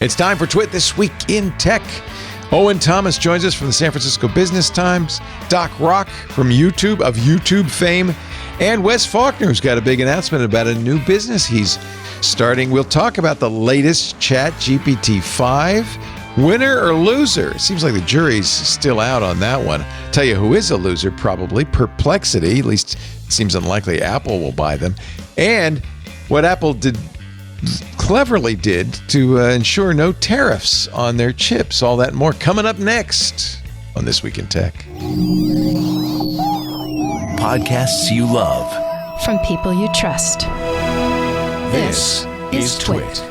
It's time for Twit This Week in Tech. Owen Thomas joins us from the San Francisco Business Times, Doc Rock from YouTube fame, and Wes Faulkner's got a big announcement about a new business he's starting. We'll talk about the latest ChatGPT 5. Winner or loser? Seems like the jury's still out on that one. Tell you who is a loser, probably Perplexity. At least it seems unlikely Apple will buy them. And what Apple cleverly did to ensure no tariffs on their chips. All that and more coming up next on This Week in Tech. Podcasts you love from people you trust. This is Twit.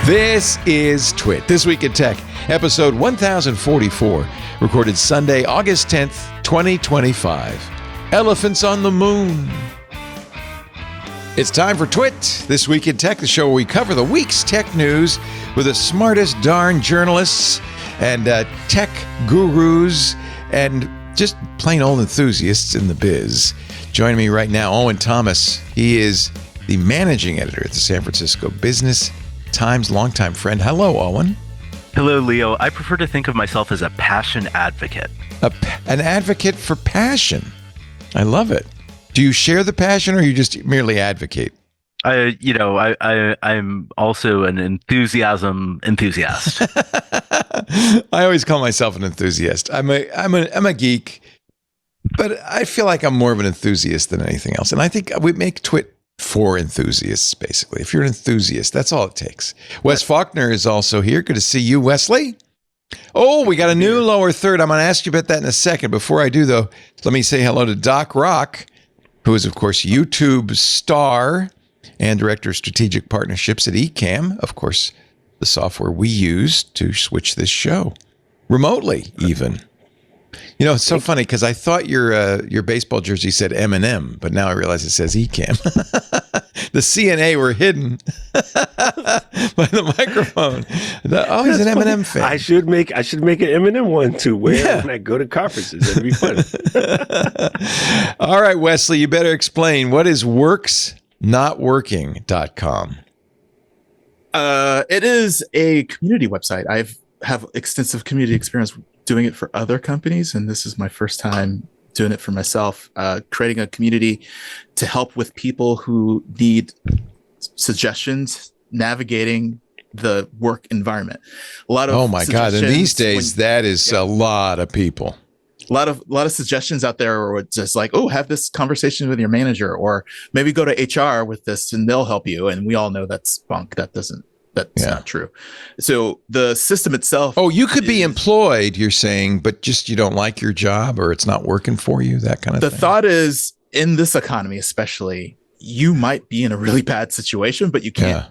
This is Twit, This Week in Tech, episode 1044, recorded Sunday, August 10th, 2025. Elephants on the Moon. It's time for Twit, This Week in Tech, the show where we cover the week's tech news with the smartest darn journalists and tech gurus and just plain old enthusiasts in the biz. Joining me right now, Owen Thomas. He is the managing editor at the San Francisco Business Times, longtime friend. Hello, Owen. Hello, Leo. I prefer to think of myself as a passion advocate. An advocate for passion. I love it. Do you share the passion or you just merely advocate? I'm also an enthusiast. I always call myself an enthusiast. I'm a geek, but I feel like I'm more of an enthusiast than anything else. And I think we make Twit for enthusiasts, basically. If you're an enthusiast, that's all it takes. Wes Faulkner is also here. Good to see you, Wesley. Oh, we got a new lower third. I'm going to ask you about that in a second. Before I do, though, let me say hello to Doc Rock, who is, of course, YouTube star and director of strategic partnerships at Ecamm. Of course, the software we use to switch this show remotely, even. You know, it's so funny because I thought your baseball jersey said M&M, but now I realize it says Ecamm. The CNA were hidden by the microphone. He's an M&M fan. I should make an M&M one to wear when I go to conferences. That'd be fun. All right, Wesley, you better explain. What is worksnotworking.com? It is a community website. I have extensive community experience doing it for other companies, and this is my first time doing it for myself, creating a community to help with people who need suggestions navigating the work environment. A lot of oh my god! And these days, that is a lot of people. A lot of suggestions out there are just like, oh, have this conversation with your manager, or maybe go to HR with this, and they'll help you. And we all know that's bunk. That's not true. So the system itself. Oh, you could be employed, you're saying, but just you don't like your job or it's not working for you, that kind of thing. The thought is, in this economy especially, you might be in a really bad situation, but you can't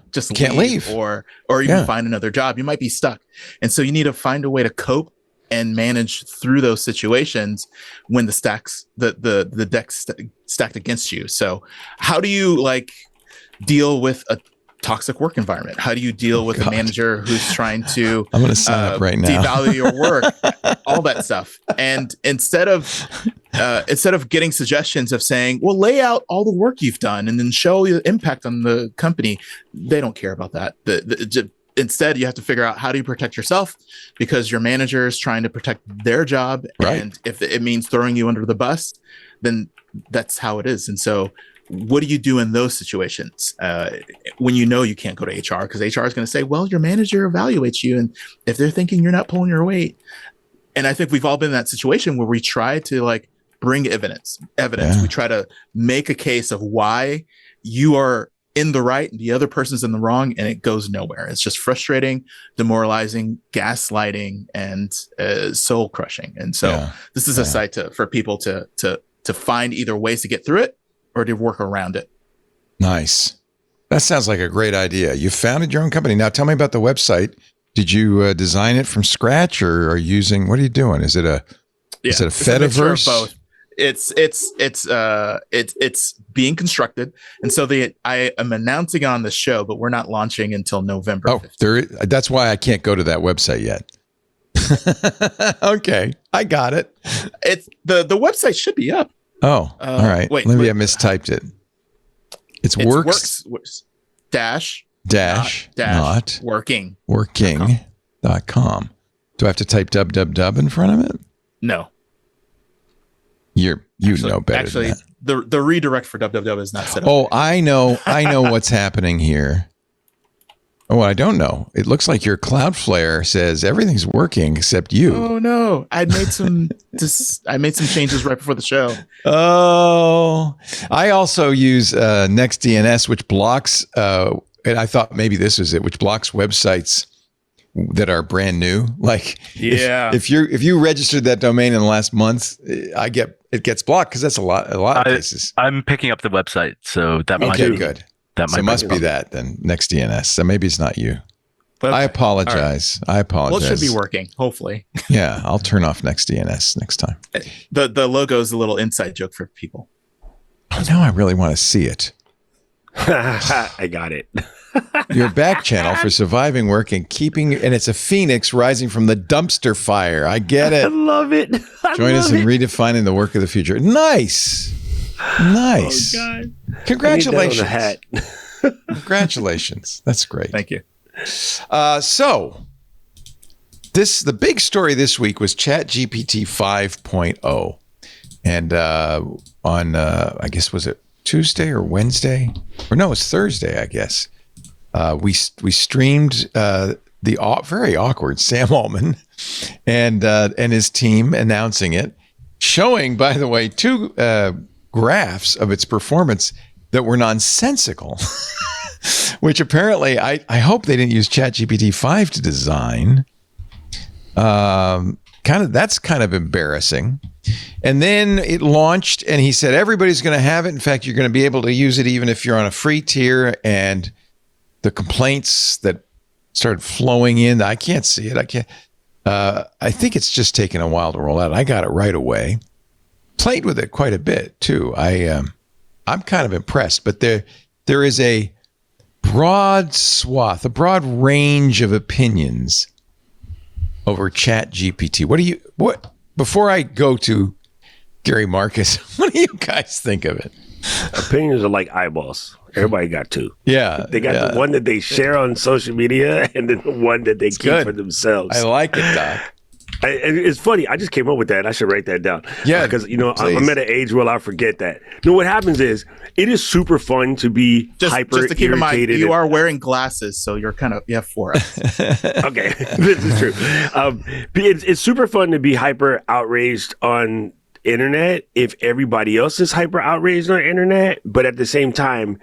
leave or even find another job. You might be stuck. And so you need to find a way to cope and manage through those situations when the deck's stacked against you. So how do you deal with a toxic work environment? How do you deal with a manager who's trying to I'm going to sign up right now. Devalue your work, all that stuff? And instead of getting suggestions of saying, well, lay out all the work you've done and then show the impact on the company, they don't care about that. Instead, you have to figure out how do you protect yourself, because your manager is trying to protect their job. Right. And if it means throwing you under the bus, then that's how it is. And so what do you do in those situations when you know you can't go to HR? Because HR is going to say, well, your manager evaluates you, and if they're thinking you're not pulling your weight. And I think we've all been in that situation where we try to bring evidence. We try to make a case of why you are in the right and the other person's in the wrong, and it goes nowhere. It's just frustrating, demoralizing, gaslighting, and soul crushing. And so this is a site for people to find either ways to get through it or to work around it. Nice. That sounds like a great idea. You founded your own company. Now tell me about the website. Did you design it from scratch, or are you using, what are you doing? Is it a Fediverse? Both. It's being constructed, and so I am announcing on the show, but we're not launching until November. Oh, that's why I can't go to that website yet. Okay, I got it. It's the website should be up. Oh, all right. Maybe I mistyped it. It's It's works dash not working. working.com. Do I have to type www in front of it? No. You know better Actually, than that. the redirect for www is not set up. Oh, I know what's happening here. Oh, I don't know. It looks like your Cloudflare says everything's working except you. Oh no! I made some changes right before the show. Oh, I also use NextDNS, which blocks. And I thought maybe this is it, which blocks websites that are brand new. Like, if you registered that domain in the last month, it gets blocked because that's a lot of cases. I'm picking up the website, so that might Okay, be good. That So it must be that then. NextDNS. So maybe it's not you. Okay. I apologize. Right. I apologize. Well, it should be working. Hopefully. Yeah, I'll turn off NextDNS next time. The logo is a little inside joke for people. Now I really want to see it. I got it. Your back channel for surviving work and keeping, and it's a phoenix rising from the dumpster fire. I get I it. love it. Join us in redefining the work of the future. Nice. Oh, God. Congratulations. I need that on a hat. Congratulations. That's great. Thank you. So the big story this week was ChatGPT 5.0. And on, I guess, was it Tuesday or Wednesday? Or no, it's Thursday, I guess. We streamed the very awkward Sam Altman and his team announcing it, showing, by the way, two graphs of its performance that were nonsensical, which apparently I hope they didn't use ChatGPT 5 to design. That's kind of embarrassing. And then it launched, and he said everybody's going to have it. In fact, you're going to be able to use it even if you're on a free tier. And the complaints that started flowing in, I can't see it. I think it's just taken a while to roll out. I got it right away. Played with it quite a bit too. I'm kind of impressed, but there is a broad range of opinions over ChatGPT. What before I go to Gary Marcus, what do you guys think of it? Opinions are like eyeballs. Everybody got two. Yeah. They got the one that they share on social media and then the one that they keep for themselves. I like it, Doc. And it's funny. I just came up with that. I should write that down. Yeah, because I'm at an age where I forget that. What happens is it is super fun to be hyper just to keep irritated. in mind, you are wearing glasses, so you have 4 eyes. Okay, this is true. It's super fun to be hyper outraged on internet if everybody else is hyper outraged on internet, but at the same time,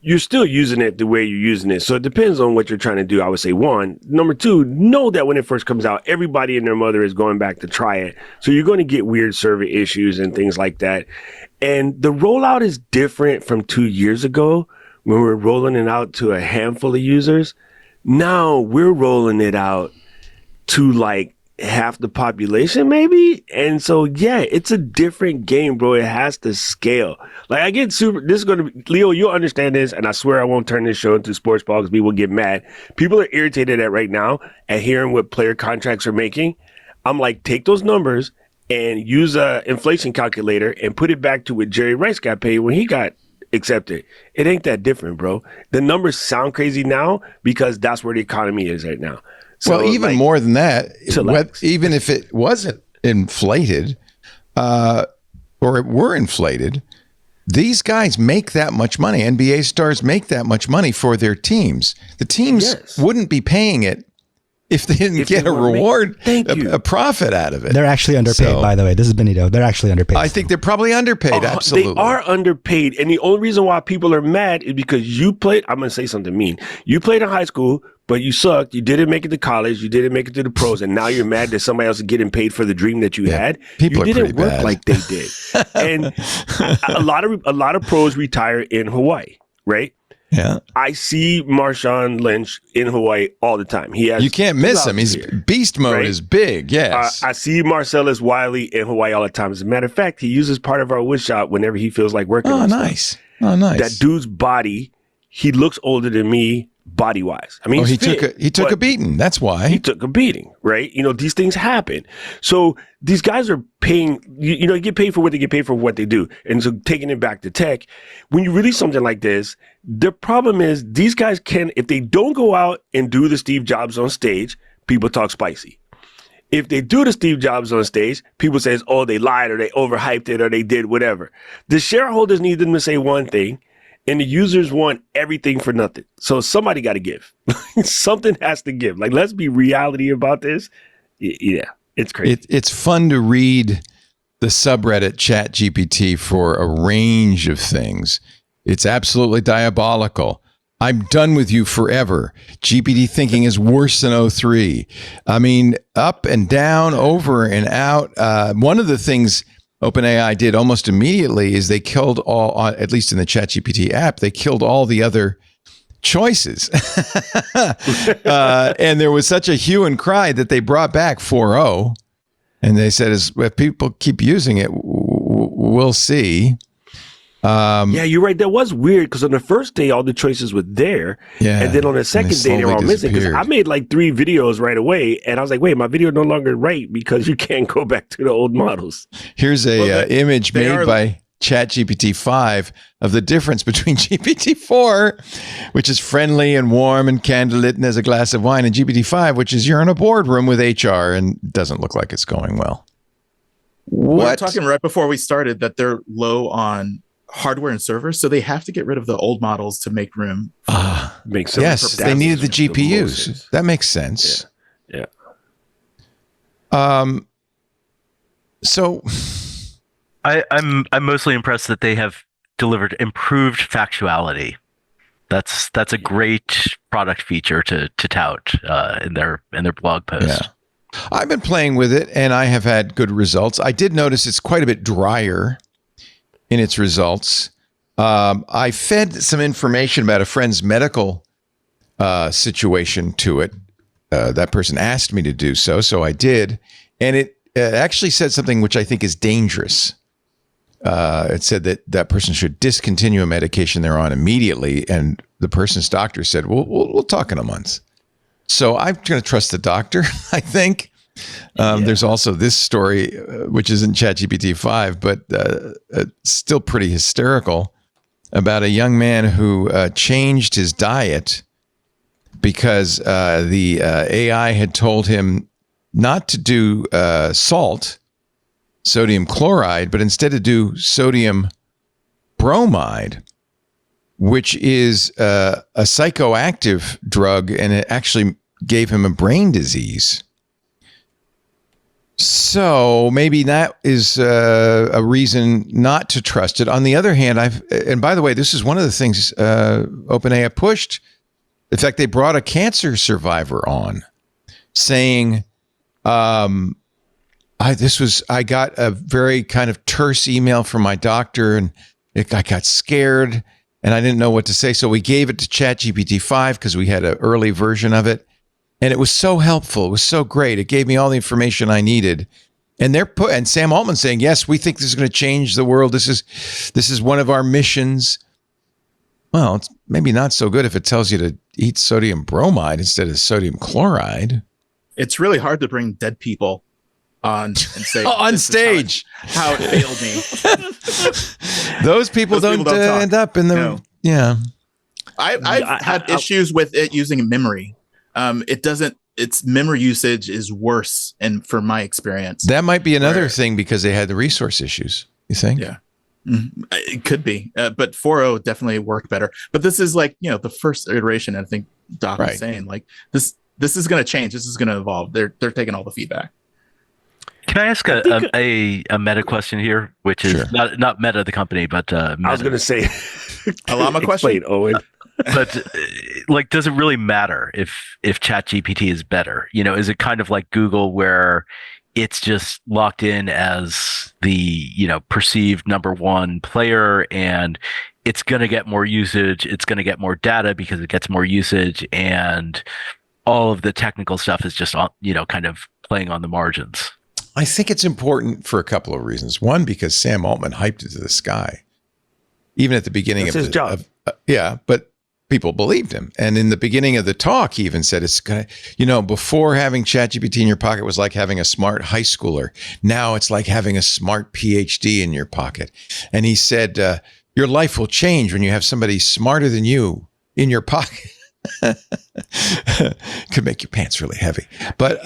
you're still using it the way you're using it. So it depends on what you're trying to do. I would say one. Number two, know that when it first comes out, everybody and their mother is going back to try it. So you're going to get weird server issues and things like that. And the rollout is different from 2 years ago when we were rolling it out to a handful of users. Now we're rolling it out to like half the population maybe. And so, yeah, it's a different game, bro. It has to scale. Like I get this is going to be, Leo, you'll understand this. And I swear I won't turn this show into sports ball because people get mad. People are irritated at right now at hearing what player contracts are making. I'm like, take those numbers and use a inflation calculator and put it back to what Jerry Rice got paid when he got accepted. It ain't that different, bro. The numbers sound crazy now because that's where the economy is right now. So, well, even more than that, even if it wasn't inflated or it were inflated, these guys make that much money. NBA stars make that much money for their teams. The teams wouldn't be paying it if they didn't get a reward, a profit out of it. They're actually underpaid, by the way. This is Benito. They're actually underpaid. I think they're probably underpaid. Absolutely. They are underpaid. And the only reason why people are mad is because you played, I'm going to say something mean. You played in high school, but you sucked. You didn't make it to college. You didn't make it to the pros. And now you're mad that somebody else is getting paid for the dream that you had. People you are didn't pretty work bad. like they did. And a lot of pros retire in Hawaii, right? Yeah. I see Marshawn Lynch in Hawaii all the time. You can't miss him. He's beast mode is big. Yes. I see Marcellus Wiley in Hawaii all the time. As a matter of fact, he uses part of our wood shop whenever he feels like working. Oh, nice. Oh, nice. That dude's body, he looks older than me body wise. I mean, he fit, took a beating. That's why he took a beating, right? These things happen. So these guys are paying, you get paid for what they get paid for what they do. And so taking it back to tech, when you release something like this, the problem is these guys if they don't go out and do the Steve Jobs on stage, people talk spicy. If they do the Steve Jobs on stage, people says, oh, they lied or they overhyped it or they did whatever. The shareholders need them to say one thing, and the users want everything for nothing. So somebody got to give. Something has to give. Like, let's be reality about this. Yeah, it's crazy. It's fun to read the subreddit ChatGPT for a range of things. It's absolutely diabolical. I'm done with you forever. GPT thinking is worse than 03. I mean, up and down, over and out. One of the things OpenAI did almost immediately is they killed all, at least in the ChatGPT app, they killed all the other choices. And there was such a hue and cry that they brought back 4.0. And they said, if people keep using it, we'll see. Yeah, you're right. That was weird because on the first day, all the choices were there. Yeah, and then on the second day, they were all missing. Because I made like 3 videos right away. And I was like, wait, my video no longer right because you can't go back to the old models. Here's a image made by ChatGPT 5 of the difference between GPT 4, which is friendly and warm and candlelit and has a glass of wine, and GPT 5, which is you're in a boardroom with HR and doesn't look like it's going well. We were talking right before we started that they're low on hardware and servers, so they have to get rid of the old models to make room. Yes, they needed the GPUs. That makes sense. Yeah. So I'm mostly impressed that they have delivered improved factuality. That's a great product feature to tout in their blog post. Yeah. I've been playing with it and I have had good results. I did notice it's quite a bit drier in its results. I fed some information about a friend's medical situation to it. That person asked me to do so, so I did. And it actually said something which I think is dangerous. It said that person should discontinue a medication they're on immediately. And the person's doctor said, we'll talk in a month. So I'm going to trust the doctor, I think. There's also this story, which isn't ChatGPT 5, but still pretty hysterical, about a young man who changed his diet because the AI had told him not to do sodium chloride, but instead to do sodium bromide, which is a psychoactive drug, and it actually gave him a brain disease. So maybe that is a reason not to trust it. On the other hand, and by the way, this is one of the things OpenAI pushed. In fact, they brought a cancer survivor on saying, I got a very kind of terse email from my doctor and I got scared and I didn't know what to say. So we gave it to ChatGPT 5 because we had an early version of it. And it was so helpful. It was so great. It gave me all the information I needed. And and Sam Altman saying, yes, we think this is going to change the world. This is one of our missions. Well, it's maybe not so good if it tells you to eat sodium bromide instead of sodium chloride. It's really hard to bring dead people on and say on stage how it failed me. Those people don't end up in the yeah. I've had issues with it using memory. Its memory usage is worse, and for my experience, that might be another thing because they had the resource issues. You think? Yeah, it could be. But 4.0 definitely worked better. But this is like the first iteration. I think Doc was saying like this is going to change. This is going to evolve. They're taking all the feedback. Can I ask a meta question here, which is not Meta the company, but Meta. I was going to say a llama question, Owen. But like, does it really matter if ChatGPT is better? Is it kind of like Google where it's just locked in as the perceived number one player, and it's going to get more usage, it's going to get more data because it gets more usage, and all of the technical stuff is just kind of playing on the margins? I think it's important for a couple of reasons. One, because Sam Altman hyped it to the sky, even at the beginning of his job. But people believed him. And in the beginning of the talk, he even said, it's going to, before having ChatGPT in your pocket was like having a smart high schooler. Now it's like having a smart PhD in your pocket. And he said, your life will change when you have somebody smarter than you in your pocket. Could make your pants really heavy. But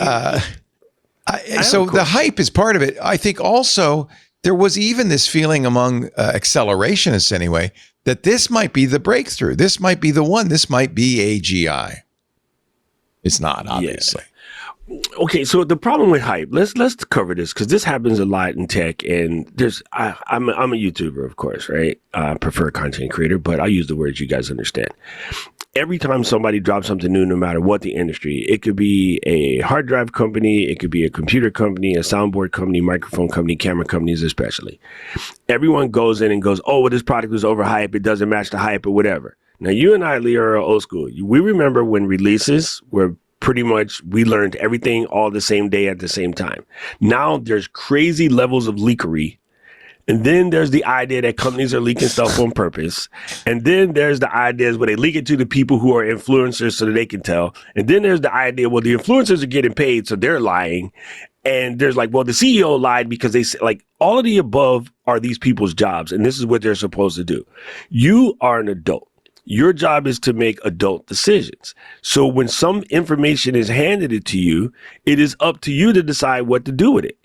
so the hype is part of it. I think also there was even this feeling among accelerationists anyway, that this might be the breakthrough. This might be the one. This might be AGI. It's not, obviously. Yeah. Okay, so the problem with hype, let's cover this because this happens a lot in tech. And I'm a YouTuber, of course, right? I prefer content creator, but I use the words you guys understand. Every time somebody drops something new, no matter what the industry, it could be a hard drive company, it could be a computer company, a soundboard company, microphone company, camera companies especially. Everyone goes in and goes, oh, well, this product was overhyped, it doesn't match the hype or whatever. Now, you and I, Lee, are old school. We remember when releases were pretty much, we learned everything all the same day at the same time. Now there's crazy levels of leakery. And then there's the idea that companies are leaking stuff on purpose. And then there's the ideas where they leak it to the people who are influencers so that they can tell. And then there's the idea, well, the influencers are getting paid, so they're lying. And there's like, well, the CEO lied because they like all of the above are these people's jobs. And this is what they're supposed to do. You are an adult. Your job is to make adult decisions. So when some information is handed to you, it is up to you to decide what to do with it.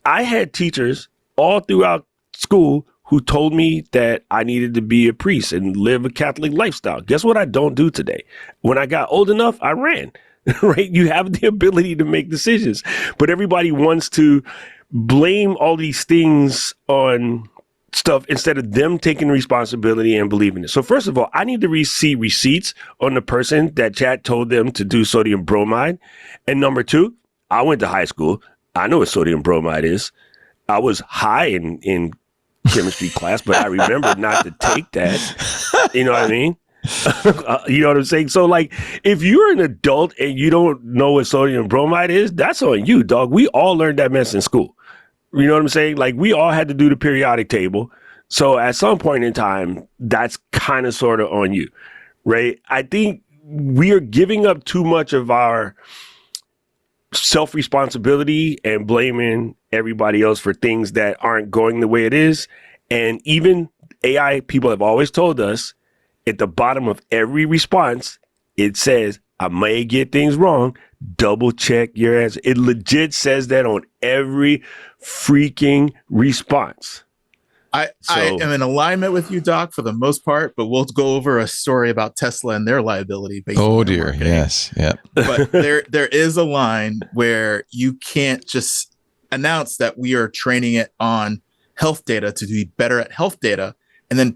I had teachers all throughout school who told me that I needed to be a priest and live a Catholic lifestyle. Guess what I don't do today? When I got old enough, I ran, right? You have the ability to make decisions, but everybody wants to blame all these things on stuff instead of them taking responsibility and believing it. So first of all, I need to see receipts on the person that Chat told them to do sodium bromide. And number two, I went to high school. I know what sodium bromide is. I was high in chemistry class, but I remember not to take that. You know what I mean? You know what I'm saying? So like, if you're an adult and you don't know what sodium bromide is, that's on you, dog. We all learned that mess in school. You know what I'm saying? Like, we all had to do the periodic table. So at some point in time, that's kind of sort of on you, right? I think we are giving up too much of our self-responsibility and blaming everybody else for things that aren't going the way it is. And even AI people have always told us at the bottom of every response, it says, I may get things wrong. Double check your answer. It legit says that on every freaking response. I am in alignment with you, Doc, for the most part, but we'll go over a story about Tesla and their liability. Oh dear, marketing. Yes, yeah. But there is a line where you can't just announce that we are training it on health data to be better at health data, and then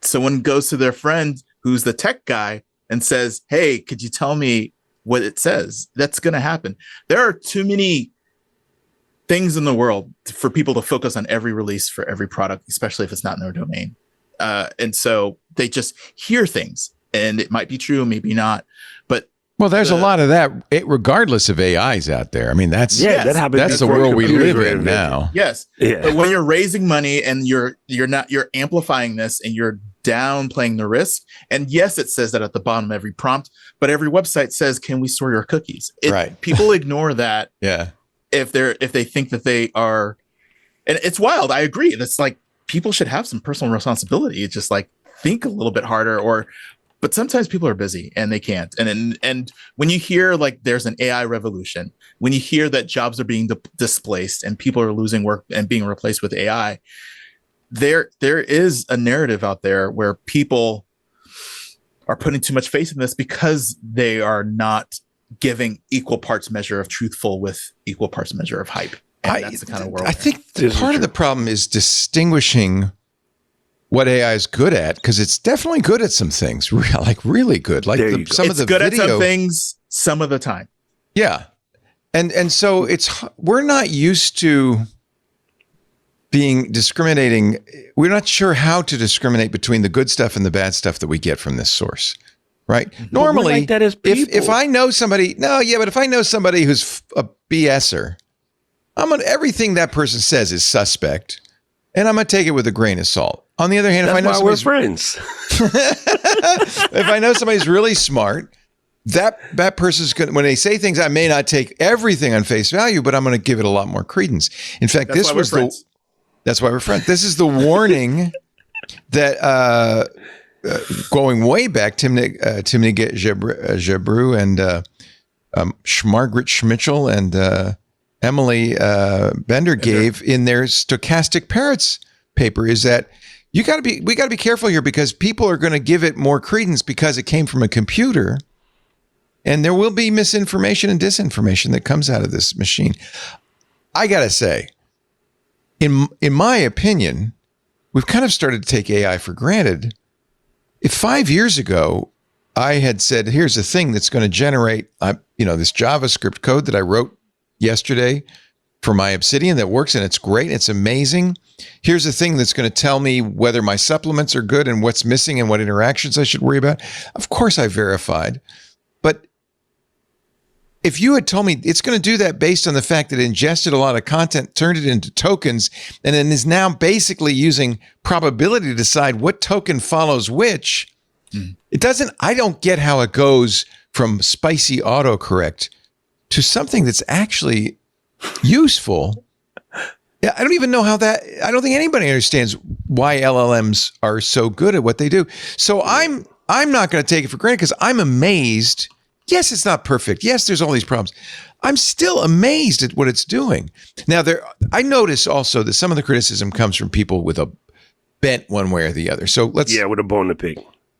someone goes to their friend who's the tech guy and says, "Hey, could you tell me what it says?" That's going to happen. There are too many things in the world for people to focus on every release for every product, especially if it's not in their domain. And so they just hear things, and it might be true, maybe not. But well, there's a lot of that, regardless of AIs out there. I mean, that's that happens. That's the world we live in now. Yes, yeah. But when you're raising money and you're amplifying this and you're downplaying the risk, and yes, it says that at the bottom of every prompt, but every website says, "Can we store your cookies?" Right. People ignore that. Yeah. If they think that they are, and it's wild. I agree. It's like people should have some personal responsibility. It's just like think a little bit harder, but sometimes people are busy and they can't. And when you hear like there's an AI revolution, when you hear that jobs are being displaced and people are losing work and being replaced with AI, there is a narrative out there where people are putting too much faith in this because they are not giving equal parts measure of truthful with equal parts measure of hype. And that's the kind of world. I think part of the problem is distinguishing what AI is good at, because it's definitely good at some things, like really good. Like some of the good video, at some things some of the time. Yeah, and so we're not used to being discriminating. We're not sure how to discriminate between the good stuff and the bad stuff that we get from this source. Right. Normally, like that as if I know somebody, but if I know somebody who's a BSer, everything that person says is suspect, and I'm gonna take it with a grain of salt. On the other hand, That's if I know why we're friends. if I know somebody's really smart, that person's going to, when they say things, I may not take everything on face value, but I'm going to give it a lot more credence. In fact, that's why we're friends. This is the warning that going way back, Timney Gebru and Margaret Schmitchell and Emily Bender gave in their Stochastic Parrots paper is that we got to be careful here because people are going to give it more credence because it came from a computer, and there will be misinformation and disinformation that comes out of this machine. I got to say, in my opinion, we've kind of started to take AI for granted. If 5 years ago I had said, here's a thing that's going to generate, this JavaScript code that I wrote yesterday for my Obsidian that works and it's great, it's amazing. Here's a thing that's going to tell me whether my supplements are good and what's missing and what interactions I should worry about. Of course I verified. But if you had told me it's going to do that based on the fact that it ingested a lot of content, turned it into tokens, and then is now basically using probability to decide what token follows which, I don't get how it goes from spicy autocorrect to something that's actually usgoing Yeah, I don't even know how that, I don't think anybody understands why LLMs are so good at what they do. So I'm not going to take it for granted because I'm amazed. Yes, it's not perfect. Yes, there's all these problems. I'm still amazed at what it's doing. Now, I notice also that some of the criticism comes from people with a bent one way or the other. So with a bone to pick.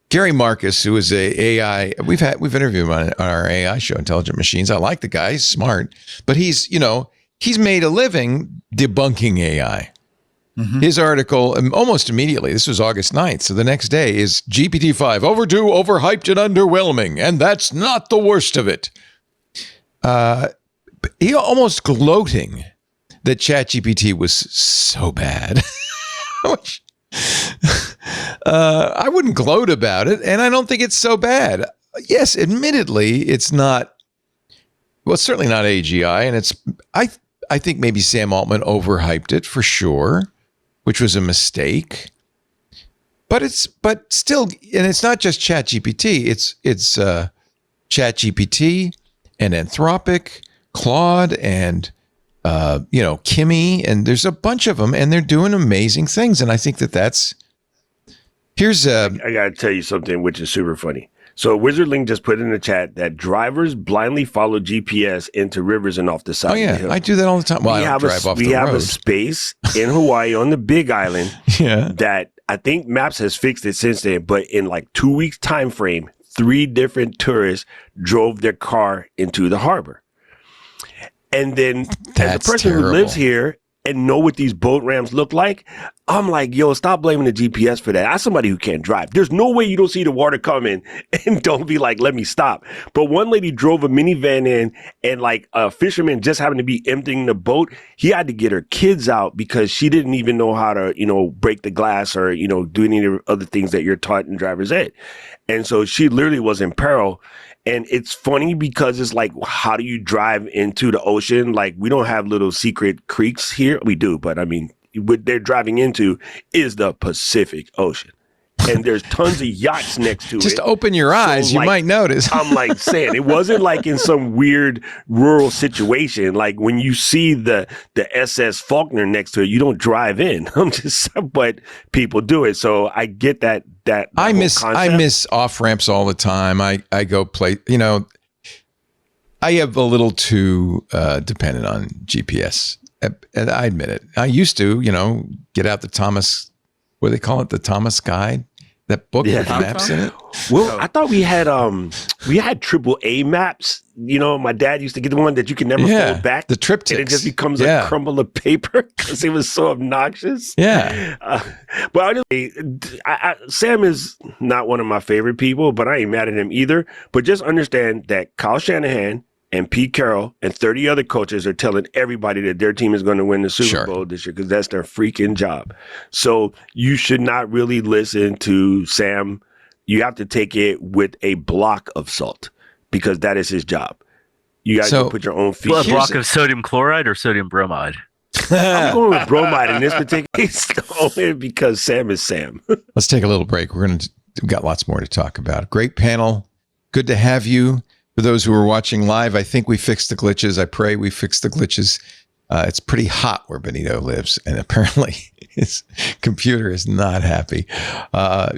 Gary Marcus, who is a AI, we've interviewed him on our AI show, Intelligent Machines. I like the guy; he's smart, but he's made a living debunking AI. Mm-hmm. His article almost immediately, this was August 9th, so the next day is GPT-5, overdue, overhyped, and underwhelming, and that's not the worst of it. He almost gloating that ChatGPT was so bad. Which, I wouldn't gloat about it, and I don't think it's so bad. Yes, admittedly, it's not, well, it's certainly not AGI, and I think maybe Sam Altman overhyped it for sure, which was a mistake. But still, and it's not just ChatGPT. It's ChatGPT and Anthropic, Claude, and Kimi, and there's a bunch of them, and they're doing amazing things. And I think that's. Here's I gotta tell you something which is super funny. So Wizardling just put in the chat that drivers blindly follow GPS into rivers and off the side. Oh yeah, of the hill. I do that all the time. Well, I don't drive off the road. We have a space in Hawaii on the Big Island that I think Maps has fixed it since then. But in like 2 weeks time frame, 3 different tourists drove their car into the harbor. And then as a person who lives here and know what these boat ramps look like, I'm like, yo, stop blaming the GPS for that. I'm somebody who can't drive. There's no way you don't see the water coming and don't be like, let me stop. But one lady drove a minivan in, and like a fisherman just happened to be emptying the boat. He had to get her kids out because she didn't even know how to, break the glass or, do any of the other things that you're taught in driver's ed. And so she literally was in peril. And it's funny because it's like, how do you drive into the ocean? Like, we don't have little secret creeks here. We do, but I mean, what they're driving into is the Pacific Ocean. And there's tons of yachts next to it. Just open your eyes, you might notice. I'm like saying, it wasn't like in some weird rural situation. Like when you see the SS Faulkner next to it, you don't drive in. But people do it. So I get that I miss off ramps all the time. I go play, I have a little too dependent on GPS. And I admit it. I used to, get out the Thomas, what do they call it? The Thomas Guide, that book with maps in it. Well, I thought we had AAA maps. My dad used to get the one that you can never fold back. The triptychs. And it just becomes a crumble of paper because it was so obnoxious. Yeah. But Sam is not one of my favorite people, but I ain't mad at him either. But just understand that Kyle Shanahan and Pete Carroll and 30 other coaches are telling everybody that their team is going to win the Super Bowl this year because that's their freaking job. So you should not really listen to Sam. You have to take it with a block of salt because that is his job. You got to put your own feet. A block of sodium chloride or sodium bromide? I'm going with bromide in this particular case only because Sam is Sam. Let's take a little break. We're going to we've got lots more to talk about. Great panel. Good to have you. For those who are watching live, I think we fixed the glitches. I pray we fixed the glitches. It's pretty hot where Benito lives, and apparently his computer is not happy.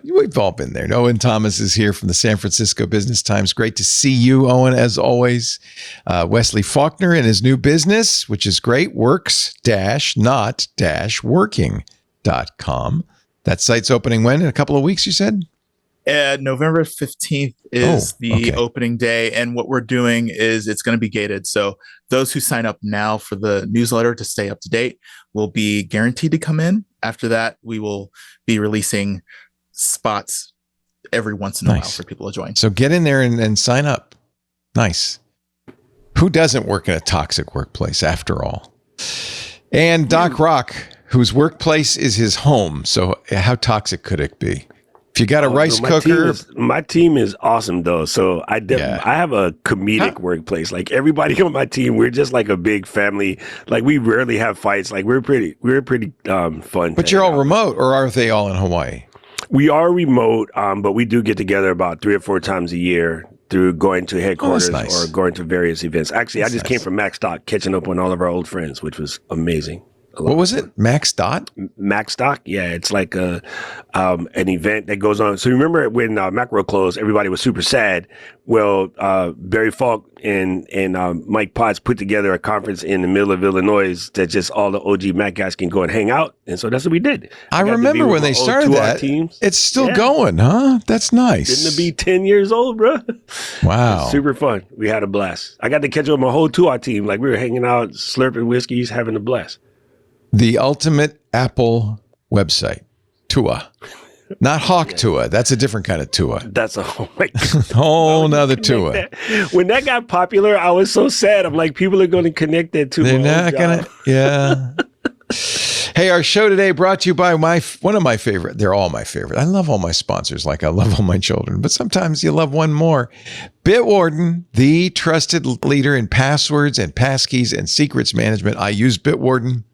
We've all been there. Owen Thomas is here from the San Francisco Business Times. Great to see you, Owen, as always. Wesley Faulkner and his new business, which is great, works-not-working.com. That site's opening when? In a couple of weeks, you said? November 15th is the opening day. And what we're doing is it's going to be gated. So those who sign up now for the newsletter to stay up to date will be guaranteed to come in. After that, we will be releasing spots every once in a while for people to join. So get in there and sign up. Nice. Who doesn't work in a toxic workplace after all? And Doc Rock, whose workplace is his home. So how toxic could it be? If you got a rice cooker, my team is awesome though. So I have a comedic workplace. Like everybody on my team, we're just like a big family. Like we rarely have fights. Like we're pretty fun. But you're all remote, or are they all in Hawaii? We are remote, but we do get together about 3 or 4 times a year through going to headquarters or going to various events. Actually, I just came from MaxDoc, catching up on all of our old friends, which was amazing. What was it? Max Dot? Max Doc? Yeah, it's like an event that goes on. So remember when Macro closed, everybody was super sad. Well, Barry Falk and Mike Potts put together a conference in the middle of Illinois that just all the OG Mac guys can go and hang out. And so that's what we did. I remember when they started that. It's still going, huh? That's nice. Didn't it be 10 years old, bro? Wow. Super fun. We had a blast. I got to catch up with my whole 2R team. Like we were hanging out, slurping whiskeys, having a blast. The ultimate Apple website, Tua. Not Hawk Tua. That's a different kind of Tua. That's a whole nother Tua. When that got popular, I was so sad. I'm like, people are going to connect that to They're not going to. Yeah. Hey, our show today brought to you by one of my favorite. They're all my favorite. I love all my sponsors like I love all my children, but sometimes you love one more. Bitwarden, the trusted leader in passwords and passkeys and secrets management. I use Bitwarden.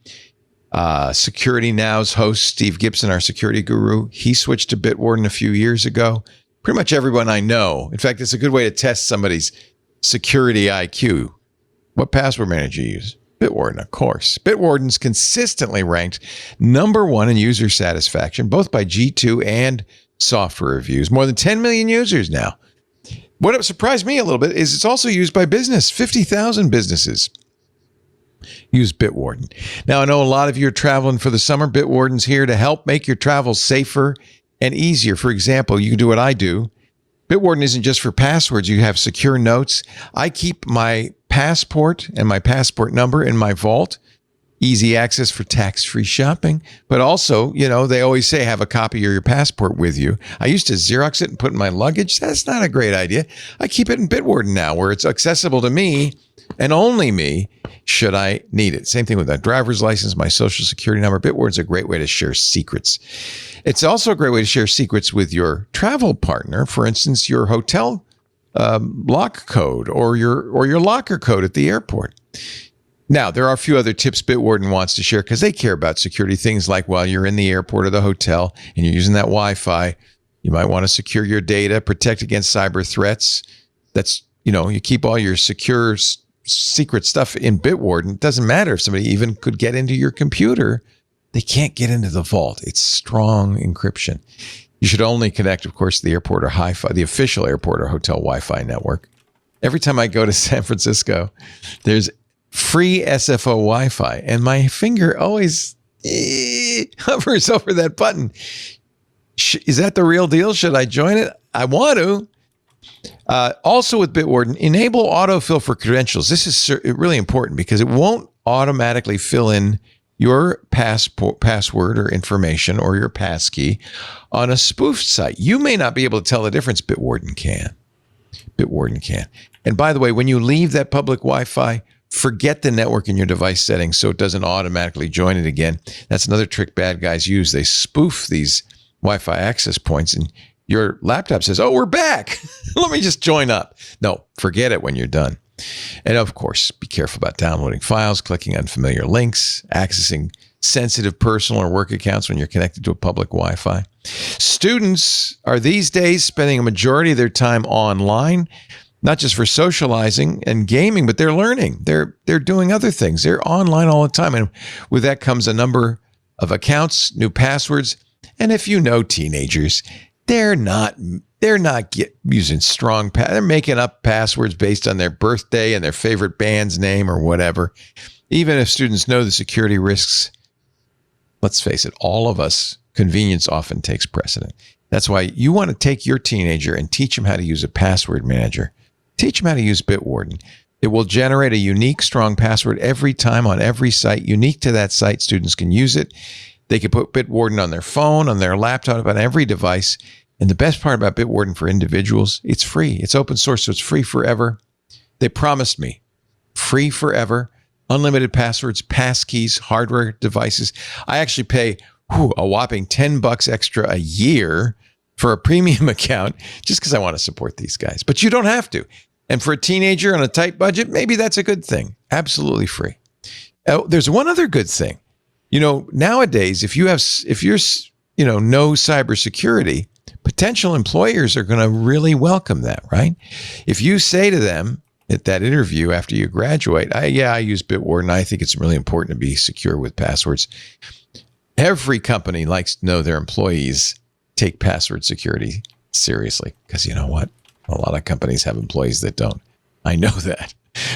Security Now's host, Steve Gibson, our security guru, he switched to Bitwarden a few years ago. Pretty much everyone I know. In fact, it's a good way to test somebody's security IQ. What password manager you use? Bitwarden, of course. Bitwarden's consistently ranked #1 in user satisfaction, both by G2 and software reviews. More than 10 million users now. What surprised me a little bit is it's also used by business. 50,000 businesses use Bitwarden. Now, I know a lot of you are traveling for the summer. Bitwarden's here to help make your travels safer and easier. For example, you can do what I do. Bitwarden isn't just for passwords. You have secure notes. I keep my passport and my passport number in my vault. Easy access for tax-free shopping. But also, they always say have a copy of your passport with you. I used to Xerox it and put it in my luggage. That's not a great idea. I keep it in Bitwarden now where it's accessible to me and only me should I need it. Same thing with my driver's license, my social security number. Bitwarden's a great way to share secrets. It's also a great way to share secrets with your travel partner. For instance, your hotel lock code or your locker code at the airport. Now, there are a few other tips Bitwarden wants to share because they care about security. Things like while you're in the airport or the hotel and you're using that Wi-Fi, you might want to secure your data, protect against cyber threats. That's, you keep all your secure secret stuff in Bitwarden. It doesn't matter if somebody even could get into your computer. They can't get into the vault. It's strong encryption. You should only connect, of course, to the airport or Hi-Fi, the official airport or hotel Wi-Fi network. Every time I go to San Francisco, there's free SFO Wi-Fi, and my finger always hovers over that button. Is that the real deal? Should I join it? I want to. Also with Bitwarden, enable autofill for credentials. This is really important because it won't automatically fill in your password or information or your passkey on a spoofed site. You may not be able to tell the difference. Bitwarden can. Bitwarden can. And by the way, when you leave that public Wi-Fi, forget the network in your device settings so it doesn't automatically join it again. That's another trick bad guys use. They spoof these Wi-Fi access points and your laptop says, oh, we're back. Let me just join up. No, forget it when you're done. And of course, be careful about downloading files, clicking unfamiliar links, accessing sensitive personal or work accounts when you're connected to a public Wi-Fi. Students are these days spending a majority of their time online, not just for socializing and gaming, but they're learning. They're doing other things. They're online all the time. And with that comes a number of accounts, new passwords. And if you know teenagers, they're not using strong they're making up passwords based on their birthday and their favorite band's name or whatever. Even if students know the security risks, let's face it, all of us, convenience often takes precedent. That's why you want to take your teenager and teach them how to use a password manager. Teach them how to use Bitwarden. It will generate a unique, strong password every time on every site. Unique to that site, students can use it. They can put Bitwarden on their phone, on their laptop, on every device. And the best part about Bitwarden for individuals, it's free. It's open source, so it's free forever. They promised me free forever, unlimited passwords, passkeys, hardware devices. I actually pay a whopping $10 extra a year for a premium account just because I want to support these guys. But you don't have to. And for a teenager on a tight budget, maybe that's a good thing. Absolutely free. There's one other good thing. Nowadays, if you're no cybersecurity, potential employers are going to really welcome that, right? If you say to them at that interview after you graduate, I use Bitwarden. I think it's really important to be secure with passwords. Every company likes to know their employees take password security seriously, because you know what? A lot of companies have employees that don't. I know that.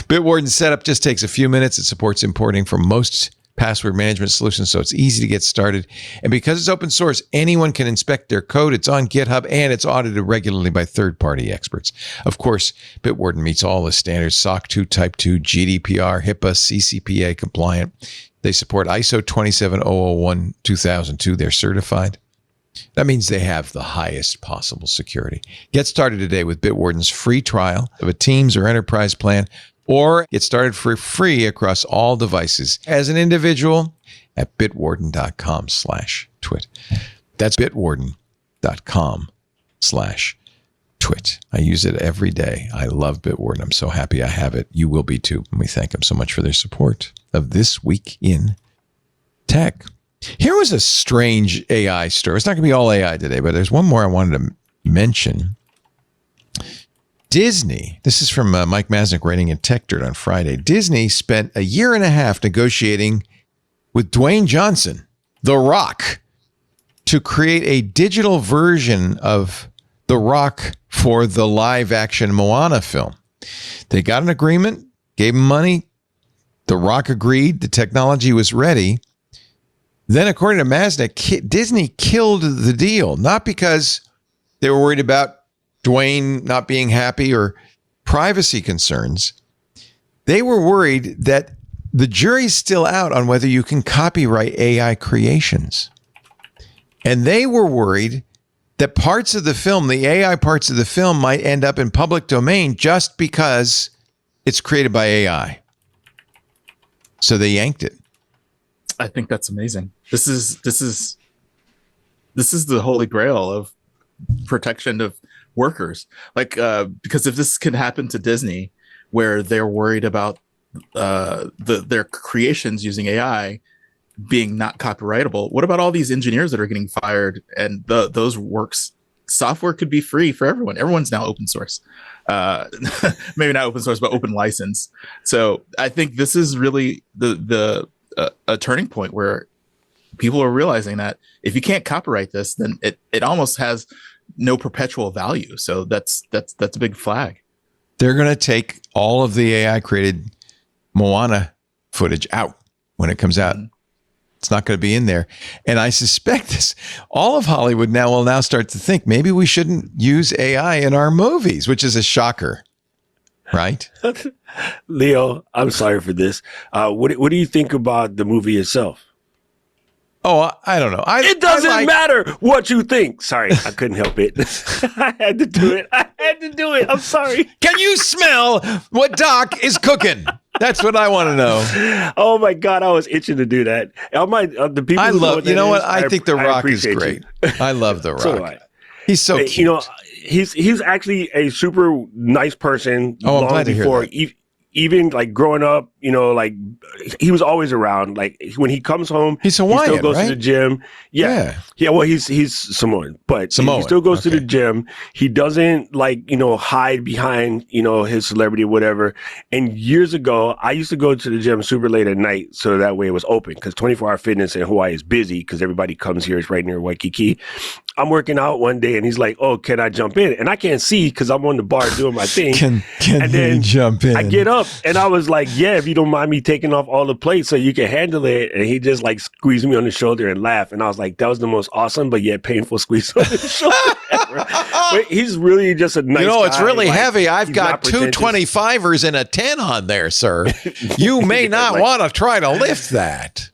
Bitwarden setup just takes a few minutes. It supports importing from most password management solutions, so it's easy to get started. And because it's open source, anyone can inspect their code. It's on GitHub, and it's audited regularly by third-party experts. Of course, Bitwarden meets all the standards: SOC 2, Type 2, GDPR, HIPAA, CCPA compliant. They support ISO 27001-2002. They're certified. That means they have the highest possible security. Get started today with Bitwarden's free trial of a Teams or Enterprise plan, or get started for free across all devices as an individual at bitwarden.com/twit. That's bitwarden.com/twit. I use it every day. I love Bitwarden. I'm so happy I have it. You will be too. And we thank them so much for their support of This Week in Tech. Here was a strange AI story. It's not going to be all AI today, but there's one more I wanted to mention. Disney, this is from Mike Masnick writing in Tech Dirt on Friday. Disney spent a year and a half negotiating with Dwayne Johnson, The Rock, to create a digital version of The Rock for the live-action Moana film. They got an agreement, gave him money. The Rock agreed. The technology was ready. Then, according to Masnick, Disney killed the deal, not because they were worried about Dwayne not being happy or privacy concerns. They were worried that the jury's still out on whether you can copyright AI creations. And they were worried that parts of the film, the AI parts of the film, might end up in public domain just because it's created by AI. So they yanked it. I think that's amazing. This is the holy grail of protection of workers. Because if this can happen to Disney, where they're worried about their creations using AI being not copyrightable, what about all these engineers that are getting fired? And those works, software could be free for everyone. Everyone's now open source. Maybe not open source, but open license. So I think this is really a turning point where people are realizing that if you can't copyright this, then it almost has no perpetual value. So that's a big flag. They're going to take all of the AI created Moana footage out when it comes out. Mm-hmm. It's not going to be in there. And I suspect all of Hollywood will now start to think maybe we shouldn't use AI in our movies, which is a shocker. Right? Leo, I'm sorry for this. What do you think about the movie itself? Oh, I don't know. It doesn't matter what you think. Sorry, I couldn't help it. I had to do it. I'm sorry. Can you smell what Doc is cooking? That's what I want to know. Oh my God, I was itching to do that. The people I love. You know what? I think The Rock is appreciate great. you. I love The Rock. So do I. He's so cute. You know, he's actually a super nice person. Oh, I'm glad to hear that. Even like growing up like he was always around. Like when he comes home, He's he Hawaiian, still goes right? to the gym. Yeah. Well, he's Samoan, but Samoan, he still goes to okay. the gym. He doesn't hide behind, his celebrity or whatever. And years ago, I used to go to the gym super late at night. So that way it was open because 24-hour fitness in Hawaii is busy because everybody comes here. It's right near Waikiki. I'm working out one day and he's like, "Oh, can I jump in?" And I can't see because I'm on the bar doing my thing. Can and then he jump in? I get up and I was like, "Yeah, if you don't mind me taking off all the plates so you can handle it." And he just like squeezed me on the shoulder and laughed. And I was like, that was the most awesome but yet painful squeeze on the shoulder ever. But he's really just a nice guy. It's really like, heavy. I've he's got not two pretentious. 25ers and a 10 on there, sir. You may not want to try to lift that.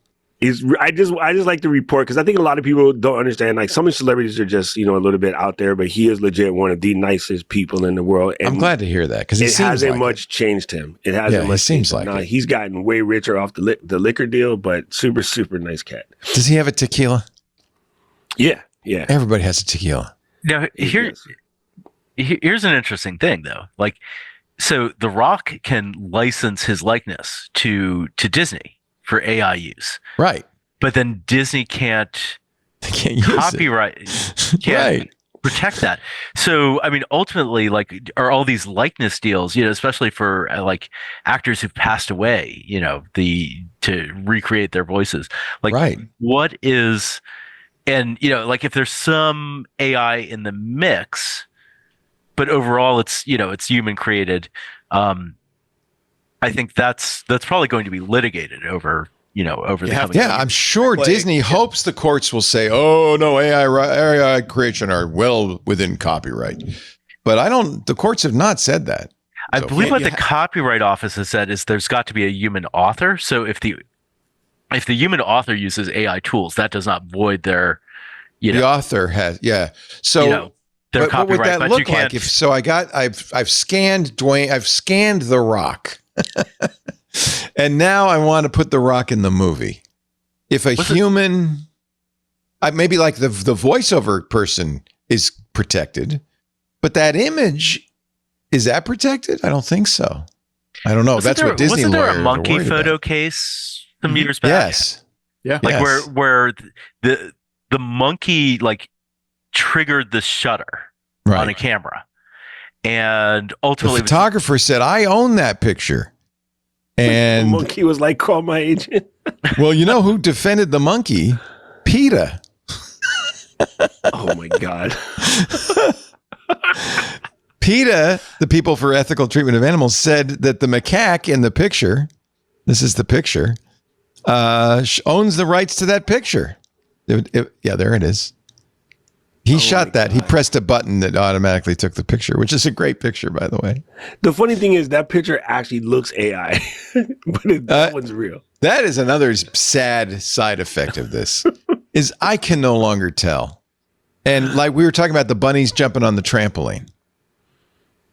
I just like to report because I think a lot of people don't understand. Like some of the celebrities are just a little bit out there, but he is legit one of the nicest people in the world. And I'm glad to hear that because it hasn't much changed him. It hasn't much. It seems changed him. like Now, it. he's gotten way richer off the liquor deal, but super super nice cat. Does he have a tequila? Yeah. Everybody has a tequila. Now, here's an interesting thing, though. Like, so The Rock can license his likeness to Disney for AI use, Right. but then Disney can't use copyright, can't protect that. So, I mean, ultimately, like, are all these likeness deals, especially for like actors who've passed away, to recreate their voices, like, what is, and like, if there's some AI in the mix, but overall it's human created. I think that's probably going to be litigated over the coming years. I'm sure Disney hopes the courts will say, "Oh no, AI creation are well within copyright." But the courts have not said that. I believe what the Copyright Office has said is there's got to be a human author. So if the human author uses AI tools, that does not void their the author has so their what copyright. would that but look you can't, like? I've scanned Dwayne, I've scanned The Rock, and now I want to put The Rock in the movie. If a human, maybe like the voiceover person is protected, but that image, is that protected? I don't think so. I don't know. That's what Disney lawyers are worried about. Wasn't there a monkey photo case some years back? Yes. Yeah. Like where the monkey like triggered the shutter on a camera, and ultimately the photographer said, "I own that picture." And the monkey was like, "Call my agent." Well, you know who defended the monkey? PETA. Oh my God. PETA, the People for Ethical Treatment of Animals, said that the macaque in the picture, this is the picture, owns the rights to that picture. There it is. He shot that. He pressed a button that automatically took the picture, which is a great picture, by the way. The funny thing is that picture actually looks AI, but that one's real. That is another sad side effect of this, is I can no longer tell. And like we were talking about the bunnies jumping on the trampoline.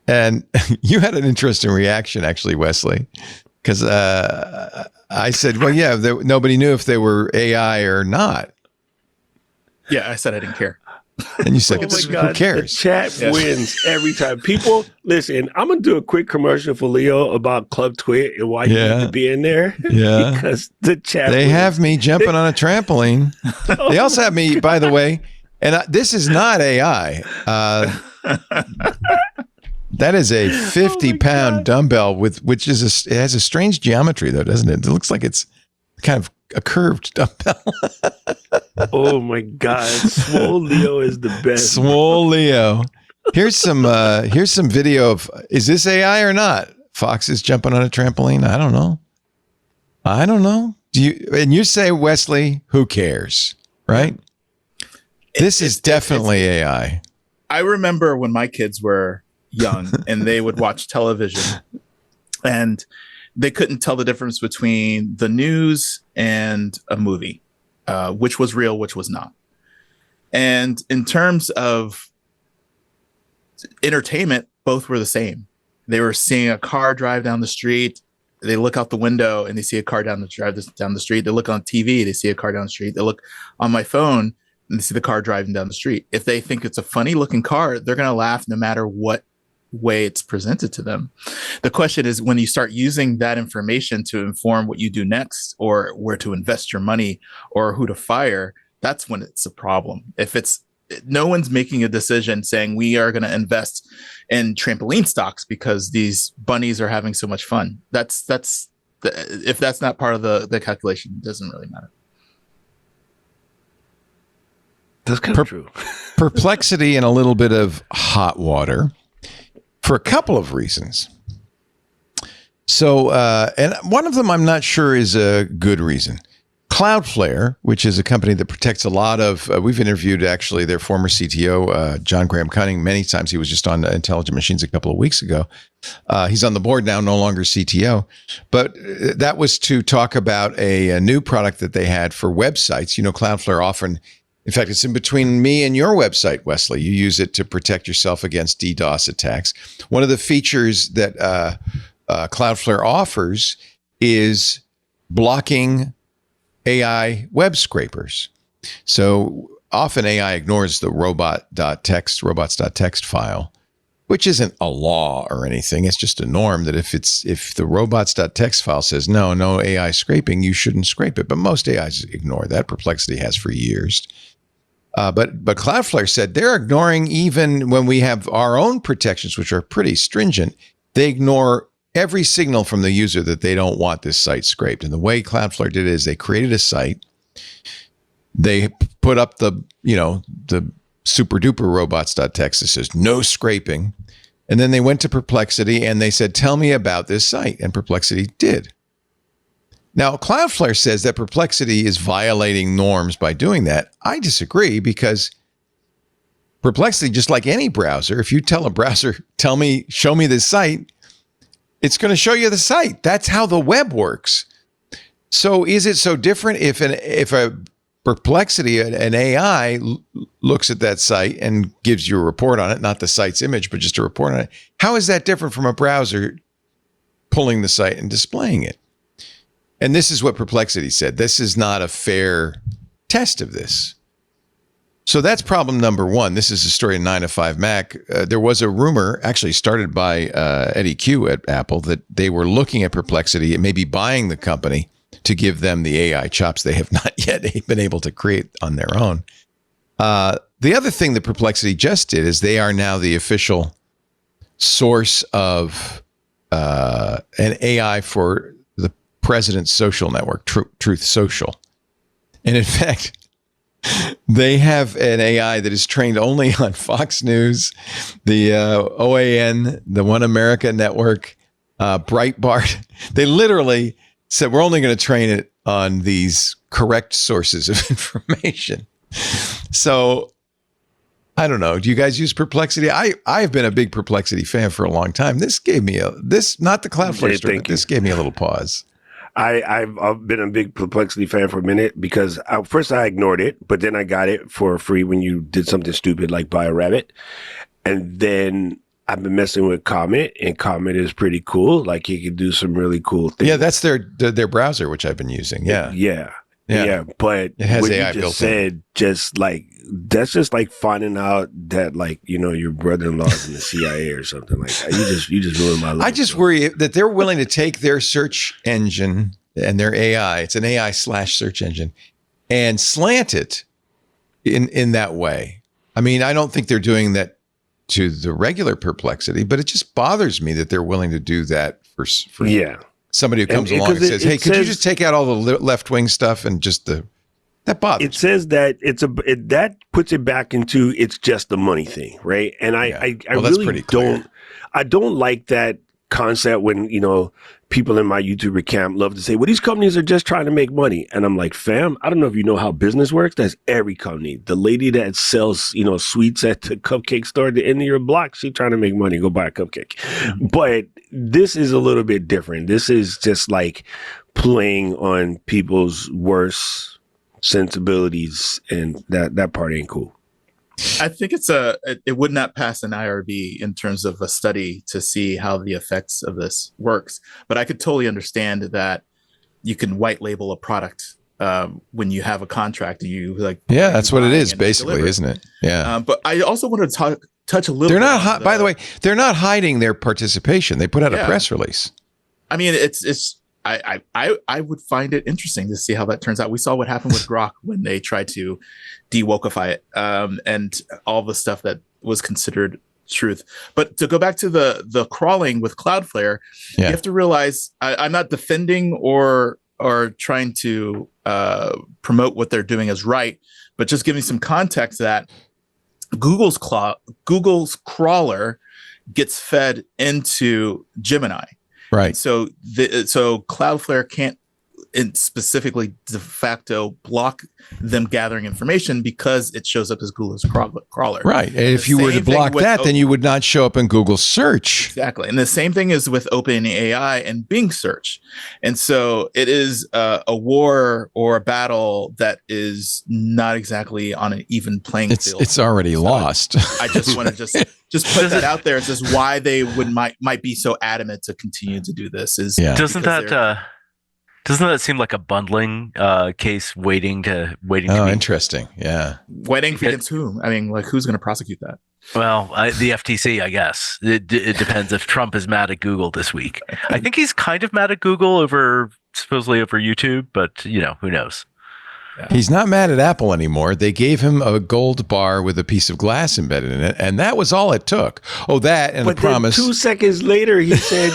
And you had an interesting reaction, actually, Wesley, because I said, well, yeah, nobody knew if they were AI or not. Yeah, I said I didn't care. And you said, oh my God, who cares? The chat wins every time. People, listen, I'm going to do a quick commercial for Leo about Club Twit and why you need to be in there. Yeah. Because the chat They wins. have me jumping on a trampoline. They also have me, by the way, and this is not AI. That is a 50-pound dumbbell which is it has a strange geometry though, doesn't it? It looks like it's kind of a curved dumbbell. Oh my God, Swole Leo is the best. Swole Leo. Here's some video of, is this AI or not? Foxes jumping on a trampoline. I don't know. You say, Wesley, who cares, right? This is definitely AI. I remember when my kids were young and they would watch television and they couldn't tell the difference between the news and a movie, which was real, which was not. And in terms of entertainment, both were the same. They were seeing a car drive down the street. They look out the window and they see a car down the street. They look on TV, they see a car down the street. They look on my phone and they see the car driving down the street. If they think it's a funny looking car, they're going to laugh no matter what way it's presented to them. The question is, when you start using that information to inform what you do next, or where to invest your money, or who to fire, that's when it's a problem. If it's no one's making a decision saying we are going to invest in trampoline stocks because these bunnies are having so much fun. If that's not part of the calculation, it doesn't really matter. That's kind of true. Perplexity and a little bit of hot water for a couple of reasons. So, and one of them I'm not sure is a good reason. Cloudflare, which is a company that protects a lot of, we've interviewed actually their former CTO, John Graham Cunning, many times. He was just on Intelligent Machines a couple of weeks ago. He's on the board now, no longer CTO. But that was to talk about a new product that they had for websites. You know, Cloudflare often, in fact, it's in between me and your website, Wesley. You use it to protect yourself against DDoS attacks. One of the features that Cloudflare offers is blocking AI web scrapers. So often AI ignores the robots.txt file, which isn't a law or anything. It's just a norm that if the robots.txt file says no AI scraping, you shouldn't scrape it. But most AIs ignore that. Perplexity has for years. But Cloudflare said they're ignoring, even when we have our own protections, which are pretty stringent, they ignore every signal from the user that they don't want this site scraped. And the way Cloudflare did it is they created a site. They put up the super duper robots.txt that says no scraping. And then they went to Perplexity and they said, tell me about this site. And Perplexity did. Now, Cloudflare says that Perplexity is violating norms by doing that. I disagree, because Perplexity, just like any browser, if you tell a browser, show me this site, it's going to show you the site. That's how the web works. So is it so different if a Perplexity, an AI, looks at that site and gives you a report on it, not the site's image, but just a report on it? How is that different from a browser pulling the site and displaying it? And this is what Perplexity said. This is not a fair test of this. So that's problem number one. This is a story in 9 to 5 Mac. There was a rumor, actually started by Eddie Q at Apple, that they were looking at Perplexity and maybe buying the company to give them the AI chops they have not yet been able to create on their own. The other thing that Perplexity just did is they are now the official source of an AI for the president's social network, Truth Social. And in fact, they have an AI that is trained only on Fox News, the OAN, the One America Network, Breitbart. They literally said, we're only going to train it on these correct sources of information. So I don't know. Do you guys use Perplexity? I've been a big Perplexity fan for a long time. This gave me not the Cloudflare story, but this gave me a little pause. I've been a big Perplexity fan for a minute because first I ignored it, but then I got it for free when you did something stupid like buy a rabbit. And then I've been messing with Comet, and Comet is pretty cool. Like, you can do some really cool things. Yeah, that's their browser, which I've been using. Yeah. But it has what AI you built just said, in. just like, that's just like finding out that, like, your brother-in-law's in the CIA or something like that. You just ruined my life. I just worry that they're willing to take their search engine and their AI, it's an AI/search engine, and slant it in that way. I mean, I don't think they're doing that to the regular Perplexity, but it just bothers me that they're willing to do that for somebody who comes along and says, hey, could you just take out all the left-wing stuff and just that bothers me. It says that that puts it back into it's just the money thing, right? And I really don't like that concept when, people in my YouTuber camp love to say, well, these companies are just trying to make money. And I'm like, fam, I don't know if you know how business works. That's every company. The lady that sells, sweets at the cupcake store at the end of your block, she's trying to make money. Go buy a cupcake. Mm-hmm. But this is a little bit different. This is just like playing on people's worst sensibilities, and that part ain't cool. I think it would not pass an IRB in terms of a study to see how the effects of this works. But I could totally understand that you can white label a product when you have a contract and you like. Yeah, that's what it is basically, isn't it? Yeah. But I also wanted to touch a little. They're bit not. By the way, they're not hiding their participation. They put out a press release. I mean, I would find it interesting to see how that turns out. We saw what happened with Grok when they tried to de-wokeify it, and all the stuff that was considered truth. But to go back to the crawling with Cloudflare, you have to realize I'm not defending or trying to promote what they're doing as right, but just giving some context that Google's crawler gets fed into Gemini. Right. So Cloudflare can't specifically de facto block them gathering information because it shows up as Google's crawler. Right. And if you were to block that, then you would not show up in Google search. Exactly. And the same thing is with OpenAI and Bing search. And so it is a war or a battle that is not exactly on an even playing field. It's already lost. I just want to just put that out there. It's just why they might be so adamant to continue to do this. Doesn't that seem like a bundling case waiting to be interesting. Yeah. Waiting against whom? I mean, like, who's going to prosecute that? Well, the FTC, I guess. It depends if Trump is mad at Google this week. I think he's kind of mad at Google supposedly over YouTube, but who knows? Yeah. He's not mad at Apple anymore. They gave him a gold bar with a piece of glass embedded in it, and that was all it took. Oh, that and but the promise. 2 seconds later, he said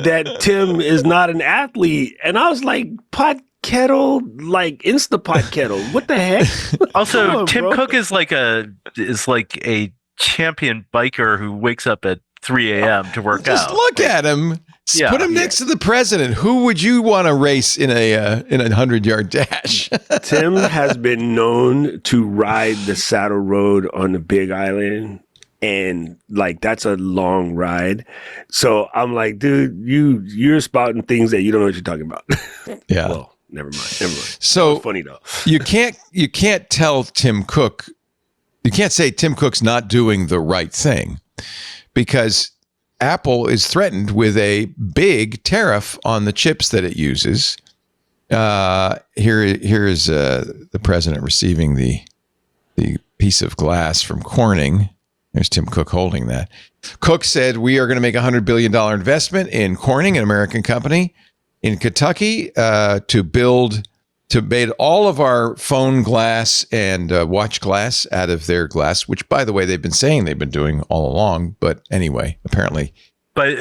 that Tim is not an athlete, and I was like, pot kettle, like Instapot kettle. What the heck? Also, Tim Cook is like a champion biker who wakes up at 3 a.m. to work out. Just look at him. Put him next to the president. Who would you want to race in a 100-yard dash? Tim has been known to ride the Saddle Road on the Big Island, and like that's a long ride. So I'm like, dude, you're spouting things that you don't know what you're talking about. Yeah. Well, never mind. So funny though. you can't tell Tim Cook. You can't say Tim Cook's not doing the right thing, because Apple is threatened with a big tariff on the chips that it uses. Here is the president receiving the piece of glass from Corning. There's Tim Cook holding that. Cook said, "We are going to make a $100 billion investment in Corning, an American company in Kentucky, to made all of our phone glass and watch glass out of their glass," which, by the way, they've been saying they've been doing all along. But anyway, apparently. But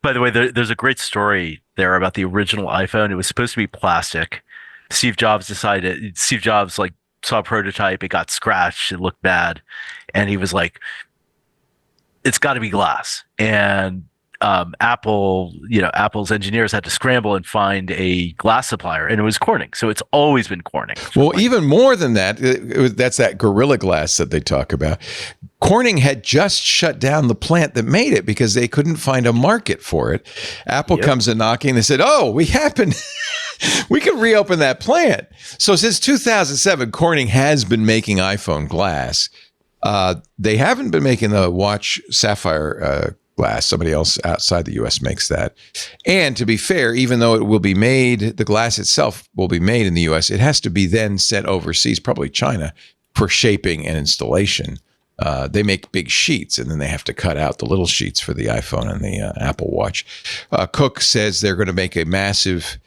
by the way, there's a great story there about the original iPhone. It was supposed to be plastic. Steve Jobs saw a prototype. It got scratched. It looked bad. And he was like, it's got to be glass. And Apple's engineers had to scramble and find a glass supplier, and it was Corning. So it's always been Corning. Well, even more than that, that's that Gorilla Glass that they talk about. Corning had just shut down the plant that made it because they couldn't find a market for it. Apple comes a knocking. They said, "Oh, we could reopen that plant." So since 2007, Corning has been making iPhone glass. They haven't been making the watch sapphire glass. Somebody else outside the U.S. makes that. And to be fair, even though it will be made, the glass itself will be made in the U.S., it has to be then sent overseas, probably China, for shaping and installation. They make big sheets, and then they have to cut out the little sheets for the iPhone and the Apple Watch. Cook says they're going to make a massive,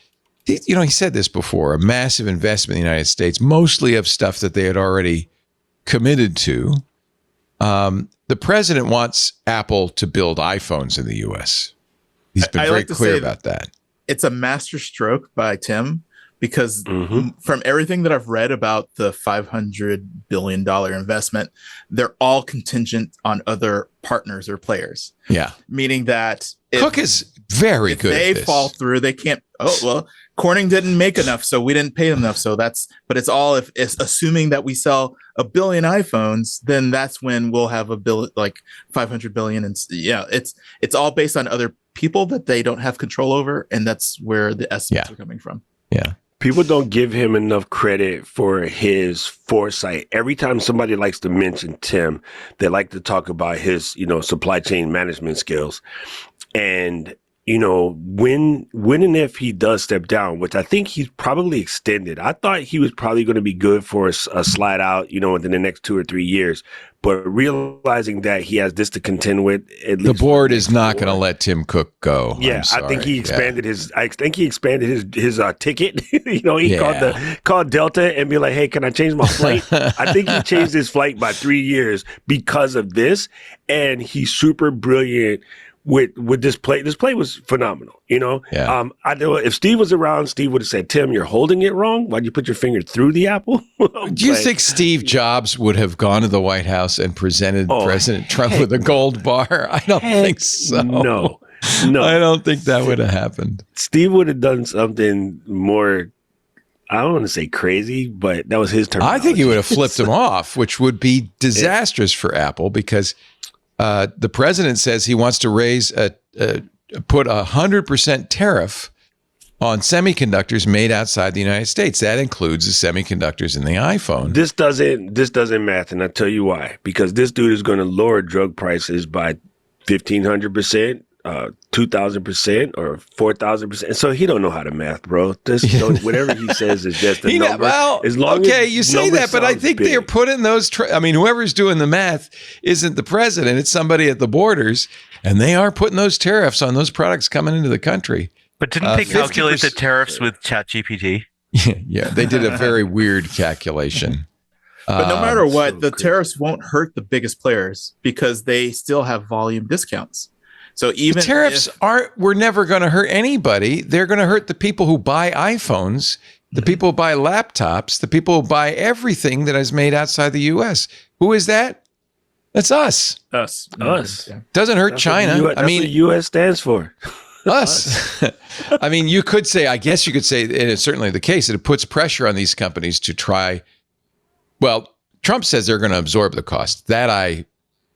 he said this before, a massive investment in the United States, mostly of stuff that they had already committed to. The president wants Apple to build iPhones in the U.S. He's been very clear about that. It's a master stroke by Tim, because from everything that I've read about the $500 billion investment, they're all contingent on other partners or players. Yeah. Meaning that Cook is very good they at this. fall through, they can't, Corning didn't make enough, so we didn't pay them enough. So but it's all, if it's assuming that we sell 1 billion iPhones, then that's when we'll have like 500 billion. And it's all based on other people that they don't have control over. And that's where the estimates are coming from. Yeah. People don't give him enough credit for his foresight. Every time somebody likes to mention Tim, they like to talk about his, supply chain management skills. And, when and if he does step down, which I think he's probably extended. I thought he was probably going to be good for a slide out, within the next 2 or 3 years. but realizing that he has this to contend with, at least The board is not going to let Tim Cook go. Yeah, I think he expanded his ticket. He called Delta and be like, "Hey, can I change my flight?" I think he changed his flight by 3 years because of this, and he's super brilliant with this play. This play was phenomenal. Yeah. I know if Steve was around, Steve would have said, "Tim, you're holding it wrong. Why'd you put your finger through the apple?" Do you think Steve Jobs would have gone to the White House and presented President Trump with a gold bar? I don't think so. No. I don't think that would have happened. Steve would have done something more, I don't want to say crazy, but that was his terminology. I think he would have flipped him off, which would be disastrous for Apple because the president says he wants to put 100% tariff on semiconductors made outside the United States. That includes the semiconductors in the iPhone. This doesn't math, and I'll tell you why. Because this dude is going to lower drug prices by 1,500%, 2,000%, or 4,000%. So he don't know how to math, bro. Whatever he says is just a number. You say that, but I think they're putting those. Whoever's doing the math isn't the president; it's somebody at the borders, and they are putting those tariffs on those products coming into the country. But didn't they calculate the tariffs with ChatGPT? Yeah, they did a very weird calculation. But no matter what, the tariffs won't hurt the biggest players because they still have volume discounts. So even the tariffs we're never going to hurt anybody. They're going to hurt the people who buy iPhones, the people who buy laptops, the people who buy everything that is made outside the U.S. Who is that? That's us. Us. Doesn't hurt China. That's what the U.S. stands for. Us. You could say, and it's certainly the case, that it puts pressure on these companies to try. Well, Trump says they're going to absorb the cost. That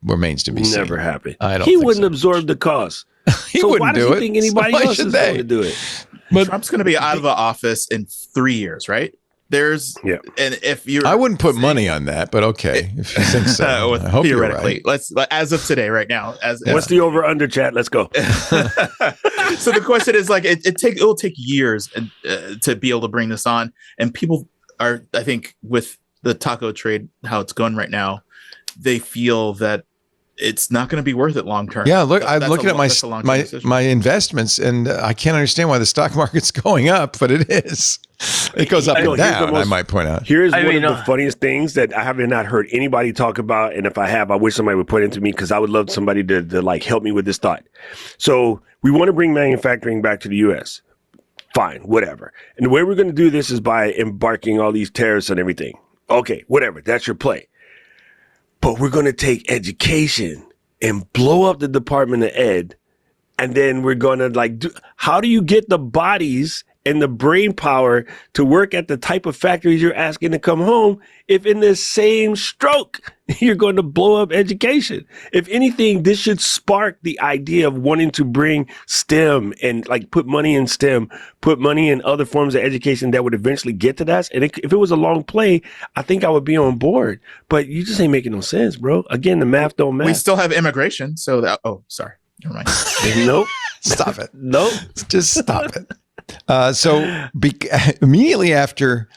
remains to be seen. Never happened. He wouldn't absorb the cost. He wouldn't do it. Why does he think anybody else is going to do it? But Trump's going to be out of the office in 3 years, right? And if I wouldn't put money on that, but okay, if you think so. I hope theoretically, you're right. As of today, right now. What's the over under, chat? Let's go. So the question is, it will take years to be able to bring this on, and people are, I think, with the taco trade, how it's going right now, they feel that it's not going to be worth it long term. Yeah, look, I'm looking at my investments, and I can't understand why the stock market's going up, but it is. It goes up and down, I might point out. Here's one of the funniest things that I have not heard anybody talk about, and if I have, I wish somebody would point it to me because I would love somebody to help me with this thought. So we want to bring manufacturing back to the U.S. Fine, whatever. And the way we're going to do this is by embarking all these tariffs and everything. Okay, whatever. That's your play. But we're going to take education and blow up the Department of Ed. And then we're going to how do you get the bodies and the brain power to work at the type of factories you're asking to come home if in this same stroke you're going to blow up education? If anything, this should spark the idea of wanting to bring STEM and put money in STEM, put money in other forms of education that would eventually get to that. And if it was a long play, I think I would be on board. But you just ain't making no sense, bro. Again, the math don't math. We still have immigration. So sorry. Never mind. Nope. Stop it. Nope. Just stop it. Immediately after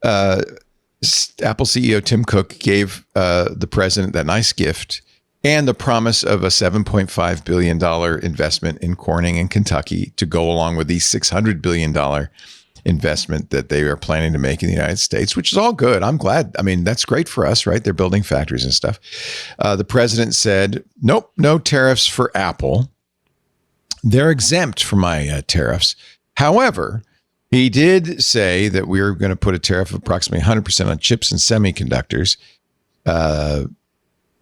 Apple CEO Tim Cook gave the president that nice gift and the promise of a $7.5 billion investment in Corning in Kentucky to go along with the $600 billion investment that they are planning to make in the United States, which is all good. I'm glad. That's great for us, right? They're building factories and stuff. The president said, nope, no tariffs for Apple. They're exempt from my tariffs. However, he did say that we're going to put a tariff of approximately 100% on chips and semiconductors,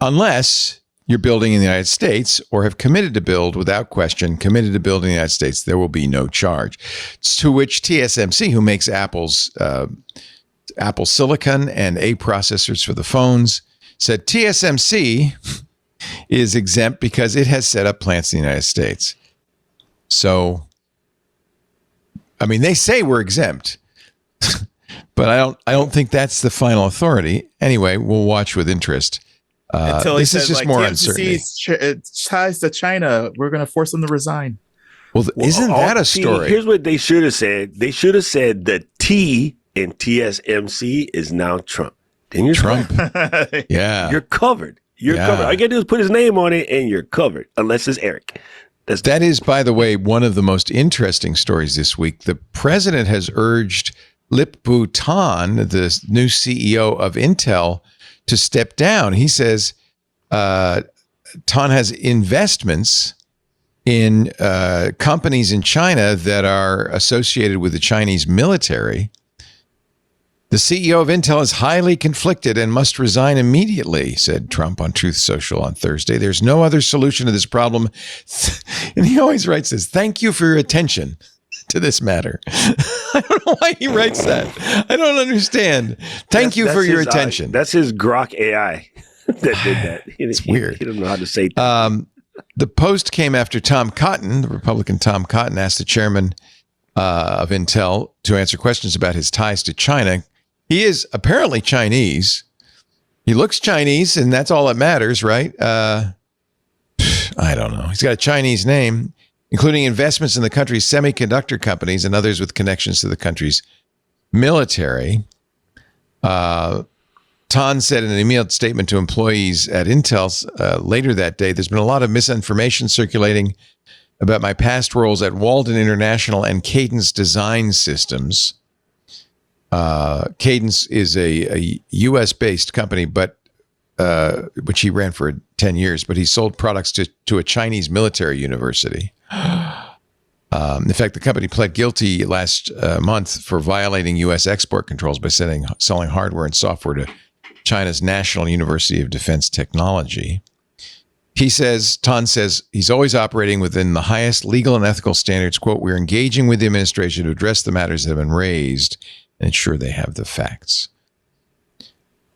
unless you're building in the United States or have committed to build without question, committed to build in the United States, there will be no charge. To which TSMC, who makes Apple's Apple Silicon and A processors for the phones, said TSMC is exempt because it has set up plants in the United States. So, they say we're exempt, but I don't think that's the final authority. Anyway, we'll watch with interest. Until he says, is just more uncertainty. Ties to China, we're going to force them to resign. Well, isn't that a story? Here's what they should have said. They should have said the T in TSMC is now Trump. Then you're Trump. Yeah. You're covered. You're Yeah. covered. All you gotta do is put his name on it, and you're covered. Unless it's Eric. That is, by the way, one of the most interesting stories this week. The president has urged Lip-Bu Tan, the new CEO of Intel, to step down. He says Tan has investments in companies in China that are associated with the Chinese military. The CEO of Intel is highly conflicted and must resign immediately, said Trump on Truth Social on Thursday. There's no other solution to this problem. And he always writes this, thank you for your attention to this matter. I don't know why he writes that. I don't understand. Thank you for your attention. That's his Grok AI that did that. It's weird. He doesn't know how to say things. The post came after Tom Cotton, the Republican Tom Cotton, asked the chairman of Intel to answer questions about his ties to China. He is apparently Chinese. He looks Chinese, and that's all that matters, right? I don't know. He's got a Chinese name, including investments in the country's semiconductor companies and others with connections to the country's military. Tan said in an emailed statement to employees at Intel later that day, there's been a lot of misinformation circulating about my past roles at Walden International and Cadence Design Systems. Cadence is a U.S.-based company, but which he ran for 10 years, but he sold products to a Chinese military university. In fact, the company pled guilty last month for violating U.S. export controls by selling hardware and software to China's National University of Defense Technology. Tan says he's always operating within the highest legal and ethical standards. Quote, we're engaging with the administration to address the matters that have been raised and ensure they have the facts.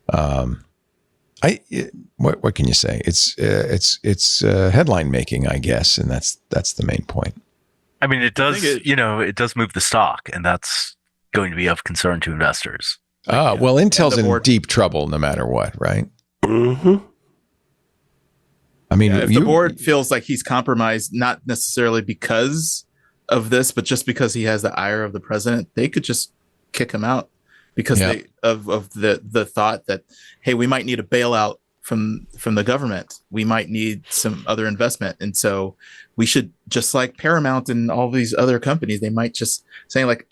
What can you say? It's headline making, I guess, and that's the main point. I mean, it does, it does move the stock, and that's going to be of concern to investors. Well, Intel's in deep trouble no matter what, right? Mm-hmm. I mean, if the board feels like he's compromised, not necessarily because of this, but just because he has the ire of the president, they could just kick him out because of the thought that, hey, we might need a bailout from the government. We might need some other investment. And so we should, just like Paramount and all these other companies, they might just say like,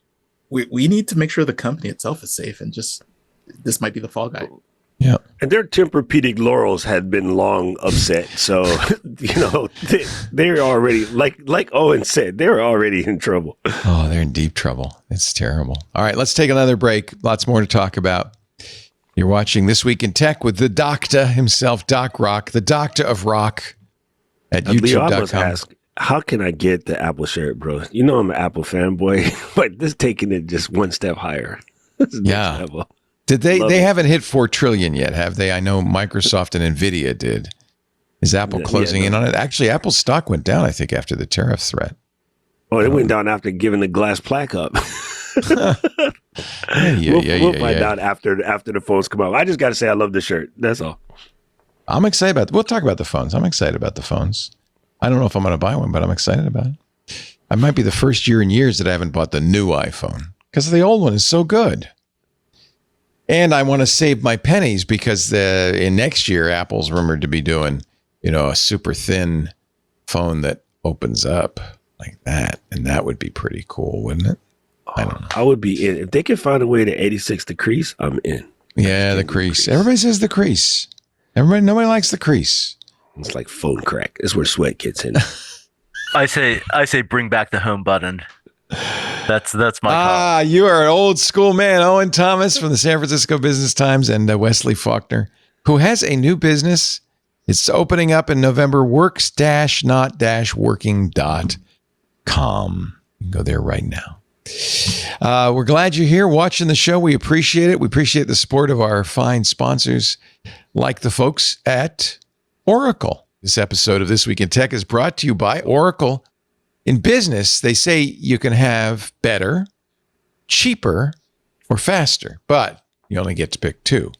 we need to make sure the company itself is safe, and just this might be the fall guy. Yeah. And their Tempur-Pedic laurels had been long upset. So, they're already, like Owen said, they're already in trouble. Oh, they're in deep trouble. It's terrible. All right, let's take another break. Lots more to talk about. You're watching This Week in Tech with the doctor himself, Doc Rock, the doctor of rock at youtube.com. How can I get the Apple shirt, bro? You know I'm an Apple fanboy, but this taking it just one step higher. Yeah. Did they haven't hit 4 trillion yet, have they? I know Microsoft and Nvidia did. Is Apple closing in on it? Actually, Apple's stock went down, I think, after the tariff threat. Oh, it went down after giving the glass plaque up. We'll find out after the phones come out. I just got to say I love the shirt. That's all. I'm excited about it. We'll talk about the phones. I'm excited about the phones. I don't know if I'm going to buy one, but I'm excited about it. I might be the first year in years that I haven't bought the new iPhone because the old one is so good. And I want to save my pennies because in next year, Apple's rumored to be doing, a super thin phone that opens up like that. And that would be pretty cool, wouldn't it? I don't know. I would be in. If they can find a way to 86 the crease, I'm in. Yeah, the crease. Everybody says the crease. Nobody likes the crease. It's like phone crack. It's where sweat gets in. I say bring back the home button. That's my call. You are an old school man, Owen Thomas from the San Francisco Business Times, and Wesley Faulkner, who has a new business. It's opening up in November, works-not-working.com. You can go there right now. We're glad you're here watching the show. We appreciate it. We appreciate the support of our fine sponsors, like the folks at Oracle. This episode of This Week in Tech is brought to you by Oracle. In business, they say you can have better, cheaper, or faster, but you only get to pick 2.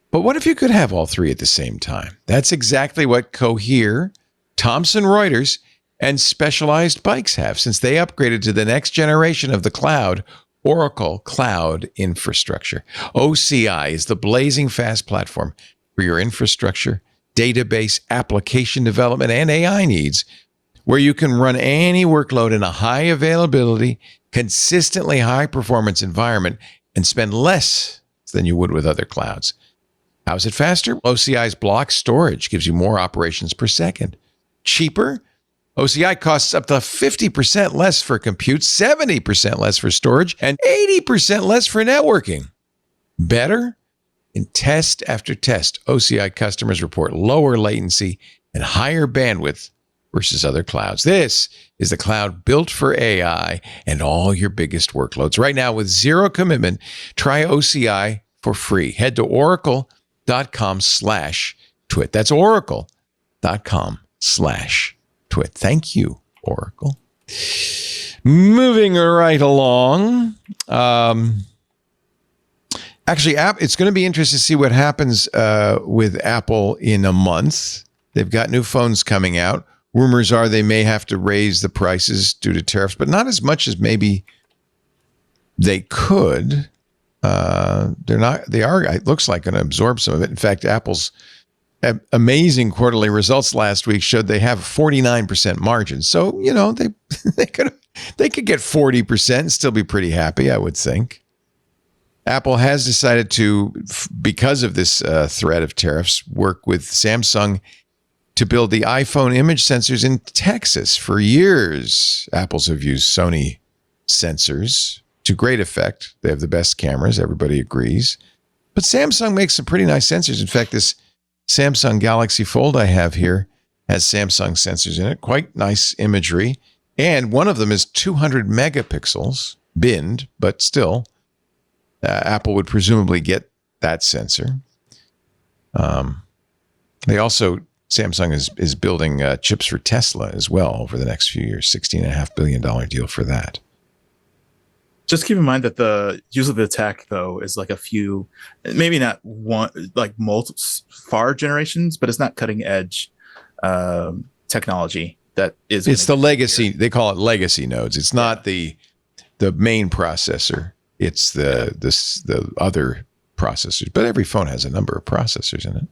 But what if you could have all 3 at the same time? That's exactly what Cohere, Thomson Reuters, and Specialized Bikes have, since they upgraded to the next generation of the cloud, Oracle Cloud Infrastructure. OCI is the blazing fast platform for your infrastructure database, application development, and AI needs, where you can run any workload in a high availability, consistently high performance environment and spend less than you would with other clouds. How's it faster? OCI's block storage gives you more operations per second. Cheaper? OCI costs up to 50% less for compute, 70% less for storage, and 80% less for networking. Better? In test after test, OCI customers report lower latency and higher bandwidth versus other clouds. This is the cloud built for AI and all your biggest workloads. Right now, with zero commitment, try OCI for free. Head to oracle.com/twit. That's oracle.com/twit. Thank you, Oracle. Moving right along. Actually, it's going to be interesting to see what happens with Apple in a month. They've got new phones coming out. Rumors are they may have to raise the prices due to tariffs, but not as much as maybe they could. They're not. They are. It looks like going to absorb some of it. In fact, Apple's amazing quarterly results last week showed they have a 49% margin. So they could get 40% and still be pretty happy, I would think. Apple has decided to, because of this threat of tariffs, work with Samsung to build the iPhone image sensors in Texas. For years, Apples have used Sony sensors to great effect. They have the best cameras, everybody agrees. But Samsung makes some pretty nice sensors. In fact, this Samsung Galaxy Fold I have here has Samsung sensors in it, quite nice imagery. And one of them is 200 megapixels, binned, but still, Apple would presumably get that sensor. Samsung is building chips for Tesla as well over the next few years, $16.5 billion deal for that. Just keep in mind that the use of the tech, though, is like a few, maybe not one, like multiple far generations, but it's not cutting edge technology. That is, it's the legacy. They call it legacy nodes. It's not the main processor. It's the other processors. But every phone has a number of processors in it.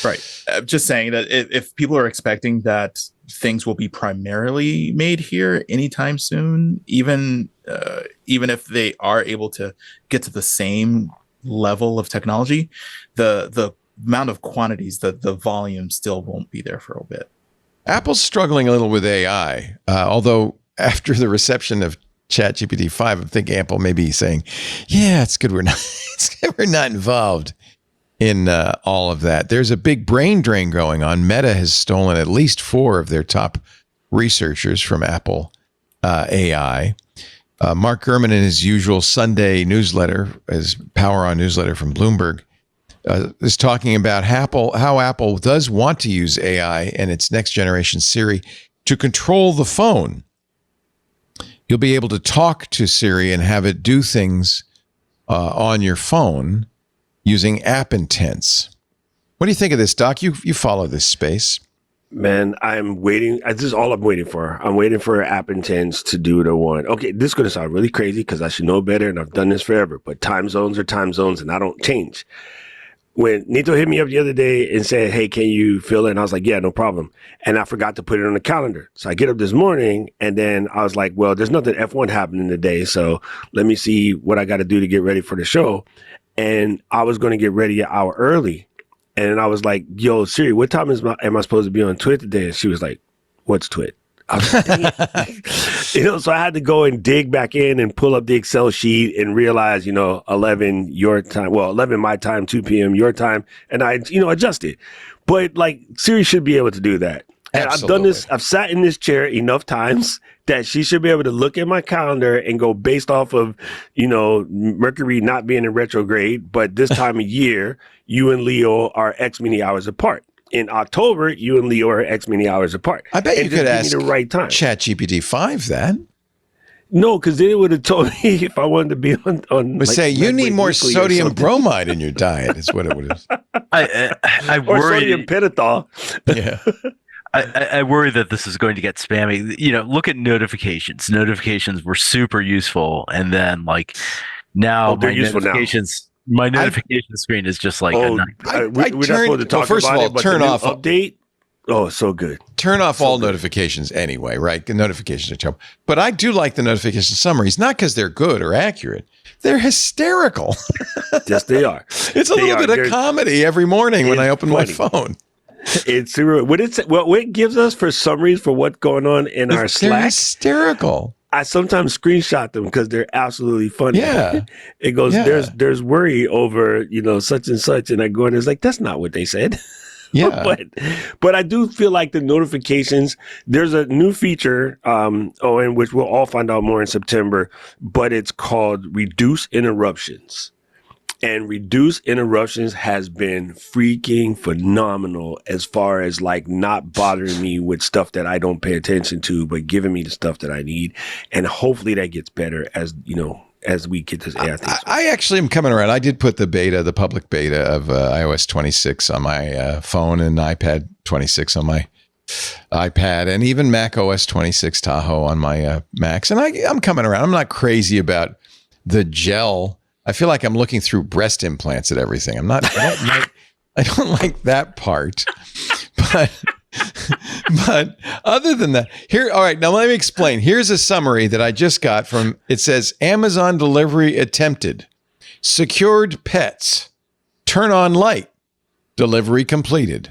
Right. I'm just saying that if people are expecting that things will be primarily made here anytime soon, even if they are able to get to the same level of technology, the amount of quantities, the volume still won't be there for a bit. Apple's struggling a little with AI, although after the reception of ChatGPT 5, I think Apple may be saying, "Yeah, it's good we're not involved in all of that." There's a big brain drain going on. Meta has stolen at least 4 of their top researchers from Apple AI. Mark Gurman, in his usual Sunday newsletter, his Power On newsletter from Bloomberg, is talking about how Apple does want to use AI and its next generation Siri to control the phone. You'll be able to talk to Siri and have it do things on your phone using app intents. What do you think of this, Doc? You follow this space. Man, I'm waiting. This is all I'm waiting for. I'm waiting for app intents to do the one. Okay, this is going to sound really crazy because I should know better and I've done this forever, but time zones are time zones and I don't change. When Nito hit me up the other day and said, "Hey, can you fill in?" I was like, "Yeah, no problem." And I forgot to put it on the calendar. So I get up this morning and then I was like, well, there's nothing F1 happening today. So let me see what I got to do to get ready for the show. And I was going to get ready an hour early. And I was like, "Yo, Siri, what time am I supposed to be on Twit today?" And she was like, "What's Twit?" I was like, "Dang it." So I had to go and dig back in and pull up the Excel sheet and realize, 11 your time, 11 my time, 2 p.m. your time. And I, adjust it. But like Siri should be able to do that. And Absolutely. I've done this. I've sat in this chair enough times that she should be able to look at my calendar and go based off of, Mercury not being in retrograde, but this time of year, you and Leo are X many hours apart. In October, you and Leo are X many hours apart. I bet you could ask the right time. ChatGPT 5 that. No, because then it would have told me if I wanted to be on. But say you need more sodium bromide in your diet. Is what it would have. I or worry. Sodium pentothal. Yeah. I worry that this is going to get spammy. Look at notifications. Notifications were super useful, and then now they're my useful notifications. Now. My notification screen is just like a Oh, nightmare. we're not supposed to talk first about of all, it, but turn the new off update. Oh, so good. Turn off all notifications anyway, right? The notifications are terrible. But I do like the notification summaries, not because they're good or accurate. They're hysterical. Yes, they are. It's a little bit of comedy every morning when I open my phone. It's what it gives us for summaries for what's going on in our They're Slack. hysterical. I sometimes screenshot them because they're absolutely funny. Yeah. It goes, Yeah. there's worry over, such and such. And I go in, it's like, that's not what they said. Yeah. but I do feel like the notifications, there's a new feature, in which we'll all find out more in September, but it's called Reduce Interruptions. And Reduce Interruptions has been freaking phenomenal as far as like not bothering me with stuff that I don't pay attention to, but giving me the stuff that I need. And hopefully that gets better as we get this AI thing. I actually am coming around. I did put the public beta of iOS 26 on my phone and iPad 26 on my iPad and even Mac OS 26 Tahoe on my Macs. And I'm coming around. I'm not crazy about the gel. I feel like I'm looking through breast implants at everything. I don't like that part, but other than that, all right, now let me explain. Here's a summary that I just got from, it says Amazon delivery attempted, secured pets, turn on light, delivery completed.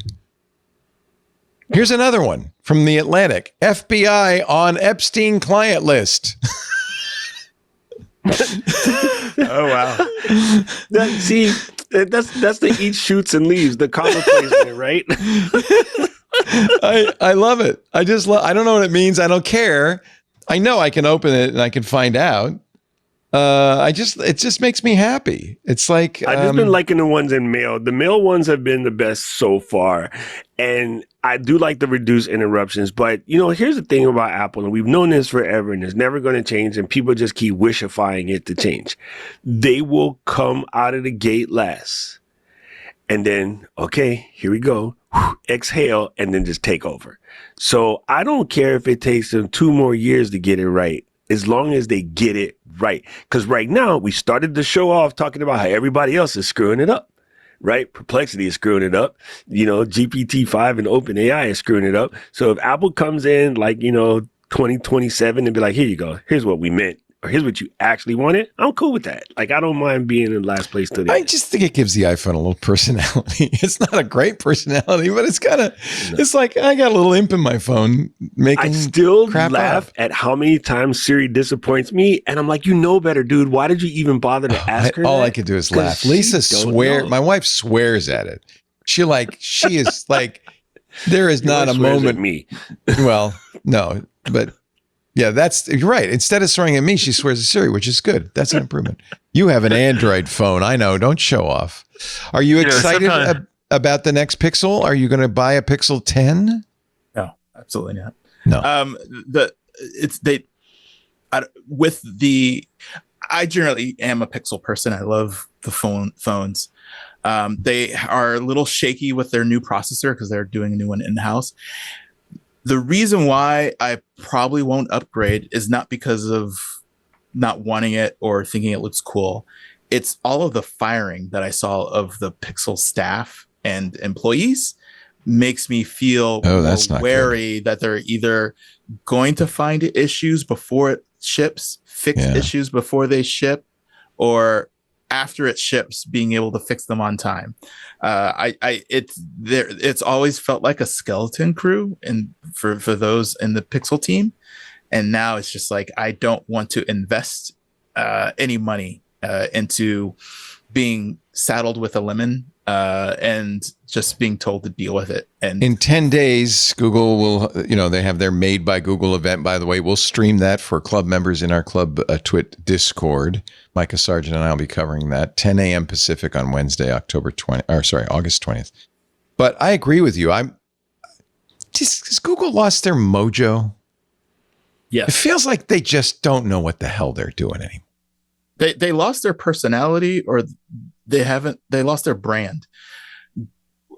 Here's another one from The Atlantic, FBI on Epstein client list. Oh wow! That's the eat, shoots, and leaves, the comma placement, right? I love it. I don't know what it means. I don't care. I know I can open it and I can find out. It just makes me happy. It's like I've just been liking the ones in mail. The mail ones have been the best so far, and I do like the reduced interruptions. But here's the thing about Apple, and we've known this forever, and it's never going to change. And people just keep wishifying it to change. They will come out of the gate last, and then okay, here we go, exhale, and then just take over. So I don't care if it takes them 2 more years to get it right, as long as they get it right. Because right now, we started the show off talking about how everybody else is screwing it up, right? Perplexity is screwing it up. GPT-5 and openAI is screwing it up. So if Apple comes in like, 2027 and be like, here you go, here's what we meant, or here's what you actually wanted, I'm cool with that. Like, I don't mind being in last place to the I just think it gives the iPhone a little personality. It's not a great personality, but it's kind of, it's like, I got a little imp in my phone making I still crap laugh up. at how many times Siri disappoints me. And I'm like, better, dude. Why did you even bother to ask her All that? I could do is 'Cause laugh. she Lisa don't swears. know. My wife swears at it. She is like, there is Your not wife a swears at moment. me. Well, no, but yeah, you're right. Instead of swearing at me, she swears at Siri, which is good. That's an improvement. You have an Android phone. I know. Don't show off. Are you excited about the next Pixel? Are you going to buy a Pixel 10? No, absolutely not. No. I generally am a Pixel person. I love the phones. They are a little shaky with their new processor because they're doing a new one in-house. The reason why I probably won't upgrade is not because of not wanting it or thinking it looks cool. It's all of the firing that I saw of the Pixel staff and employees makes me feel wary that they're either going to find issues before it ships, fix issues before they ship, or after it ships, being able to fix them on time. It's always felt like a skeleton crew, and for those in the Pixel team, and now it's just like I don't want to invest any money into being saddled with a lemon and just being told to deal with it. And in 10 days, Google will, they have their Made by Google event, by the way. We'll stream that for club members in our club Twit Discord. Micah Sargent and I will be covering that 10 a.m. Pacific on Wednesday, August 20th. But I agree with you. Has Google lost their mojo? yes, It feels like they just don't know what the hell they're doing anymore. they lost their personality, or they lost their brand.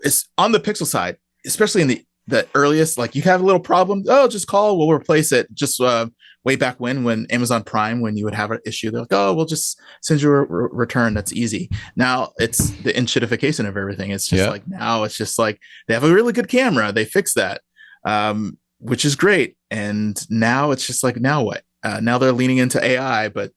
It's on the Pixel side, especially in the earliest, like you have a little problem. Oh, just call, we'll replace it. Just way back when Amazon Prime, when you would have an issue, they're like, oh, we'll just send you a return. That's easy. Now it's the enshittification of everything. It's just like, now it's just like, they have a really good camera. They fix that, which is great. And now it's just like, now what? Now they're leaning into AI, but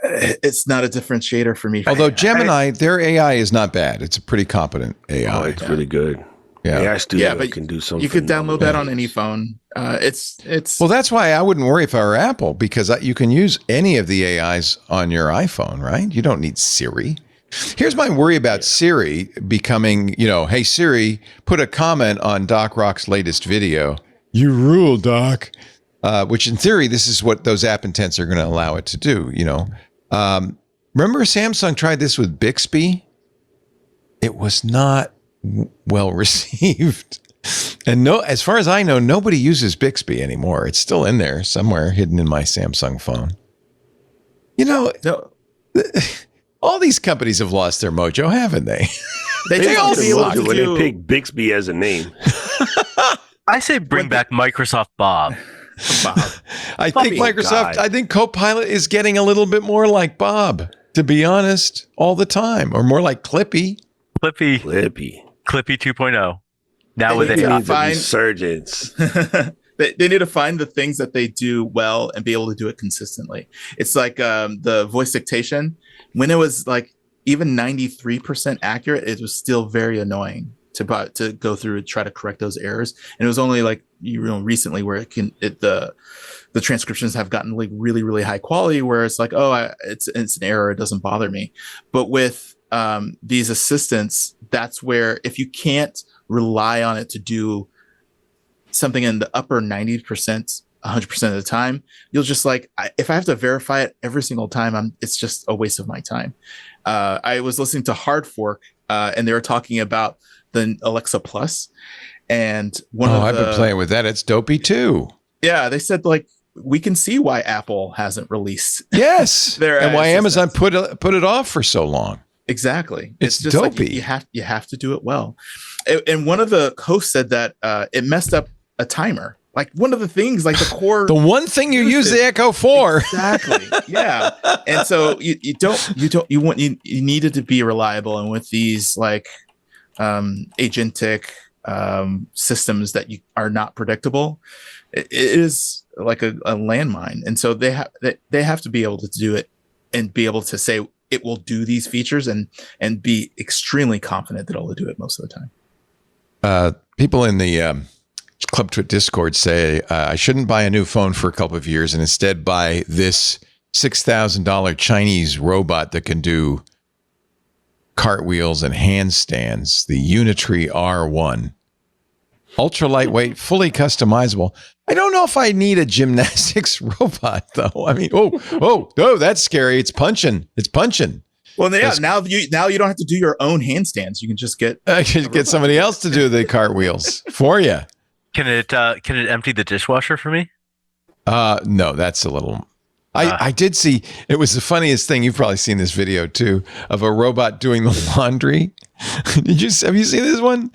it's not a differentiator for me. Although Gemini, their AI is not bad. It's a pretty competent AI. Oh, it's really good. Yeah. AI Studio can do something. You could download that on any phone. It's well, that's why I wouldn't worry if I were Apple, because you can use any of the AIs on your iPhone, right? You don't need Siri. Here's my worry about Siri becoming, hey Siri, put a comment on Doc Rock's latest video. You rule, Doc. Which in theory, this is what those app intents are going to allow it to do. Remember Samsung tried this with Bixby? It was not well received. And as far as I know, nobody uses Bixby anymore. It's still in there somewhere hidden in my Samsung phone. All these companies have lost their mojo, haven't they? They all suck when they pick Bixby as a name. I say bring back Microsoft Bob. I think Microsoft, I think Copilot is getting a little bit more like Bob, to be honest, all the time, or more like Clippy. Clippy 2.0. Now with AI. Resurgence. They need to find the things that they do well and be able to do it consistently. It's like the voice dictation. When it was like even 93% accurate, it was still very annoying to go through and try to correct those errors. And it was only like recently where the transcriptions have gotten like really, really high quality, where it's like, it's an error, it doesn't bother me. But with these assistants, that's where if you can't rely on it to do something in the upper 90%, 100% of the time, you'll just like, if I have to verify it every single time, it's just a waste of my time. I was listening to Hard Fork, and they were talking about the Alexa Plus, and I've been playing with that. It's dopey too. Yeah, they said like, we can see why Apple hasn't released. Yes, and why Amazon put it off for so long. Exactly. It's just dopey. Like you have to do it well. And one of the hosts said that it messed up a timer. Like one of the things, like the core, the one thing you use the Echo for. Exactly. Yeah. And so you needed to be reliable. And with these like agentic systems that are not predictable, it is like a landmine. And so they have to be able to do it and be able to say it will do these features and be extremely confident that it'll do it most of the time. People in the Club Twit Discord say I shouldn't buy a new phone for a couple of years and instead buy this $6,000 Chinese robot that can do cartwheels and handstands, the Unitree R1. Ultra lightweight, fully customizable. I don't know if I need a gymnastics robot, though. I mean, that's scary. It's punching. Well, yeah. Now you don't have to do your own handstands. You can just get somebody else to do the cartwheels for you. Can it empty the dishwasher for me? No, that's a little. I did see. It was the funniest thing. You've probably seen this video too of a robot doing the laundry. Have you seen this one?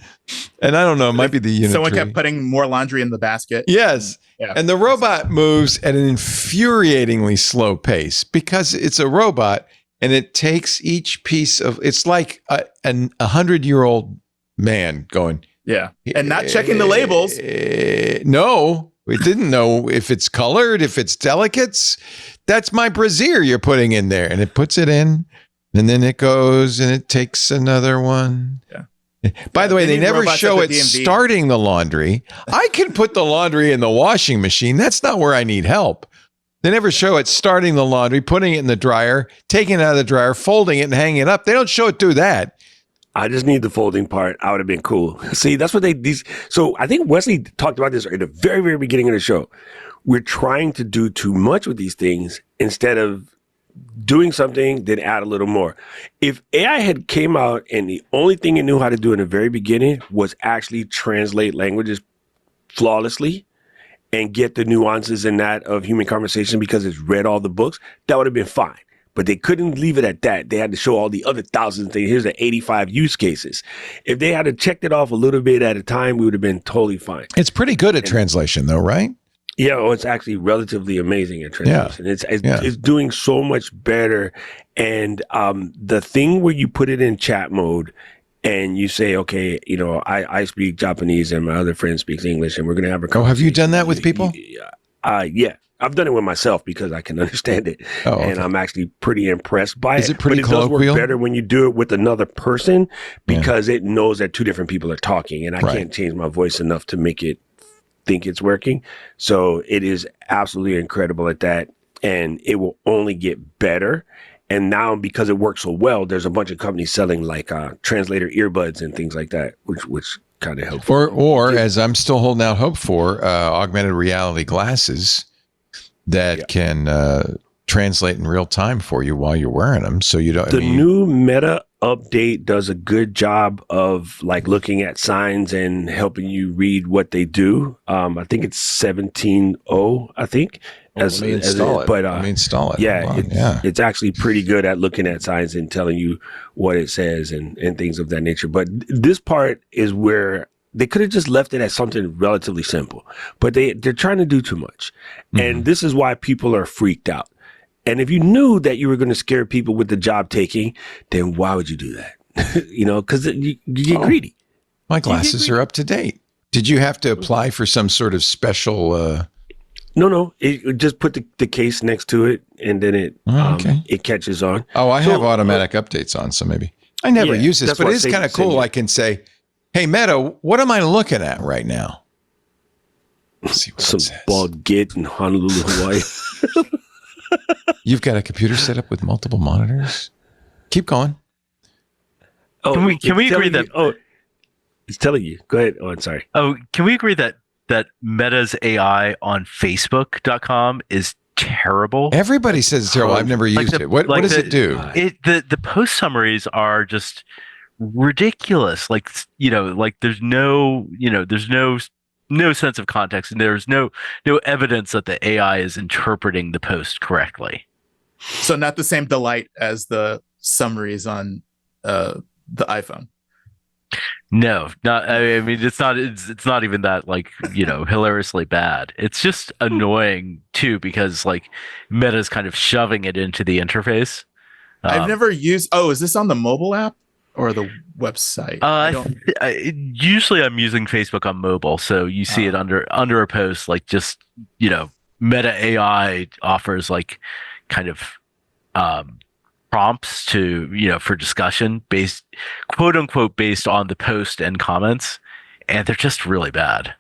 And I don't know. It might be the Unitree. Someone kept putting more laundry in the basket. Yes. Yeah. And the robot moves at an infuriatingly slow pace because it's a robot and it takes each piece of. It's like a 100-year-old man going. Yeah. And not checking the labels. No, we didn't know if it's colored, if it's delicates. That's my brassiere you're putting in there. And it puts it in, and then it goes and it takes another one. Yeah. By the way, they never show it starting the laundry. I can put the laundry in the washing machine. That's not where I need help. They never show it starting the laundry, putting it in the dryer, taking it out of the dryer, folding it and hanging it up. They don't show it do that. I just need the folding part. I would have been cool. See, that's what so I think Wesley talked about this at the very, very beginning of the show. We're trying to do too much with these things instead of doing something, then add a little more. If AI had came out and the only thing it knew how to do in the very beginning was actually translate languages flawlessly and get the nuances in that of human conversation because it's read all the books, that would have been fine. But they couldn't leave it at that. They had to show all the other thousands of things. Here's the 85 use cases. If they had to check it off a little bit at a time, we would have been totally fine. It's pretty good at translation, though, right? Yeah, oh, it's actually relatively amazing at translation. It's doing so much better. And the thing where you put it in chat mode and you say, okay, I speak Japanese and my other friend speaks English, and we're going to have a conversation. Oh, have you done that with people? Yeah. I've done it with myself because I can understand it. Oh, okay. And I'm actually pretty impressed by it. Is it pretty but it does colloquial? work better when you do it with another person because it knows that two different people are talking, and I can't change my voice enough to make it think it's working. So it is absolutely incredible at that, and it will only get better. And now, because it works so well, there's a bunch of companies selling like translator earbuds and things like that, which kind of helps. Or as I'm still holding out hope for, augmented reality glasses that can translate in real time for you while you're wearing them. So you don't. The new Meta update does a good job of like looking at signs and helping you read what they do. I think it's 17.0. I think. Let me install it. Yeah, it's actually pretty good at looking at signs and telling you what it says and things of that nature. But this part is where they could have just left it as something relatively simple, but they're trying to do too much. Mm-hmm. And this is why people are freaked out. And if you knew that you were going to scare people with the job taking, then why would you do that? Because you get greedy. My glasses are up to date. Did you have to apply for some sort of special? No. It just put the case next to it, and then it catches on. Oh, I have automatic updates on, so maybe I never use this, but it's kind of cool. I can say, "Hey, Meta, what am I looking at right now?" Let's see what some it says. bald git in Honolulu, Hawaii. You've got a computer set up with multiple monitors. Keep going. Oh, can we agree that? Oh, it's telling you. Go ahead. Oh, I'm sorry. Oh, can we agree that Meta's AI on Facebook.com is terrible? Everybody says it's terrible. I've never used it. What does it do? The post summaries are just ridiculous. There's no sense of context, and there's no evidence that the AI is interpreting the post correctly. So not the same delight as the summaries on the iPhone. No, not. I mean, it's not. It's not even that hilariously bad. It's just annoying too because Meta's kind of shoving it into the interface. I've never used. Oh, is this on the mobile app or the website? Usually, I'm using Facebook on mobile, so you see it under a post. Meta AI offers kind of prompts to for discussion based, quote unquote, based on the post and comments, and they're just really bad.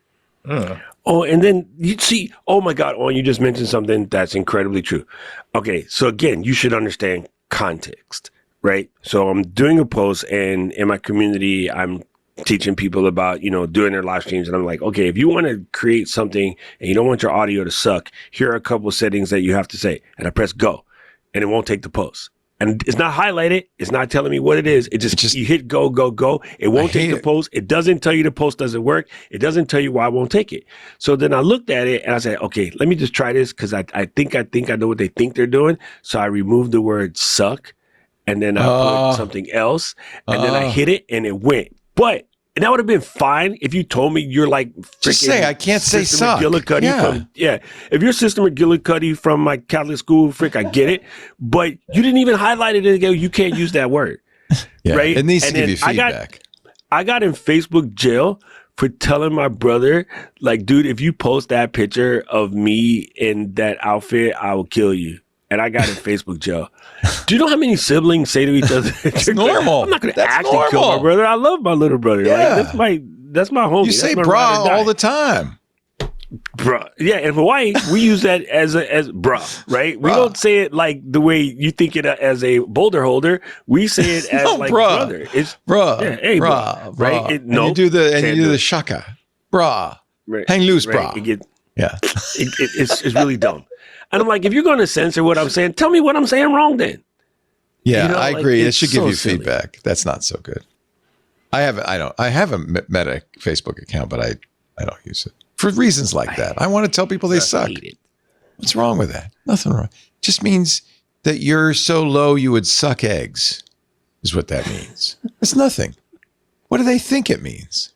Oh, and then you see, oh my God, you just mentioned something that's incredibly true. Okay, so again, you should understand context, right? So I'm doing a post, and in my community, I'm teaching people about, doing their live streams. And I'm like, okay, if you want to create something and you don't want your audio to suck, here are a couple of settings that you have to say. And I press go, and it won't take the post. And it's not highlighted. It's not telling me what it is. It just you hit go, go, go. It won't take the post. It doesn't tell you the post doesn't work. It doesn't tell you why it won't take it. So then I looked at it and I said, okay, let me just try this because I think I know what they think they're doing. So I removed the word suck, and then I put something else, and then I hit it and it went. But that would have been fine if you told me you're just say I can't say suck. If you're Sister McGillicuddy from my Catholic school, I get it. But you didn't even highlight it and go, you can't use that word. Right? It needs to give you feedback. I got in Facebook jail for telling my brother, dude, if you post that picture of me in that outfit, I will kill you. And I got in Facebook jail. Do you know how many siblings say to each other? It's normal. I'm not going to actually kill my brother. I love my little brother. Yeah. That's my homie. You say brah all the time. Bruh. Yeah, in Hawaii, we use that as bruh, right? We don't say it like the way you think it as a boulder holder. We say it as bruh. Brother. It's bruh. Yeah, hey, bruh. Right? You do the shaka. Bruh. Right. Hang loose, right. bruh. It's really dumb. And I'm like, if you're going to censor what I'm saying, tell me what I'm saying wrong then. Yeah, I agree. It should give you silly. feedback. That's not so good. I have a Meta Facebook account, but I don't use it for reasons like that. I want to tell people they suck. What's wrong with that? Nothing wrong. It just means that you're so low you would suck eggs, is what that means. It's nothing. What do they think it means?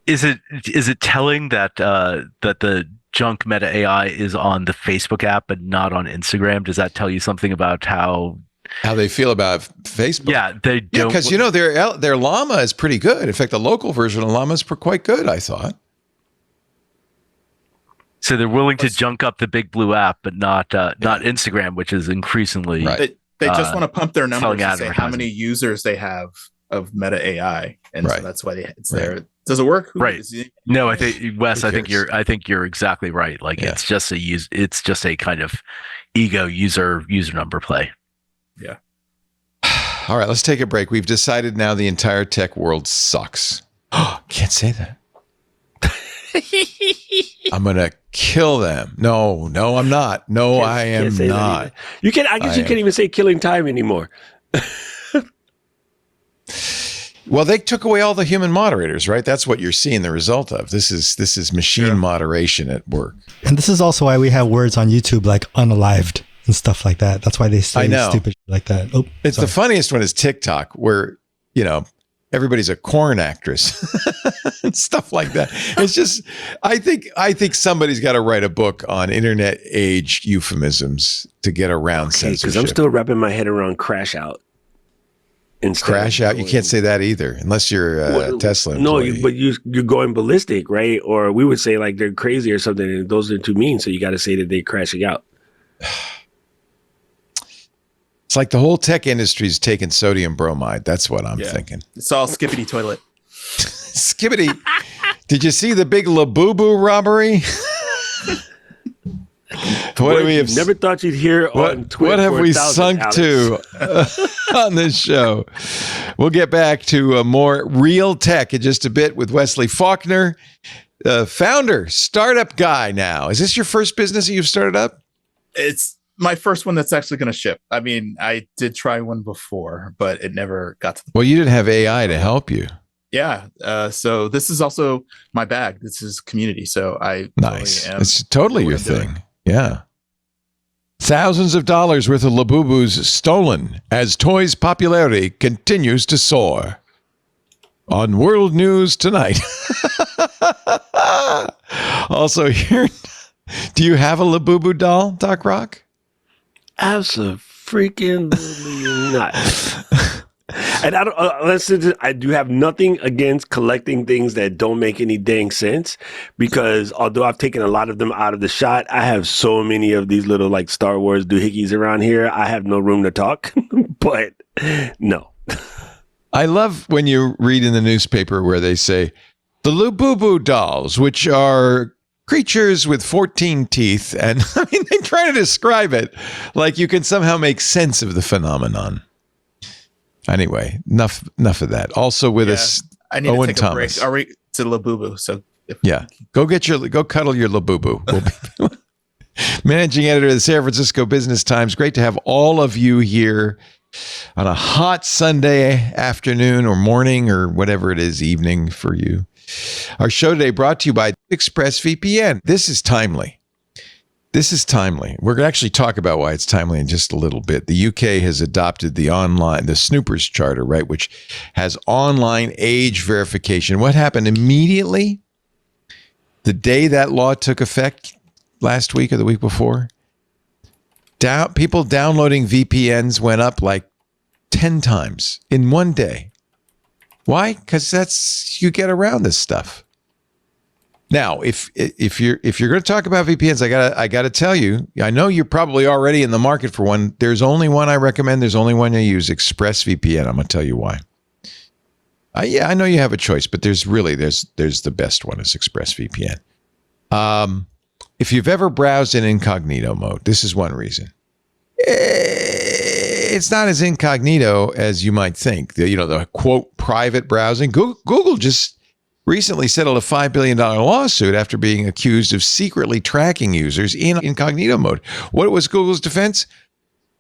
Is it telling that the junk Meta AI is on the Facebook app but not on Instagram, does that tell you something about how they feel about Facebook? Yeah, they don't. Because their llama is pretty good. In fact, the local version of llama is quite good, I thought. So they're willing to junk up the big blue app, but not Instagram, which is increasingly. Right. They just want to pump their numbers and say how advertising. many users they have of Meta AI, and Right. so that's why it's there. Does it work? Right. No, I think Wes. Who I think cares? you're exactly right. Like Yeah. it's just a kind of ego user number play. Yeah. All right, let's take a break. We've decided now the entire tech world sucks. Can't say that. I'm going to kill them. No, I'm not. No, I am not. You can. I guess you can't even say killing time anymore. Well, they took away all the human moderators, right? That's what you're seeing the result of. This is machine moderation at work. And this is also why we have words on YouTube like unalived and stuff like that. That's why they say stupid shit like that. Oh, it's the funniest one is TikTok, where everybody's a corn actress and stuff like that. It's just, I think somebody's got to write a book on internet age euphemisms to get around censorship. Because I'm still wrapping my head around crash out. Crash out. You can't say that either, unless you're a Tesla employee. No, but you're going ballistic, right? Or we would say like they're crazy or something. And those are too mean. So you got to say that they're crashing out. It's like the whole tech industry's taken sodium bromide. That's what I'm thinking. It's all skippity toilet. Skippity. Did you see the big Labubu robbery? What have we never thought you'd hear on Twitter. What have we 4,000, sunk Alex. to on this show? We'll get back to more real tech in just a bit with Wesley Faulkner, founder, startup guy now. Is this your first business that you've started up? It's my first one that's actually going to ship. I mean, I did try one before, but it never got to the Well, you didn't have AI to help you. Yeah. So this is also my bag. This is community. So I Nice. Really It's totally your thing. Yeah. Thousands of dollars worth of Labubus stolen as toys' popularity continues to soar. On World News Tonight. Also here, do you have a Labubu doll, Doc Rock? Freaking not. And I don't. Listen, I do have nothing against collecting things that don't make any dang sense, because although I've taken a lot of them out of the shot, I have so many of these little like Star Wars doohickeys around here. I have no room to talk. But no. I love when you read in the newspaper where they say the Labubu dolls, which are creatures with 14 teeth, and I mean they try to describe it like you can somehow make sense of the phenomenon. Anyway, enough of that. Also with us, I need Owen to take Thomas. a break. Are we to Labubu? So Go cuddle your Labubu. We'll be managing editor of the San Francisco Business Times. Great to have all of you here on a hot Sunday afternoon or morning or whatever it is, evening for you. Our show today brought to you by ExpressVPN. This is timely. We're going to actually talk about why it's timely in just a little bit. The UK has adopted the Snoopers Charter, right, which has online age verification. What happened immediately? The day that law took effect last week or the week before, people downloading VPNs went up like 10 times in one day. Why? Because you get around this stuff. Now, if you're going to talk about VPNs, I got to tell you, I know you're probably already in the market for one. There's only one I recommend. There's only one I use, ExpressVPN. I'm going to tell you why. I know you have a choice, but there's the best one is ExpressVPN. If you've ever browsed in incognito mode, this is one reason. It's not as incognito as you might think. The quote private browsing. Google just recently settled a $5 billion lawsuit after being accused of secretly tracking users in incognito mode. What was Google's defense?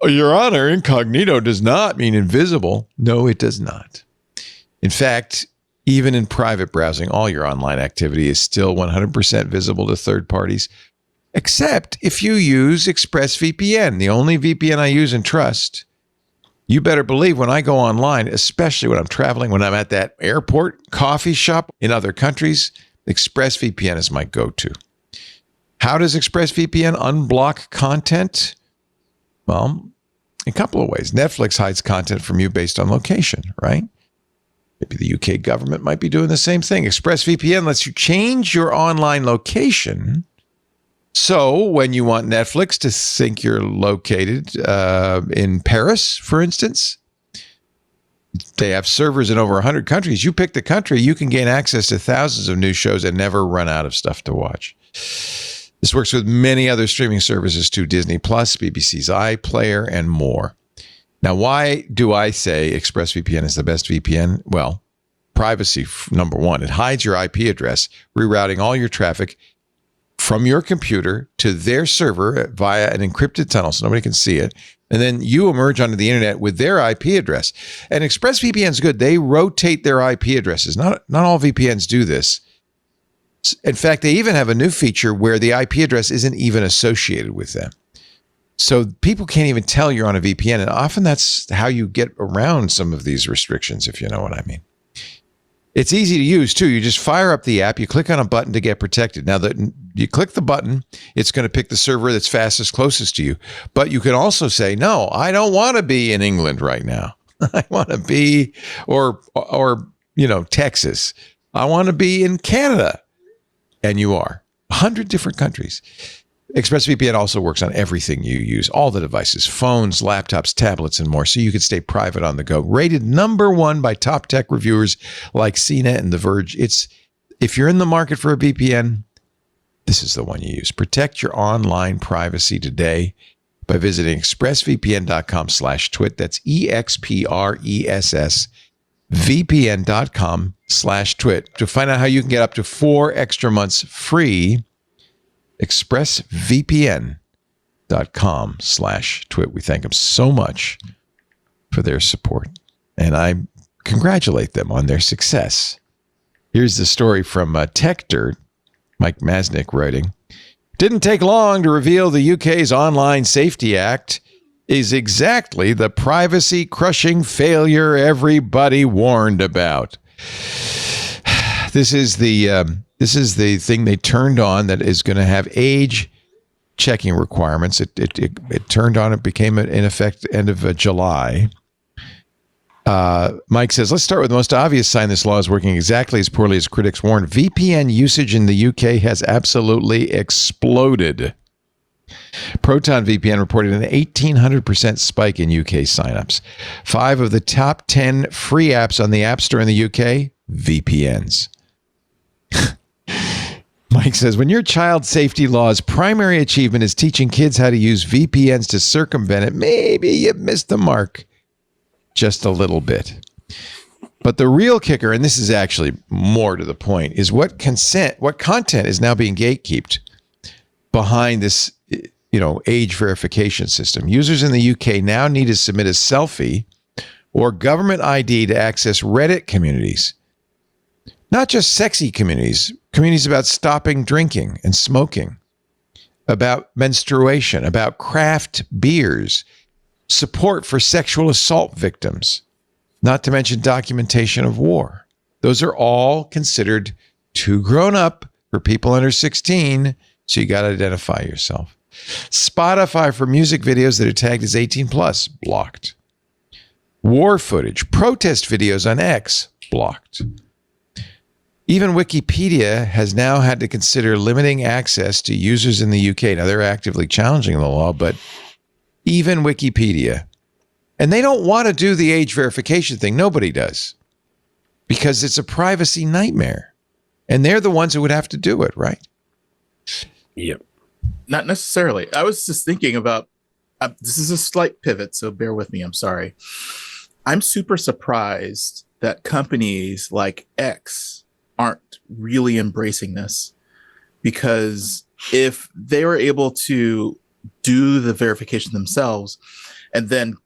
Your Honor, incognito does not mean invisible. No, it does not. In fact, even in private browsing, all your online activity is still 100% visible to third parties, except if you use ExpressVPN, the only VPN I use and trust. You better believe when I go online, especially when I'm traveling, when I'm at that airport, coffee shop in other countries, ExpressVPN is my go-to. How does ExpressVPN unblock content? Well, a couple of ways. Netflix hides content from you based on location, right? Maybe the UK government might be doing the same thing. ExpressVPN lets you change your online location. So when you want Netflix to think you're located in Paris, for instance, they have servers in over 100 countries. You pick the country, you can gain access to thousands of new shows and never run out of stuff to watch. This works with many other streaming services too, Disney Plus, BBC's iPlayer, and more. Now, why do I say ExpressVPN is the best VPN? Well, privacy, number one. It hides your IP address, rerouting all your traffic from your computer to their server via an encrypted tunnel so nobody can see it. And then you emerge onto the internet with their IP address. And ExpressVPN is good. They rotate their IP addresses. Not all VPNs do this. In fact, they even have a new feature where the IP address isn't even associated with them. So people can't even tell you're on a VPN. And often that's how you get around some of these restrictions, if you know what I mean. It's easy to use, too. You just fire up the app. You click on a button to get protected. Now, that you click the button, it's going to pick the server that's fastest, closest to you. But you can also say, no, I don't want to be in England right now. I want to be, or Texas. I want to be in Canada. And you are. 100 different countries. ExpressVPN also works on everything you use, all the devices, phones, laptops, tablets, and more, so you can stay private on the go. Rated #1 by top tech reviewers like CNET and The Verge. If you're in the market for a VPN, this is the one you use. Protect your online privacy today by visiting expressvpn.com/twit. That's expressvpn.com/twit. To find out how you can get up to 4 extra months free, expressvpn.com/twit. We thank them so much for their support, and I congratulate them on their success. Here's the story from Tech Dirt, Mike Masnick writing. Didn't take long to reveal the UK's Online Safety Act is exactly the privacy-crushing failure everybody warned about. This is the thing they turned on that is going to have age checking requirements. It turned on. It became in effect end of July. Mike says, let's start with the most obvious sign this law is working exactly as poorly as critics warned. VPN usage in the UK has absolutely exploded. Proton VPN reported an 1,800% spike in UK signups. 5 of the top 10 free apps on the App Store in the UK, VPNs. Mike says, when your child safety law's primary achievement is teaching kids how to use VPNs to circumvent it, maybe you missed the mark just a little bit. But the real kicker, and this is actually more to the point, is what content is now being gatekept behind this, age verification system. Users in the UK now need to submit a selfie or government ID to access Reddit communities. Not just sexy communities about stopping drinking and smoking, about menstruation, about craft beers, support for sexual assault victims, not to mention documentation of war. Those are all considered too grown up for people under 16, so you got to identify yourself. Spotify for music videos that are tagged as 18 plus, blocked. War footage, protest videos on X, blocked. Even Wikipedia has now had to consider limiting access to users in the UK. Now, they're actively challenging the law, but even Wikipedia. And they don't want to do the age verification thing. Nobody does. Because it's a privacy nightmare. And they're the ones who would have to do it, right? Yep. Not necessarily. I was just thinking about, this is a slight pivot, so bear with me. I'm sorry. I'm super surprised that companies like X aren't really embracing this, because if they were able to do the verification themselves and then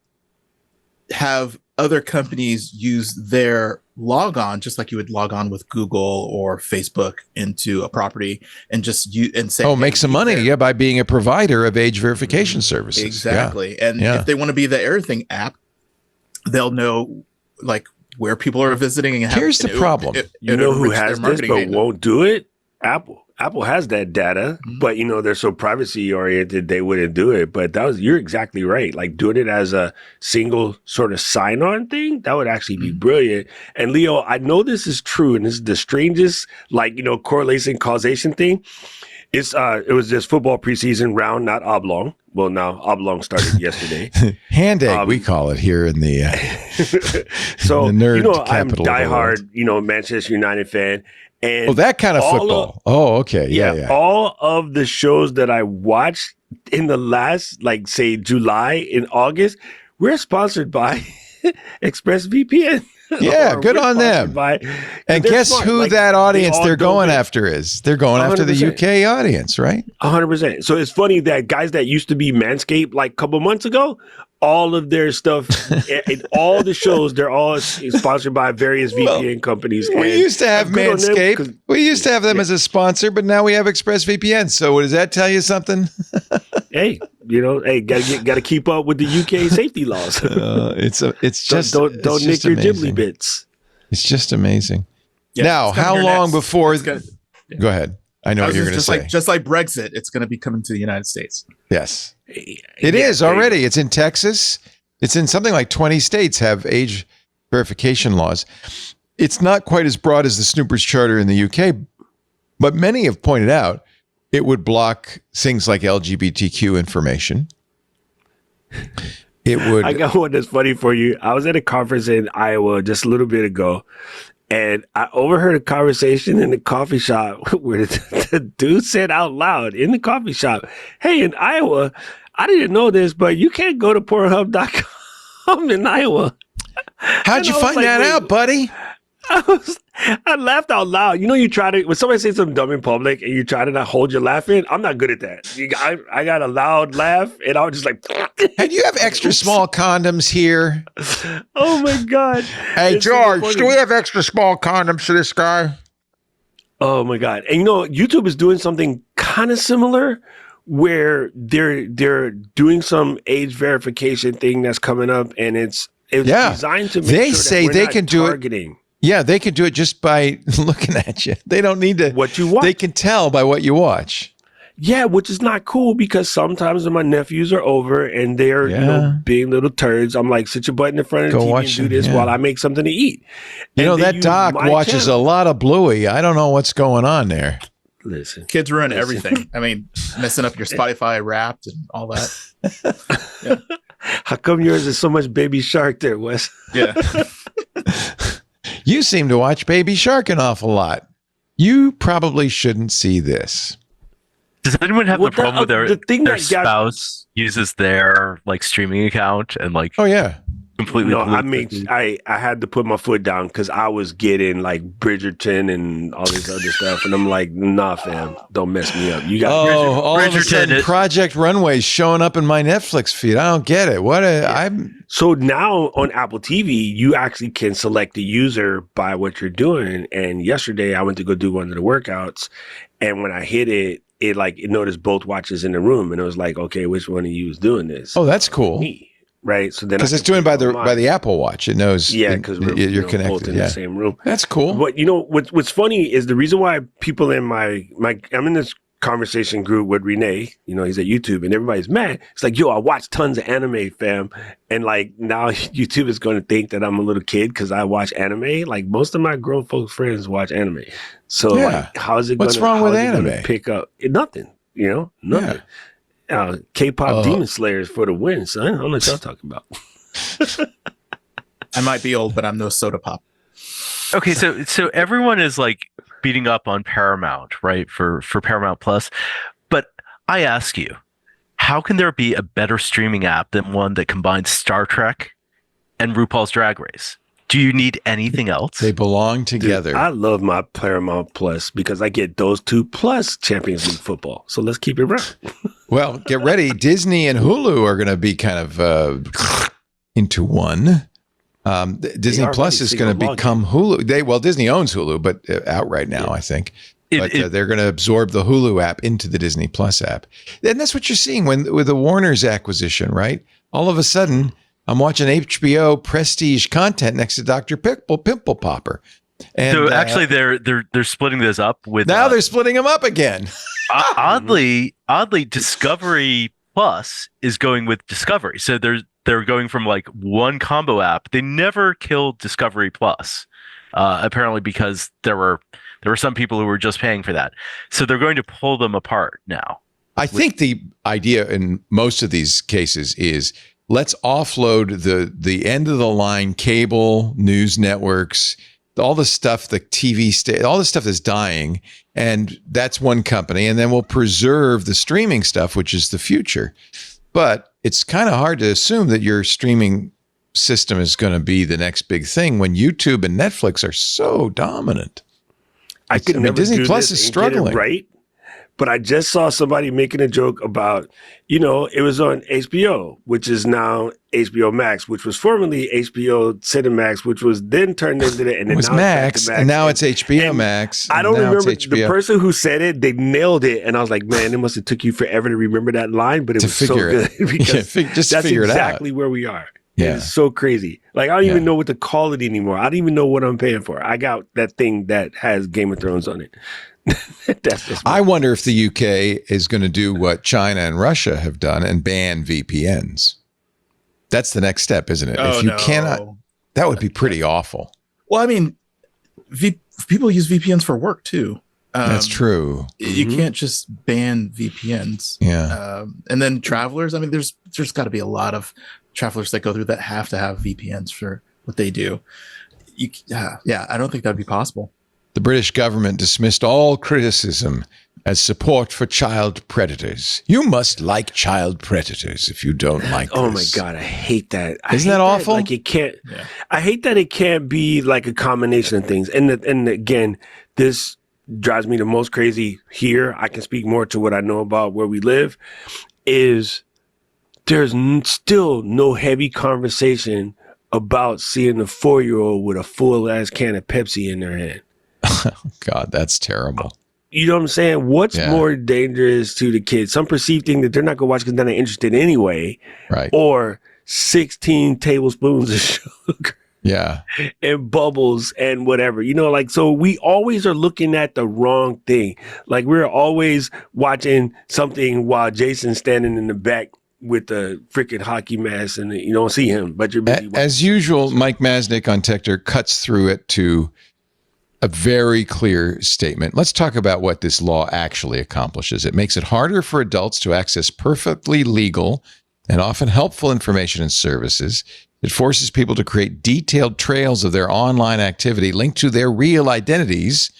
have other companies use their logon, just like you would log on with Google or Facebook into a property and just say, make some money, by being a provider of age verification services. Exactly. Yeah. And if they want to be the Everything app, they'll know where people are visiting. And here's the problem. You know who has this but won't do it? Apple. Apple has that data, but they're so privacy oriented they wouldn't do it. But you're exactly right. Like doing it as a single sort of sign on thing, that would actually be brilliant. And Leo, I know this is true, and this is the strangest correlation causation thing. It was just football preseason round, not oblong. Well, now oblong started yesterday. Hand egg, we call it here in the so the nerd I'm capital of the world. diehard, Manchester United fan. And that kind of football. Okay. Yeah. All of the shows that I watched in the last, say July and August, we're sponsored by ExpressVPN. Yeah, good on them. And guess smart. who that audience they're going after is? They're going 100%. After the UK audience, right? 100%. So it's funny that guys that used to be Manscaped a couple months ago, all of their stuff, all the shows, they're all sponsored by various VPN companies. We used to have Manscaped. We used to have them as a sponsor, but now we have ExpressVPN. So does that tell you something? Hey, gotta keep up with the UK safety laws. It's just don't nick your amazing. Ghibli bits. It's just amazing. Yeah, now, how long before? Go ahead. I know what you're going to say. Just like Brexit, it's going to be coming to the United States. Yes. It is already. It's in Texas. It's in something like 20 states have age verification laws. It's not quite as broad as the Snoopers Charter in the UK, but many have pointed out it would block things like LGBTQ information. It would. I got one that's funny for you. I was at a conference in Iowa just a little bit ago, and I overheard a conversation in the coffee shop where the dude said out loud in the coffee shop, "Hey, in Iowa, I didn't know this, but you can't go to Pornhub.com in Iowa." How'd you find that out, buddy? I laughed out loud. You try to, when somebody says something dumb in public and you try to not hold your laughing, I'm not good at that. I got a loud laugh and I was just like, hey, do you have extra small condoms here? Oh my God. Hey, George, do we have extra small condoms for this guy? Oh my God. And YouTube is doing something kind of similar where they're doing some age verification thing that's coming up, and it's designed to make they sure say that we're they not can do targeting. it. Yeah, they can do it just by looking at you. They don't need to. What you watch. They can tell by what you watch. Yeah, which is not cool because sometimes when my nephews are over and they're being little turds, I'm like, sit your butt in the front of the TV and do this while I make something to eat. That doc watches a lot of Bluey. I don't know what's going on there. Listen, kids ruin everything. I mean, messing up your Spotify Wrapped and all that. Yeah. How come yours is so much Baby Shark there, Wes? Yeah. You seem to watch Baby Shark an awful lot. You probably shouldn't see this. Does anyone have the problem with their spouse uses their streaming account and completely? No, I mean, I had to put my foot down because I was getting Bridgerton and all this other stuff, and I'm like, nah, fam, don't mess me up. You got all of a sudden, Project Runway showing up in my Netflix feed. I don't get it. So now on Apple TV, you actually can select the user by what you're doing. And yesterday, I went to go do one of the workouts, and when I hit it, it noticed both watches in the room, and it was like, okay, which one of you is doing this? Oh, that's cool. Me. Right, so then because it's doing by the Apple Watch, it knows. Yeah, because you're connected both in the same room. That's cool. But what's funny is the reason why people in my I'm in this conversation group with Renee. He's at YouTube, and everybody's mad. It's like, yo, I watch tons of anime, fam, and now YouTube is going to think that I'm a little kid because I watch anime. Most of my grown folk friends watch anime. So how is it? What's wrong with anime? Pick up nothing. Nothing. Yeah. K-pop Demon Slayers for the win, son. I don't know what y'all talking about. I might be old, but I'm no soda pop. Okay, so everyone is beating up on Paramount, right? For Paramount Plus. But I ask you, how can there be a better streaming app than one that combines Star Trek and RuPaul's Drag Race? Do you need anything else? They belong together. Dude, I love my Paramount Plus because I get those two plus Champions League football. So let's keep it real. Well, get ready. Disney and Hulu are going to be kind of into one. Disney Plus is going to become Hulu. Disney owns Hulu, but out right now, I think. But they're going to absorb the Hulu app into the Disney Plus app. And that's what you're seeing with the Warner's acquisition, right? All of a sudden, I'm watching HBO prestige content next to Dr. Pimple Popper. And So actually, they're splitting this up with now they're splitting them up again. oddly, Discovery Plus is going with Discovery. So they're going from like one combo app. They never killed Discovery Plus, apparently because there were some people who were just paying for that. So they're going to pull them apart now. I think the idea in most of these cases is let's offload the end of the line cable news networks, all the stuff, the TV all the stuff that's dying, and that's one company, and then we'll preserve the streaming stuff, which is the future. But it's kind of hard to assume that your streaming system is going to be the next big thing when YouTube and Netflix are so dominant. I could never Disney do Plus this is and get it struggling, right? But I just saw somebody making a joke about, it was on HBO, which is now HBO Max, which was formerly HBO Cinemax, which was then turned into the, and it was now Max, and now it's HBO Max. I don't now remember it's the HBO. person who said it. They nailed it, and I was like, man, it must have took you forever to remember that line, but it was so good because just that's figure it out. exactly where we are. Yeah. It's so crazy. Like, I don't even know what to call it anymore. I don't even know what I'm paying for. I got that thing that has Game of Thrones on it. That's just I wonder if the UK is going to do what China and Russia have done and ban VPNs. That's the next step, isn't it? Oh, If you no. cannot, that would be pretty awful. Well, I mean, people use VPNs for work too. That's true. You can't just ban VPNs. Yeah. And then travelers. I mean, there's got to be a lot of travelers that go through that have to have VPNs for what they do. I don't think that'd be possible. The British government dismissed all criticism as support for child predators. You must like child predators if you don't like Oh my this. God, I hate that. Isn't that awful? Like, it can't. Yeah. I hate that it can't be like a combination of things. And again, this drives me the most crazy here. I can speak more to what I know about where we live. Is there's still no heavy conversation about seeing a 4-year-old with a full ass can of Pepsi in their hand. God, that's terrible. You know what I'm saying? What's more dangerous to the kids? Some perceived thing that they're not going to watch because they're not interested anyway. Right. Or 16 tablespoons of sugar. Yeah. And bubbles and whatever. So we always are looking at the wrong thing. Like, we're always watching something while Jason's standing in the back with the freaking hockey mask and you don't see him, but you're busy watching. As usual, Mike Masnick on Tector cuts through it to a very clear statement. Let's talk about what this law actually accomplishes. It makes it harder for adults to access perfectly legal and often helpful information and services. It forces people to create detailed trails of their online activity linked to their real identities.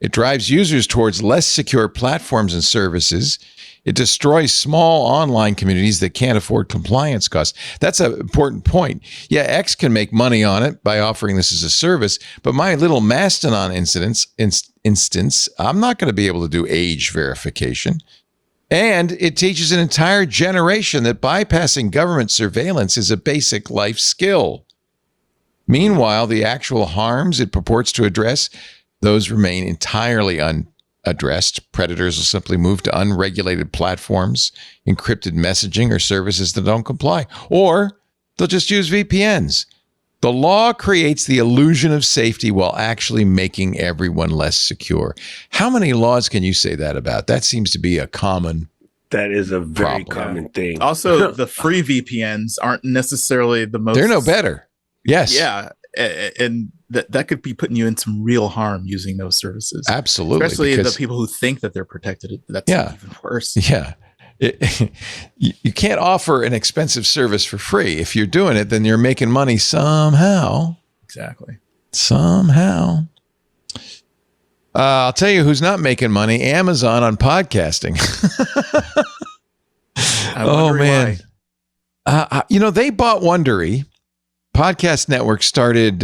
It drives users towards less secure platforms and services. It destroys small online communities that can't afford compliance costs. That's an important point. Yeah, X can make money on it by offering this as a service, but my little Mastodon instance, I'm not going to be able to do age verification. And it teaches an entire generation that bypassing government surveillance is a basic life skill. Meanwhile, the actual harms it purports to address, those remain entirely unaddressed. Predators will simply move to unregulated platforms, encrypted messaging, or services that don't comply. Or they'll just use VPNs. The law creates the illusion of safety while actually making everyone less secure. How many laws can you say that about? That seems to be a common That is a very problem. common thing. Also, the free VPNs aren't necessarily the most. They're no better. Yes. Yeah, and that could be putting you in some real harm using those services. Absolutely. Especially because, the people who think that they're protected. That's even worse. Yeah. You can't offer an expensive service for free. If you're doing it, then you're making money somehow. Exactly. Somehow. I'll tell you who's not making money. Amazon on podcasting. Oh, man. They bought Wondery. Podcast network started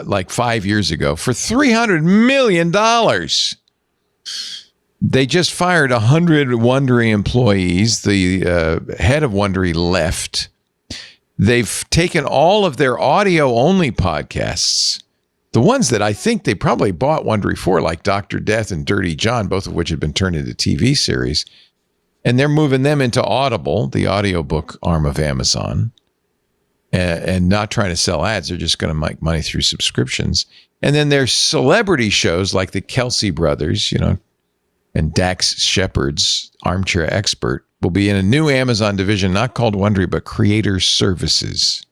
like 5 years ago for $300 million. They just fired 100 Wondery employees. The head of Wondery left. They've taken all of their audio-only podcasts, the ones that I think they probably bought Wondery for, like Dr. Death and Dirty John, both of which have been turned into TV series, and they're moving them into Audible, the audiobook arm of Amazon. and not trying to sell ads. They're just going to make money through subscriptions. And then there's celebrity shows like the Kelsey brothers, and Dax Shepard's Armchair Expert will be in a new Amazon division, not called Wondery, but Creator Services.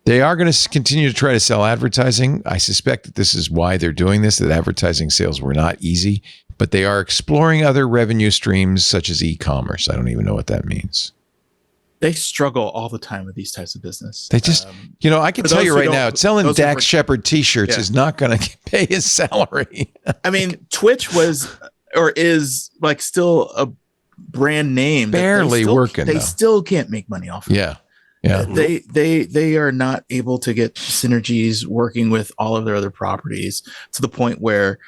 They are going to continue to try to sell advertising. I suspect that this is why they're doing this, that advertising sales were not easy, but they are exploring other revenue streams such as e-commerce. I don't even know what that means. They struggle all the time with these types of business. They just, I can tell you right now, selling Dax Shepard t-shirts is not going to pay his salary. I mean, Twitch was or is like still a brand name. Barely working. They still can't make money off of it. Yeah. They are not able to get synergies working with all of their other properties to the point where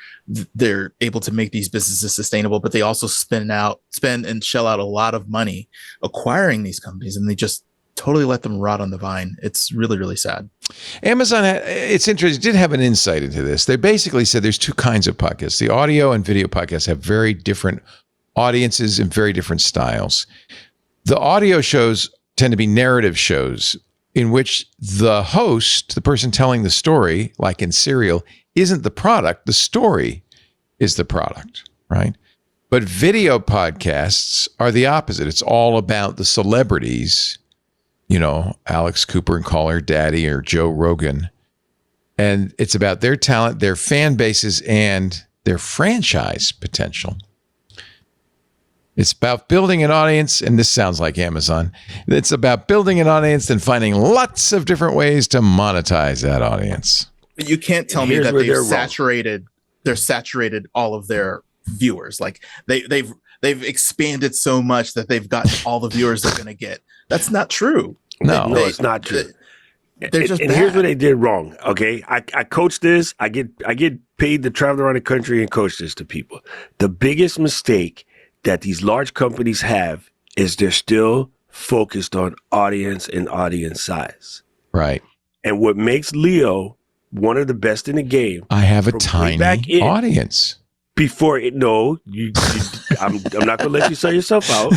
they're able to make these businesses sustainable, but they also spend and shell out a lot of money acquiring these companies, and they just totally let them rot on the vine. It's really, really sad. Amazon, it's interesting, did have an insight into this. They basically said there's two kinds of podcasts. The audio and video podcasts have very different audiences and very different styles. The audio shows tend to be narrative shows in which the host, the person telling the story, like in Serial, isn't the product. The story is the product, right? But video podcasts are the opposite. It's all about the celebrities, Alex Cooper and Call Her Daddy or Joe Rogan. And it's about their talent, their fan bases, and their franchise potential. It's about building an audience, and this sounds like Amazon. It's about building an audience and finding lots of different ways to monetize that audience. You can't tell me that they've saturated all of their viewers. Like they've expanded so much that they've got all the viewers they're going to get. That's not true. No, it's not true. They're just and here's what they did wrong. Okay, I coach this. I get paid to travel around the country and coach this to people. The biggest mistake that these large companies have is they're still focused on audience and audience size. Right. And what makes Leo one of the best in the game. I have a tiny audience. I'm not going to let you sell yourself out.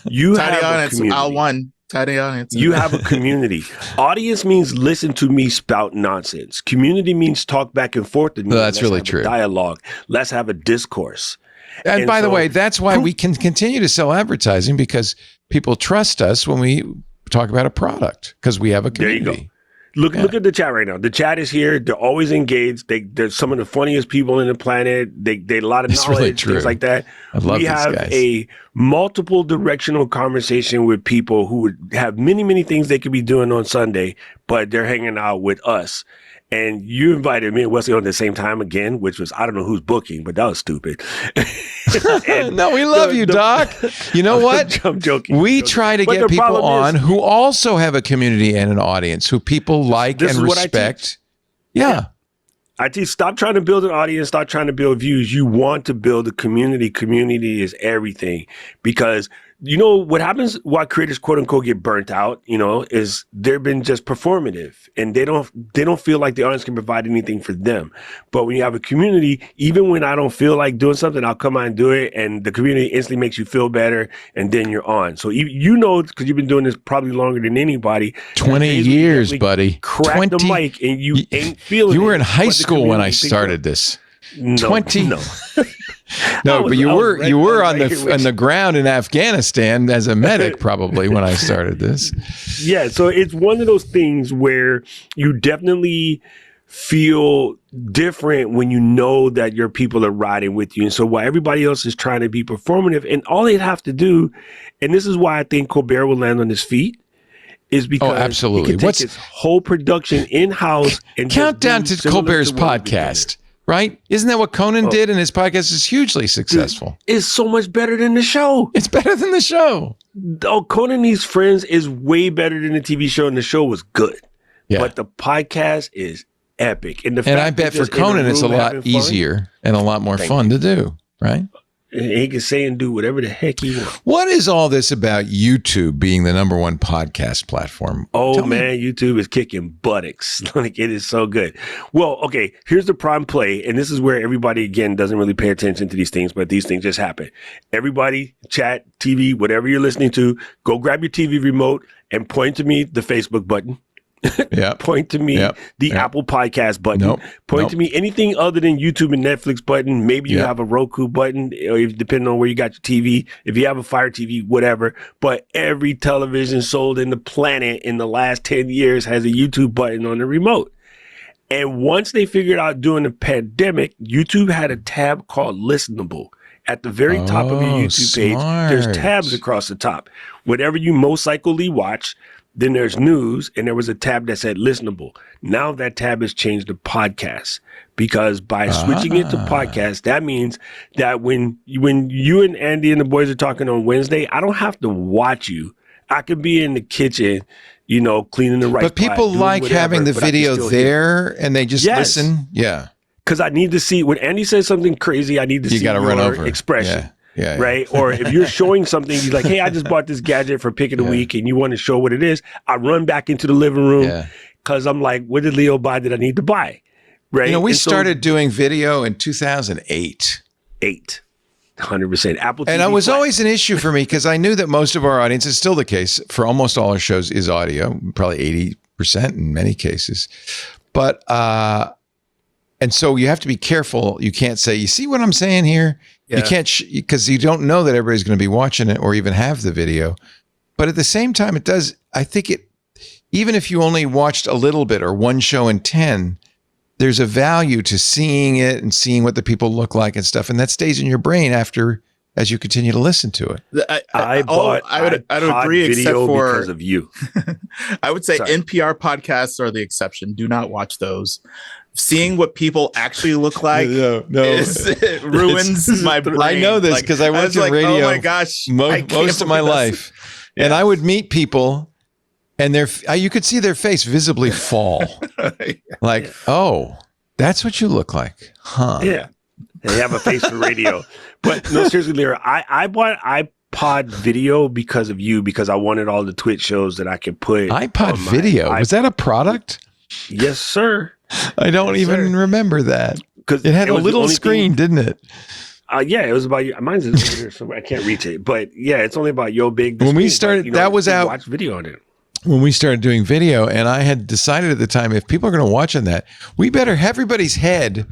You tiny have audience, a community. Tiny audience. You have a community. Audience means listen to me spout nonsense. Community means talk back and forth with me. No, that's really true. Dialogue. Let's have a discourse. And by the way, that's why we can continue to sell advertising, because people trust us when we talk about a product, because we have a community. There you go. Look at the chat right now. The chat is here. They're always engaged. They're some of the funniest people on the planet. They a lot of knowledge, really true. things like that. I love we have guys. A multiple directional conversation with people who would have many, many things they could be doing on Sunday, but they're hanging out with us. And you invited me and Wesley on the same time again, which was, I don't know who's booking, but that was stupid. No, we love you, Doc. You know what? I'm joking. We try to get people on who also have a community and an audience, who people like and respect. Yeah. I teach, stop trying to build an audience, stop trying to build views. You want to build a community. Community is everything, because you know what happens, why creators quote unquote get burnt out, is they've been just performative, and they don't feel like the audience can provide anything for them. But when you have a community, even when I don't feel like doing something, I'll come on and do it, and the community instantly makes you feel better, and then you're on. So because you've been doing this probably longer than anybody. 20 years, buddy. Crack the mic and you ain't feeling it. You were in high school when I started this. No, 20. No. No, but you were on the ground in Afghanistan as a medic probably when I started this. Yeah, so it's one of those things where you definitely feel different when you know that your people are riding with you. And so while everybody else is trying to be performative, and all they'd have to do, and this is why I think Colbert will land on his feet, is because absolutely. he can take his whole production in-house and countdown to Colbert's podcast. Right? Isn't that what Conan did? And his podcast is hugely successful. It's so much better than the show. It's better than the show. Oh, Conan Needs Friends is way better than the TV show, and the show was good. Yeah. But the podcast is epic. And I bet for Conan it's a lot easier and a lot more fun to do, right? and he can say and do whatever the heck he wants. What is all this about YouTube being the number one podcast platform? Oh man, YouTube is kicking buttocks. Like, it is so good. Well, okay, here's the prime play, and this is where everybody again doesn't really pay attention to these things, but these things just happen. Everybody, chat, TV, whatever you're listening to, go grab your TV remote and point to me the Facebook button. Point to me the Apple Podcast button. Point to me anything other than YouTube and Netflix button. Maybe you have a Roku button, or depending on where you got your TV. If you have a Fire TV, whatever. But every television sold in the planet in the last 10 years has a YouTube button on the remote. And once they figured out during the pandemic, YouTube had a tab called Listenable. At the very top of your YouTube page, there's tabs across the top. Whatever you most likely watch, then there's news, and there was a tab that said listenable. Now that tab has changed to podcasts, because by switching it to podcast, that means that when you and Andy and the boys are talking on Wednesday, I don't have to watch you. I could be in the kitchen, cleaning the rice. But people like having the video there, and they just listen. Yeah. Because I need to see, when Andy says something crazy, I need to see your expression. Yeah. Right. Or if you're showing something, he's like, hey, I just bought this gadget for pick of the week and you want to show what it is. I run back into the living room because I'm like, what did Leo buy that I need to buy? Right. We started doing video in 2008. 100%. Apple TV. And it was always an issue for me because I knew that most of our audience is still the case for almost all our shows is audio, probably 80% in many cases. But, and so you have to be careful. You can't say, you see what I'm saying here? Yeah. You can't, because you don't know that everybody's going to be watching it or even have the video. But at the same time, I think even if you only watched a little bit or one show in 10, there's a value to seeing it and seeing what the people look like and stuff. And that stays in your brain as you continue to listen to it. I would agree, except for because of you. I would say NPR podcasts are the exception. Do not watch those. Seeing what people actually look like it ruins my brain. I know this because I went to radio. Oh my gosh, most of my life, and I would meet people, and you could see their face visibly fall. Like, oh, that's what you look like, huh? Yeah, they have a face for radio. But no, seriously, Lyra, I bought iPod video because of you, because I wanted all the Twitch shows that I could put. iPod video? Was that a product? Yes, sir. I don't even remember that. Because it had a little screen, didn't it? Yeah, it was about mine's over here somewhere. I can't reach it, but yeah, it's only about yo big. When we started, that was out. Watch video on it. When we started doing video, and I had decided at the time, if people are going to watch on that, we better everybody's head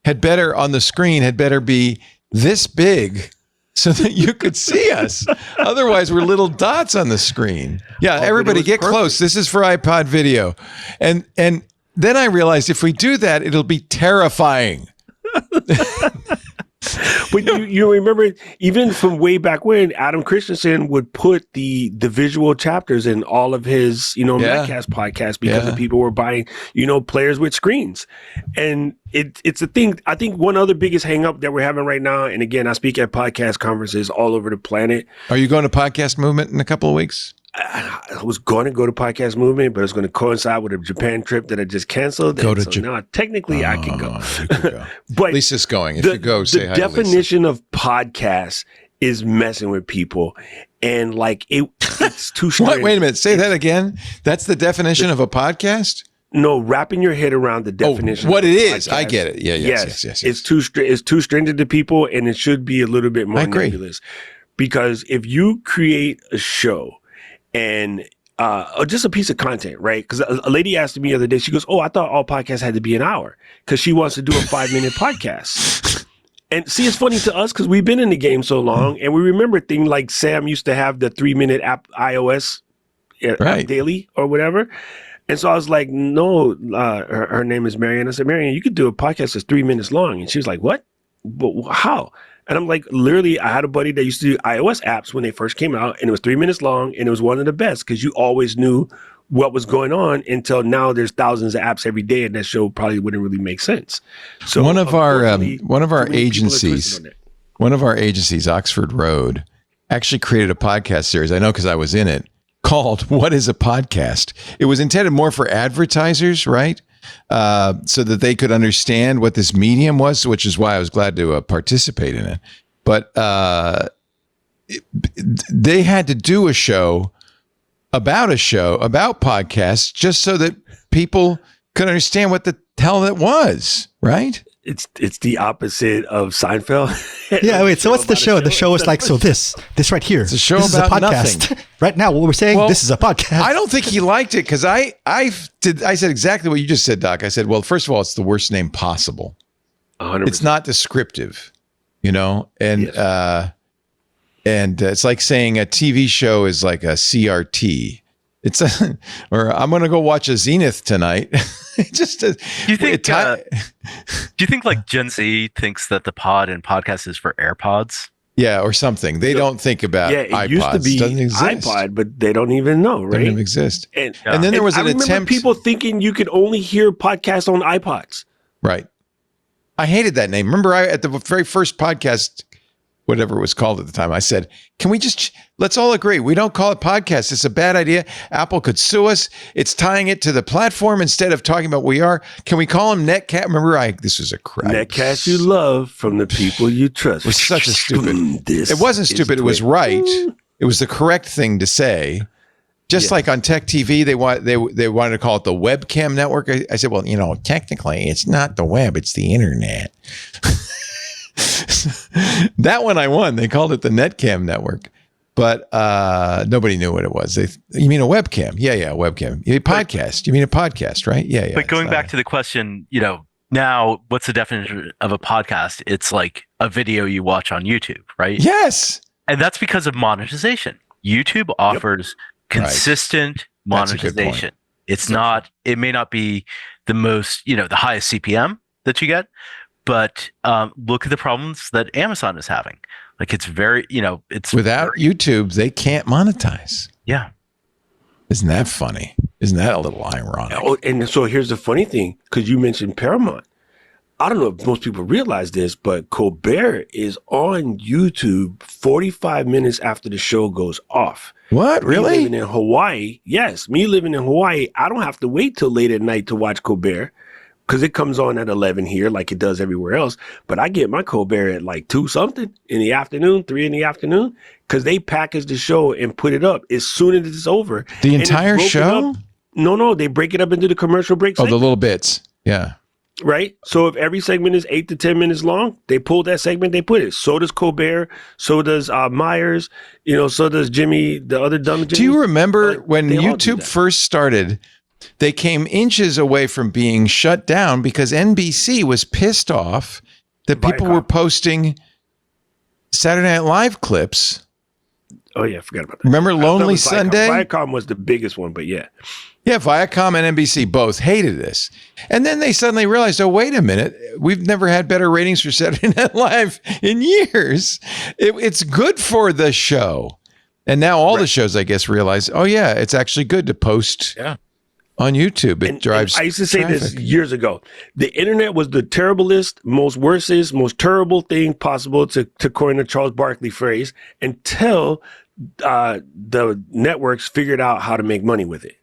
had better on the screen had better be this big, so that you could see us. Otherwise, we're little dots on the screen. Yeah, everybody get close. This is for iPod video, and then I realized if we do that, it'll be terrifying. But you remember, even from way back when, Adam Christensen would put the visual chapters in all of his, Madcast podcasts because the people were buying, players with screens. And it's a thing. I think one other biggest hang up that we're having right now, and again, I speak at podcast conferences all over the planet. Are you going to Podcast Movement in a couple of weeks? I was going to go to Podcast Movement, but it's going to coincide with a Japan trip that I just canceled. Now, technically, I can go. Go. But Lisa's going. If you go, say hi to Lisa. The definition of podcast is messing with people, and like it's too strange. Wait a minute. Say that again. That's the definition of a podcast? No, wrapping your head around the definition. What it is. I get it. Yeah. Yes. It's too stringent to people, and it should be a little bit more nebulous. Because if you create a show and just a piece of content, right? Because a lady asked me the other day, she goes, I thought all podcasts had to be an hour because she wants to do a 5-minute podcast. And see, it's funny to us because we've been in the game so long and we remember things like Sam used to have the 3-minute app iOS app daily or whatever. And so I was like, no, her name is Marianne. I said, Marianne, you could do a podcast that's 3 minutes long. And she was like, what? But how? And I'm like, literally, I had a buddy that used to do iOS apps when they first came out, and it was 3 minutes long, and it was one of the best because you always knew what was going on until now there's thousands of apps every day, and that show probably wouldn't really make sense. So one of our agencies, Oxford Road, actually created a podcast series. I know because I was in it, called "What is a Podcast?" It was intended more for advertisers, right? So that they could understand what this medium was, which is why I was glad to participate in it. but they had to do a show about podcasts just so that people could understand what the hell that was, right? It's the opposite of Seinfeld. Yeah, wait. So what's the show? The show is like, so this right here. It's a show this about is a podcast. nothing. Right now, what we're saying, Well, this is a podcast. I don't think he liked it because I said exactly what you just said, Doc. I said, well, first of all, it's the worst name possible. 100%. It's not descriptive, and Yes. and it's like saying a TV show is like a CRT. Or I'm going to go watch a Zenith tonight. Just Do you think like Gen Z thinks that the pod and podcast is for AirPods? yeah, or something. They don't think about Yeah, it iPods. used to be Doesn't exist. iPod, but they don't even know, right? Doesn't even exist. And And then there was I an remember attempt. people thinking you could only hear podcasts on iPods. Right. I hated that name. Remember, at the very first podcast, whatever it was called at the time, I said, can we let's all agree, we don't call it podcast. It's a bad idea. Apple could sue us. It's tying it to the platform instead of talking about what we are. Can we call them Netcat? Remember, this was a crap. Netcasts you love from the people you trust. It was such a stupid. This It wasn't is stupid. It was Twit. right. It was the correct thing to say. Just like on Tech TV, they wanted to call it the webcam network. I said, well, technically, it's not the web; it's the internet. That one I won. They called it the Netcam network, but nobody knew what it was. You mean a webcam? Yeah, a webcam. You mean podcast? You mean a podcast, right? Yeah. But going back to the question, now what's the definition of a podcast? It's like a video you watch on YouTube, right? Yes. And that's because of monetization. YouTube offers consistent That's a good point. monetization. It's not, it may not be the most, the highest CPM that you get, but look at the problems that Amazon is having. Like it's very, it's Without YouTube, they can't monetize. Yeah. Isn't that funny? Isn't that a little ironic? Oh, and so here's the funny thing, because you mentioned Paramount. I don't know if most people realize this, but Colbert is on YouTube 45 minutes after the show goes off. What? Me Really? living in Hawaii, yes. Me living in Hawaii, I don't have to wait till late at night to watch Colbert because it comes on at 11 here like it does everywhere else. But I get my Colbert at like 2 something in the afternoon, 3 in the afternoon, because they package the show and put it up as soon as it's over. The And it's entire broken show? up. No, they break it up into the commercial breaks. Oh, the little bits. Yeah. Right? So if every segment is 8 to 10 minutes long, they pull that segment, they put it. So does Colbert, so does Myers, so does Jimmy, the other dumb Jimmy. Do you remember when they all do YouTube that. first started, they came inches away from being shut down because NBC was pissed off that people Viacom. were posting Saturday Night Live clips. Oh, yeah, I forgot about that. Remember I thought it Lonely was Viacom. Sunday? Viacom was the biggest one, but yeah. Yeah, Viacom and NBC both hated this. And then they suddenly realized, oh, wait a minute. We've never had better ratings for Saturday Night Live in years. It's good for the show. And now all the shows, I guess, realize, oh, yeah, it's actually good to post on YouTube. It drives I used to say this traffic. years ago. The internet was the terriblest, most worstest, most terrible thing possible, to coin a Charles Barkley phrase, until the networks figured out how to make money with it.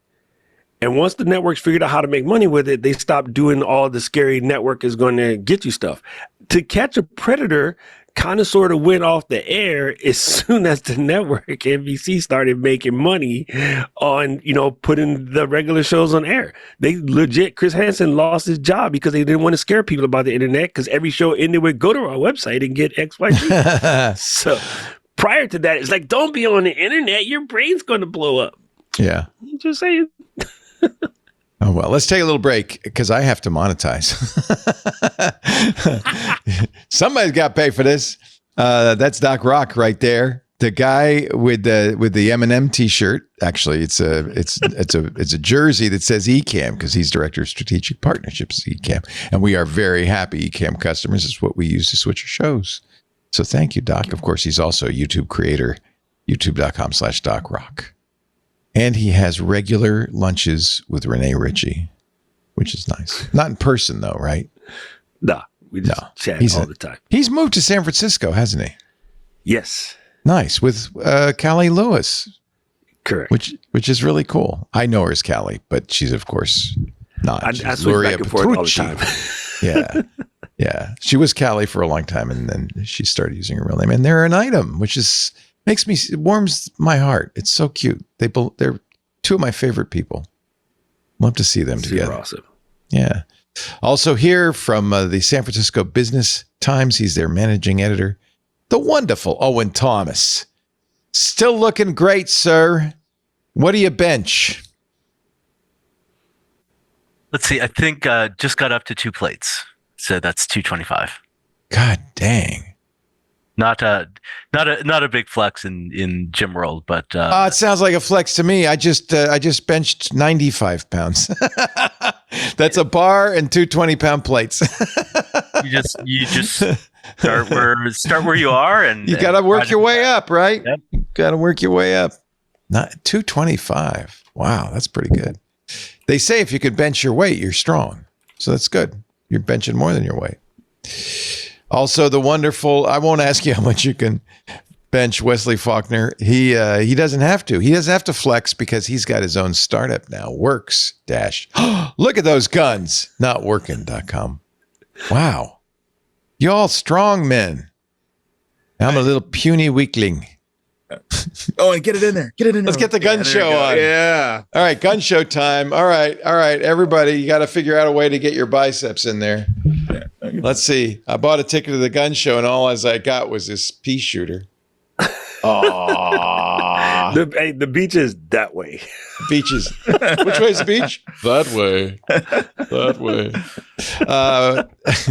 And once the networks figured out how to make money with it, they stopped doing all the scary network is going to get you stuff. To Catch a Predator kind of sort of went off the air as soon as the network, NBC, started making money on, putting the regular shows on air. They legit, Chris Hansen lost his job because they didn't want to scare people about the internet, because every show ended with, go to our website and get XYZ. So prior to that, it's like, don't be on the internet. Your brain's going to blow up. Yeah. Just saying. Oh, well, let's take a little break because I have to monetize. Somebody's got to pay for this. That's Doc Rock right there. The guy with the M&M T-shirt. Actually, it's a jersey that says Ecamm because he's director of strategic partnerships at Ecamm, and we are very happy Ecamm customers. It's what we use to switch our shows. So thank you, Doc. Of course, he's also a YouTube creator. YouTube.com/DocRock. And he has regular lunches with Renee Ritchie, which is nice. Not in person, though, right? Nah, we just chat all the time. He's moved to San Francisco, hasn't he? Yes. Nice. With Callie Lewis. Correct. Which is really cool. I know her as Callie, but she's, of course, not. I She's switch Luria back and forth all the Petrucci. time. Yeah. Yeah. She was Callie for a long time, and then she started using her real name. And they're an item, which is it warms my heart. It's so cute. They're two of my favorite people. Love to see them together. Super awesome. Yeah. Also here from the San Francisco Business Times, he's their managing editor, the wonderful Owen Thomas. Still looking great, sir. What do you bench? Let's see. I think just got up to 2 plates, so that's 225. God dang. Not a big flex in gym world, but it sounds like a flex to me. I just benched 95 pounds. That's a bar and 2 20-pound plates. you just start where you are, and you got to work your way up, right? Yep. You got to work your way up. Not 225. Wow, that's pretty good. They say if you could bench your weight, you're strong. So that's good. You're benching more than your weight. Also, the wonderful, I won't ask you how much you can bench Wesley Faulkner. He doesn't have to. He doesn't have to flex because he's got his own startup now. Works dash. Look at those guns. Notworking.com. Wow. Y'all strong men. I'm a little puny weakling. Oh, and get it in there. Get it in there. Let's get the gun show on. Yeah. All right, gun show time. All right. Everybody, you got to figure out a way to get your biceps in there. Yeah. Let's see. I bought a ticket to the gun show, and all I got was this pea shooter. Aww. The beach is that way. Beaches. Which way is the beach? That way. That way.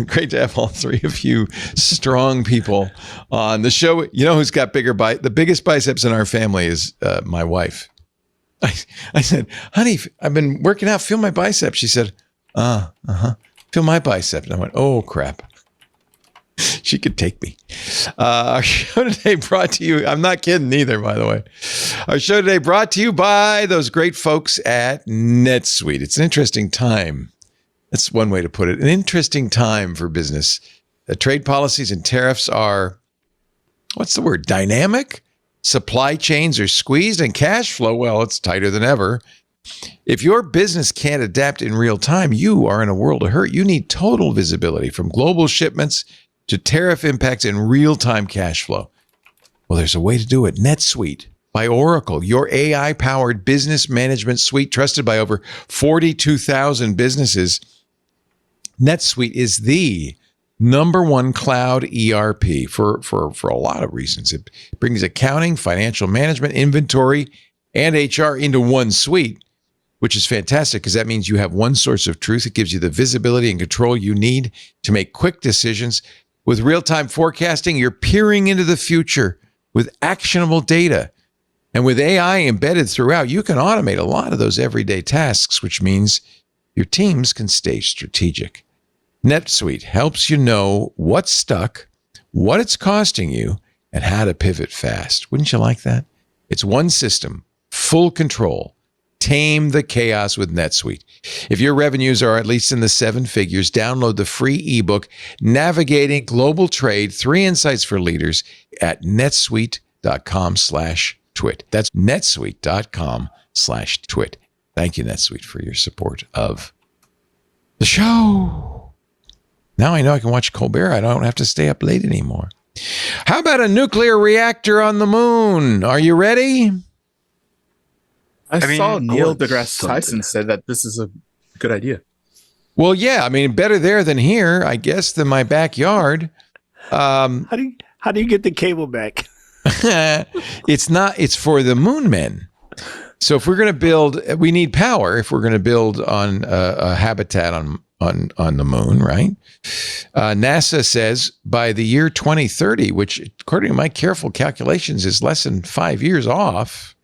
Great to have all three of you strong people on the show. You know who's got the biggest biceps in our family is my wife. I said, honey, I've been working out. Feel my biceps. She said, feel my biceps. And I went, oh, crap. She could take me. Our show today brought to you, I'm not kidding either, by the way. Our show today brought to you by those great folks at NetSuite. It's an interesting time. That's one way to put it. An interesting time for business. Trade policies and tariffs are, what's the word, dynamic? Supply chains are squeezed and cash flow, well, it's tighter than ever. If your business can't adapt in real time, you are in a world of hurt. You need total visibility from global shipments to tariff impacts and real-time cash flow. Well, there's a way to do it. NetSuite by Oracle, your AI-powered business management suite trusted by over 42,000 businesses. NetSuite is the number one cloud ERP for a lot of reasons. It brings accounting, financial management, inventory, and HR into one suite, which is fantastic because that means you have one source of truth. It gives you the visibility and control you need to make quick decisions. With real-time forecasting, you're peering into the future with actionable data. And with AI embedded throughout, you can automate a lot of those everyday tasks, which means your teams can stay strategic. NetSuite helps you know what's stuck, what it's costing you, and how to pivot fast. Wouldn't you like that? It's one system, full control. Tame the chaos with NetSuite. If your revenues are at least in the 7 figures, download the free ebook, Navigating Global Trade, 3 Insights for Leaders at netsuite.com/twit. That's netsuite.com/twit. Thank you, NetSuite, for your support of the show. Now I know I can watch Colbert. I don't have to stay up late anymore. How about a nuclear reactor on the moon? Are you ready? I saw Neil deGrasse Tyson said that this is a good idea. Well, yeah. I mean, better there than here, I guess, than my backyard. How do you get the cable back? It's for the moon men. So if we're going to build, we need power if we're going to build on a habitat on the moon, right? NASA says by the year 2030, which according to my careful calculations is less than 5 years off,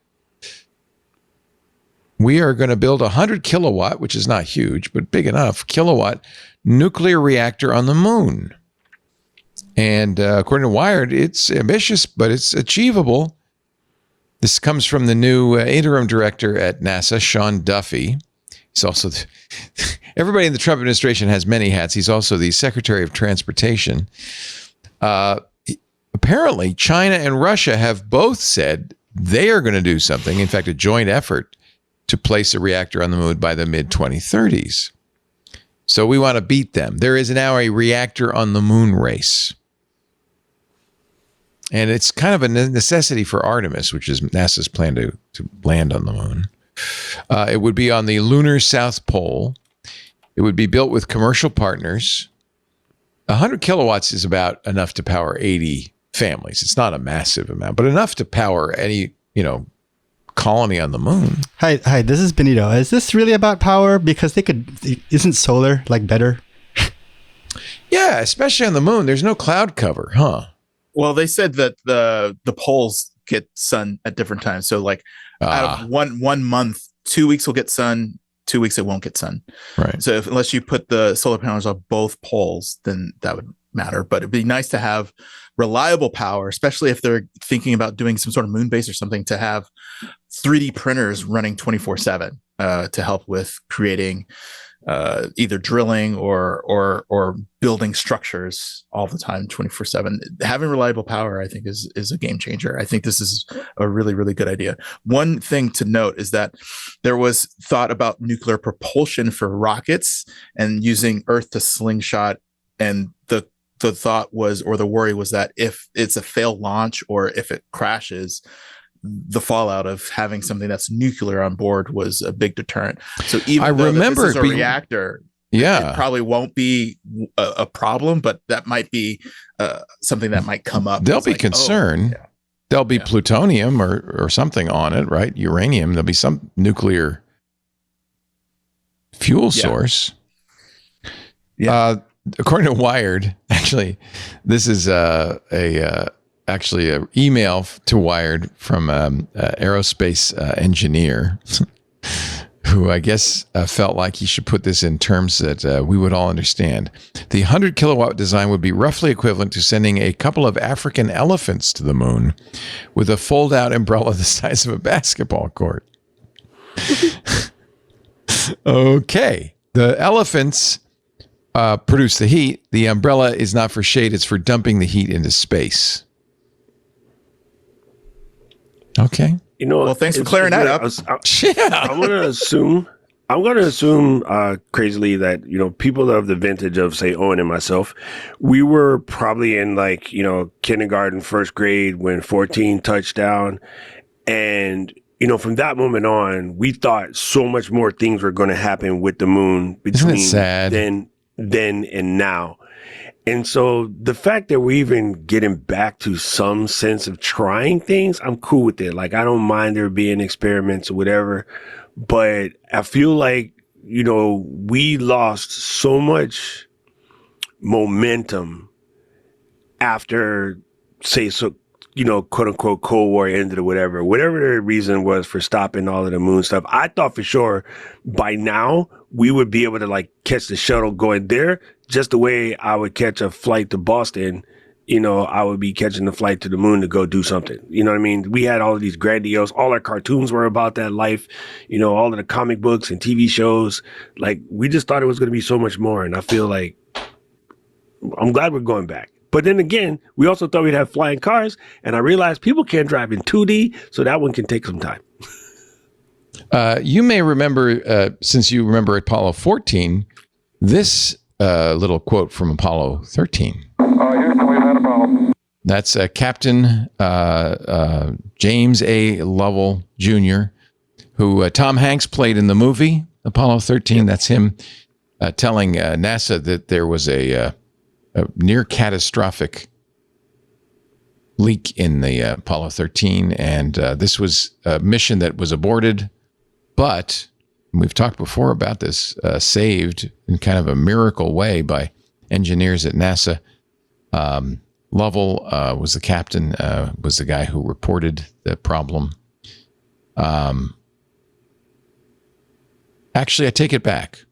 we are going to build a 100 kilowatt, which is not huge, but big enough, kilowatt nuclear reactor on the moon. And according to Wired, it's ambitious, but it's achievable. This comes from the new interim director at NASA, Sean Duffy. He's also, everybody in the Trump administration has many hats. He's also the Secretary of Transportation. Apparently, China and Russia have both said they are going to do something. In fact, a joint effort to place a reactor on the moon by the mid-2030s. So we want to beat them. There is now a reactor on the moon race. And it's kind of a necessity for Artemis, which is NASA's plan to land on the moon. It would be on the lunar South Pole. It would be built with commercial partners. 100 kilowatts is about enough to power 80 families. It's not a massive amount, but enough to power any, colony on the moon. Hi, this is Benito. Is this really about power? Because isn't solar better? Yeah, especially on the moon. There's no cloud cover, huh? Well, they said that the poles get sun at different times. So out of one month, 2 weeks will get sun, 2 weeks it won't get sun. Right. So unless you put the solar panels on both poles, then that would matter. But it'd be nice to have reliable power, especially if they're thinking about doing some sort of moon base or something, to have 3D printers running 24/7 to help with creating either drilling or building structures all the time, 24/7. Having reliable power, I think, is a game changer. I think this is a really, really good idea. One thing to note is that there was thought about nuclear propulsion for rockets and using Earth to slingshot, and the thought was, or the worry was, that if it's a failed launch or if it crashes, the fallout of having something that's nuclear on board was a big deterrent. So even though this is a reactor, it probably won't be a problem, but that might be something that might come up. There'll be concern. There'll be plutonium or something on it, right? Uranium. There'll be some nuclear fuel source. According to Wired, actually, this is actually an email to Wired from an aerospace engineer who I guess felt like he should put this in terms that we would all understand. The 100 kilowatt design would be roughly equivalent to sending a couple of African elephants to the moon with a fold-out umbrella the size of a basketball court. Okay. The elephants produce the heat. The umbrella is not for shade. It's for dumping the heat into space. Okay. Well, thanks for clearing that up. I'm going to assume crazily that, people of the vintage of, say, Owen and myself, we were probably in kindergarten, first grade when 14 touched down. And, from that moment on, we thought so much more things were going to happen with the moon between then and now. And so the fact that we're even getting back to some sense of trying things, I'm cool with it. I don't mind there being experiments or whatever, but I feel like, we lost so much momentum after, say, quote unquote Cold War ended or whatever the reason was for stopping all of the moon stuff. I thought for sure by now we would be able to catch the shuttle going there, just the way I would catch a flight to Boston. I would be catching the flight to the moon to go do something. You know what I mean? We had all of these grandiose, all our cartoons were about that life, all of the comic books and TV shows. We just thought it was going to be so much more. And I feel like I'm glad we're going back. But then again, we also thought we'd have flying cars, and I realized people can't drive in 2D, so that one can take some time. You may remember, since you remember Apollo 14, this little quote from Apollo 13. Houston, we've had a problem. That's Captain James A. Lovell Jr., who Tom Hanks played in the movie Apollo 13. That's him telling NASA that there was a near catastrophic leak in the Apollo 13, and this was a mission that was aborted, but we've talked before about this, saved in kind of a miracle way by engineers at NASA. Lovell was the captain, was the guy who reported the problem. Actually, I take it back.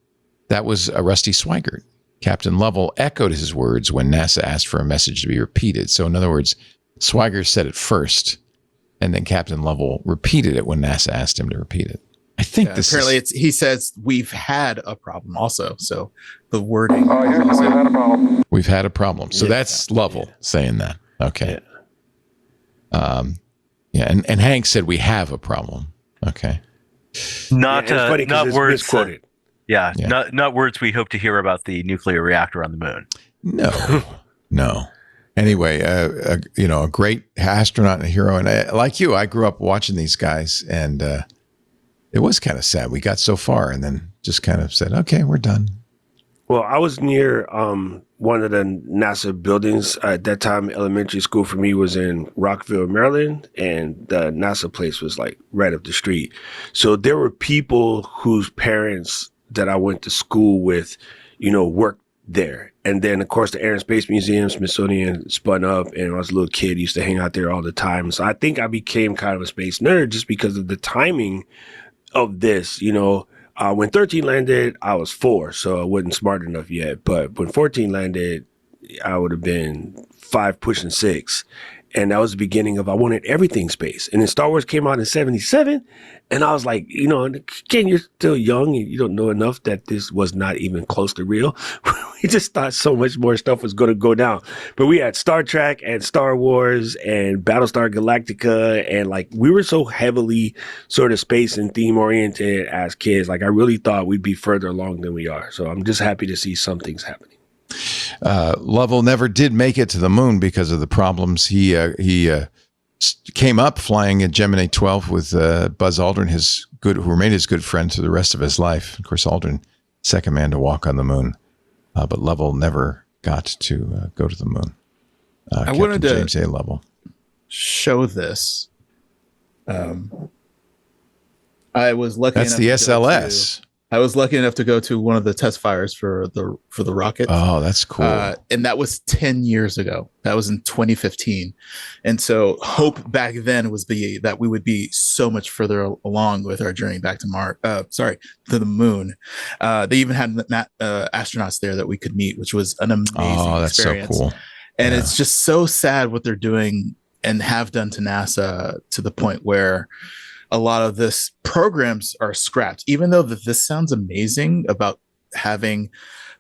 That was Rusty Swigert. Captain Lovell echoed his words when NASA asked for a message to be repeated. So in other words, Swigert said it first, and then Captain Lovell repeated it when NASA asked him to repeat it. I think he says we've had a problem also. So the wording. Houston, we've had a problem. We've had a problem. So that's Lovell saying that. Okay. And Hank said we have a problem. Okay. Not funny not it's words misquoted. Yeah, Yeah. not words we hope to hear about the nuclear reactor on the moon. No. Anyway, a great astronaut and a hero. And like you, I grew up watching these guys, and it was kind of sad. We got so far and then just kind of said, okay, we're done. Well, I was near one of the NASA buildings at that time. Elementary school for me was in Rockville, Maryland, and the NASA place was like right up the street. So there were people whose parents that I went to school with, worked there. And then, of course, the Air and Space Museum, Smithsonian spun up, and I was a little kid, used to hang out there all the time. So I think I became kind of a space nerd just because of the timing of this. When 13 landed, I was 4, so I wasn't smart enough yet. But when 14 landed, I would have been 5 pushing 6. And that was the beginning of I wanted everything space. And then Star Wars came out in 77. And I was like, again, you're still young and you don't know enough that this was not even close to real. We just thought so much more stuff was going to go down. But we had Star Trek and Star Wars and Battlestar Galactica. And like, we were so heavily sort of space and theme oriented as kids. Like, I really thought we'd be further along than we are. So I'm just happy to see some things happening. Lovell never did make it to the moon because of the problems. He came up flying a Gemini 12 with Buzz Aldrin, who remained his good friend for the rest of his life. Of course, Aldrin, second man to walk on the moon, but Lovell never got to go to the moon. I wanted to James A. Lovell show this. I was lucky. That's the SLS. I was lucky enough to go to one of the test fires for the rocket. Oh, that's cool. And that was 10 years ago. That was in 2015. And so hope back then was that we would be so much further along with our journey back to to the moon. They even had astronauts there that we could meet, which was an amazing experience. So cool. And it's just so sad what they're doing and have done to NASA to the point where a lot of this programs are scrapped, even though this sounds amazing about having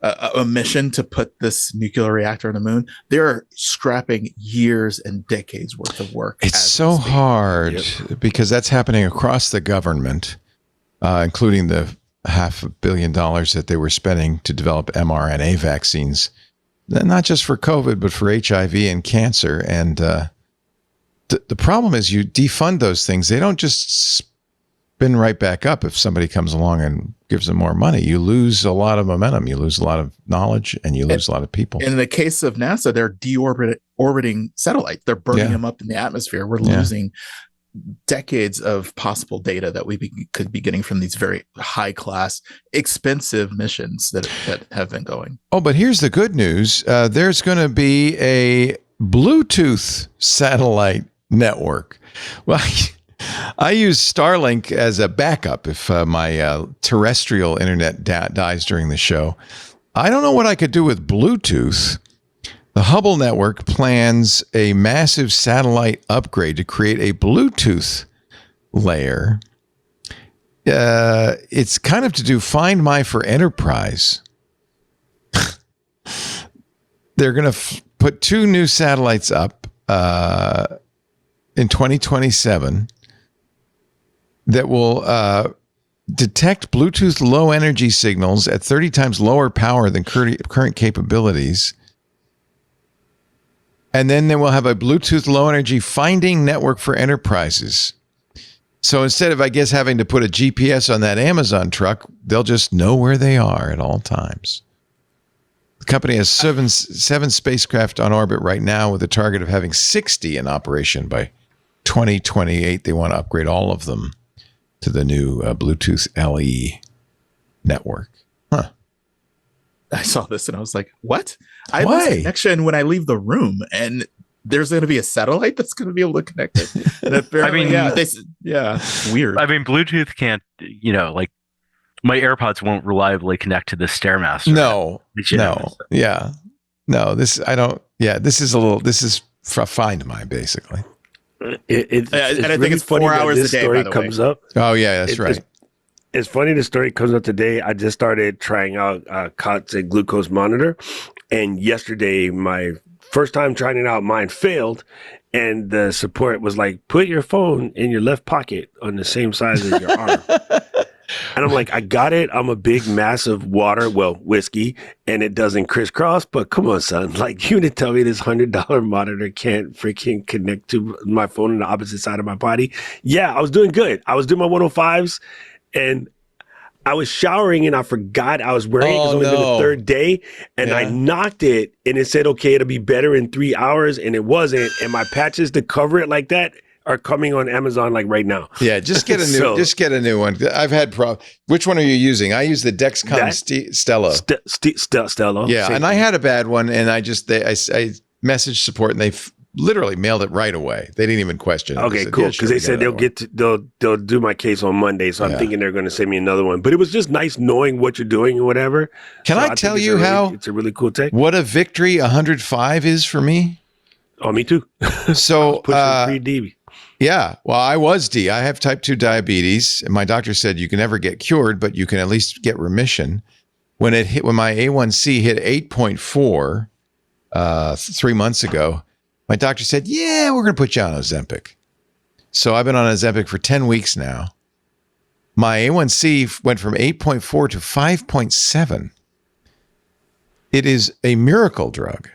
a mission to put this nuclear reactor on the moon. They're scrapping years and decades worth of work. It's so hard because that's happening across the government, including the $500 million that they were spending to develop mRNA vaccines, not just for COVID, but for HIV and cancer. And the problem is you defund those things. They don't just spin right back up if somebody comes along and gives them more money. You lose a lot of momentum. You lose a lot of knowledge and you lose a lot of people. In the case of NASA, they're deorbiting satellites. They're burning them up in the atmosphere. We're losing decades of possible data that we could be getting from these very high class, expensive missions that have been going. Oh, but here's the good news. There's going to be a Bluetooth satellite network. Well, I use Starlink as a backup if my terrestrial internet dies during the show. I don't know what I could do with Bluetooth. The Hubble network plans a massive satellite upgrade to create a Bluetooth layer. It's kind of to do Find My for Enterprise. They're going to put 2 new satellites up in 2027 that will detect Bluetooth low energy signals at 30 times lower power than current capabilities. And then they will have a Bluetooth low energy finding network for enterprises. So instead of, I guess, having to put a GPS on that Amazon truck, they'll just know where they are at all times. The company has seven spacecraft on orbit right now with a target of having 60 in operation by 2028. They want to upgrade all of them to the new Bluetooth LE network. Huh. I saw this and I was like, what? I lose connection when I leave the room, and there's going to be a satellite that's going to be able to connect it. And apparently, weird. I mean, Bluetooth can't, like my AirPods won't reliably connect to the Stairmaster. No. This is Find My, basically. And I think it's 4 hours a day, by the way. Comes up. Oh, yeah, that's right. It's funny the story comes up today. I just started trying out COTS and glucose monitor. And yesterday, my first time trying it out, mine failed. And the support was like, put your phone in your left pocket on the same size as your arm. And I'm like, I got it. I'm a big mass of water, whiskey, and it doesn't crisscross. But come on, son. Like, you didn't tell me this $100 monitor can't freaking connect to my phone on the opposite side of my body. Yeah, I was doing good. I was doing my 105s, and I was showering and I forgot I was wearing it. It's only been the third day, and I knocked it, and it said, okay, it'll be better in 3 hours, and it wasn't. And my patches to cover it like that are coming on Amazon like right now. Yeah, just get a new just get a new one. I've had Which one are you using? I use the Dexcom Stelo. Stelo. Yeah, and I had a bad one, and I messaged support, and they literally mailed it right away. They didn't even question it. Okay, cool. Because they said they'll do my case on Monday, so I'm thinking they're going to send me another one. But it was just nice knowing what you're doing or whatever. Can I tell you how it's a really cool tech? What a victory 105 is for me? Oh, me too. So pushing 3D. Yeah, well, I was D. I have type 2 diabetes, and my doctor said you can never get cured, but you can at least get remission. When my A1C hit 8.4 3 months ago, my doctor said, yeah, we're going to put you on Ozempic. So I've been on Ozempic for 10 weeks now. My A1C went from 8.4 to 5.7. It is a miracle drug.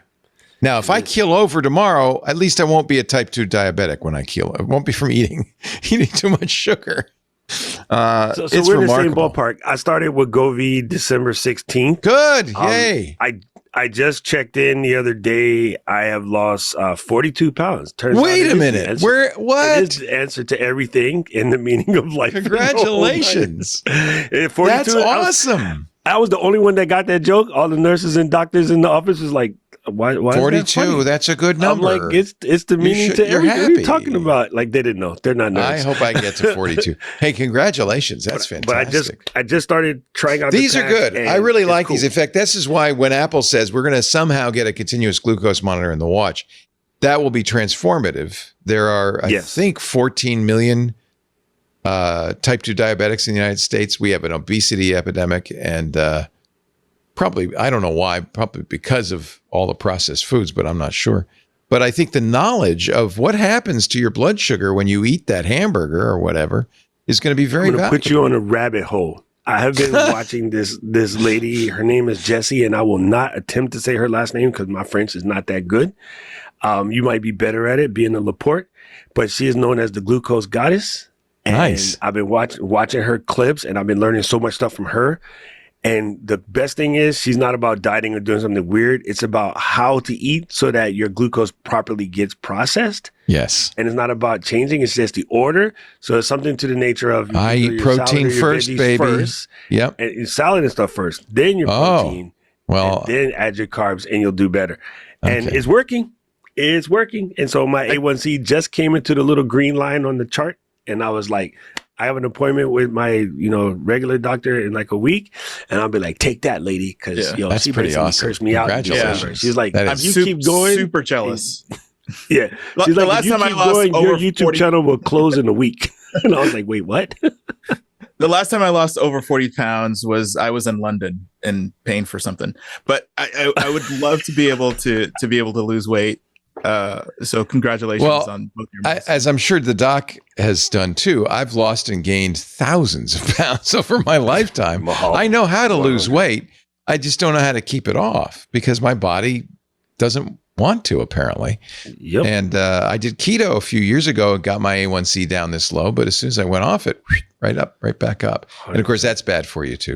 Now, if I keel over tomorrow, at least I won't be a type 2 diabetic when I keel. It won't be from eating too much sugar. So it's we're in the same remarkable. ballpark. I started with Govi December 16th. Good. Yay. I just checked in the other day. I have lost 42 pounds. Wait a minute. What? It is the answer to everything in the meaning of life. Congratulations. 42, That's awesome. I was the only one that got that joke. All the nurses and doctors in the office was like, why 42, that's a good number. I'm like, it's the meaning to everything. What are you talking about? Like, they didn't know. They're not nerds. I hope I get to 42. Hey, congratulations. That's fantastic. But I just started trying out these are good. I really like cool. these. In fact, this is why when Apple says we're going to somehow get a continuous glucose monitor in the watch, that will be transformative. There are, I think, 14 million type 2 diabetics in the United States. We have an obesity epidemic, and probably, I don't know why, probably because of all the processed foods, but I'm not sure. But I think the knowledge of what happens to your blood sugar when you eat that hamburger or whatever is going to be very valuable. Put you on a rabbit hole. I have been watching this lady. Her name is Jessie, and I will not attempt to say her last name because my French is not that good. You might be better at it, being a Laporte, but she is known as the glucose goddess. And nice. I've been watching her clips, and I've been learning so much stuff from her. And the best thing is she's not about dieting or doing something weird. It's about how to eat so that your glucose properly gets processed. Yes. And it's not about changing. It's just the order. So it's something to the nature of I eat protein first, baby. First, yep. And your salad and stuff first. Then your protein. Well, and then add your carbs and you'll do better. And it's working. It's working. And so my A1C just came into the little green line on the chart. And I was like, I have an appointment with my, regular doctor in like a week, and I'll be like, "Take that, lady," because that's she pretty basically awesome. cursed me out. Congratulations. She's like, If you keep going, super jealous. Yeah, she's The like, last if you time I keep lost going, over your YouTube 40 channel will close in a week. And I was like, wait, what? The last time I lost over 40 pounds I was in London and paying for something. But I would love to be able to lose weight. So congratulations on both your muscles. As I'm sure the doc has done too, I've lost and gained thousands of pounds over my lifetime. I know how to lose weight. I just don't know how to keep it off because my body doesn't want to, apparently. Yep. And I did keto a few years ago and got my A1C down this low, but as soon as I went off it, right back up. And of course, that's bad for you too.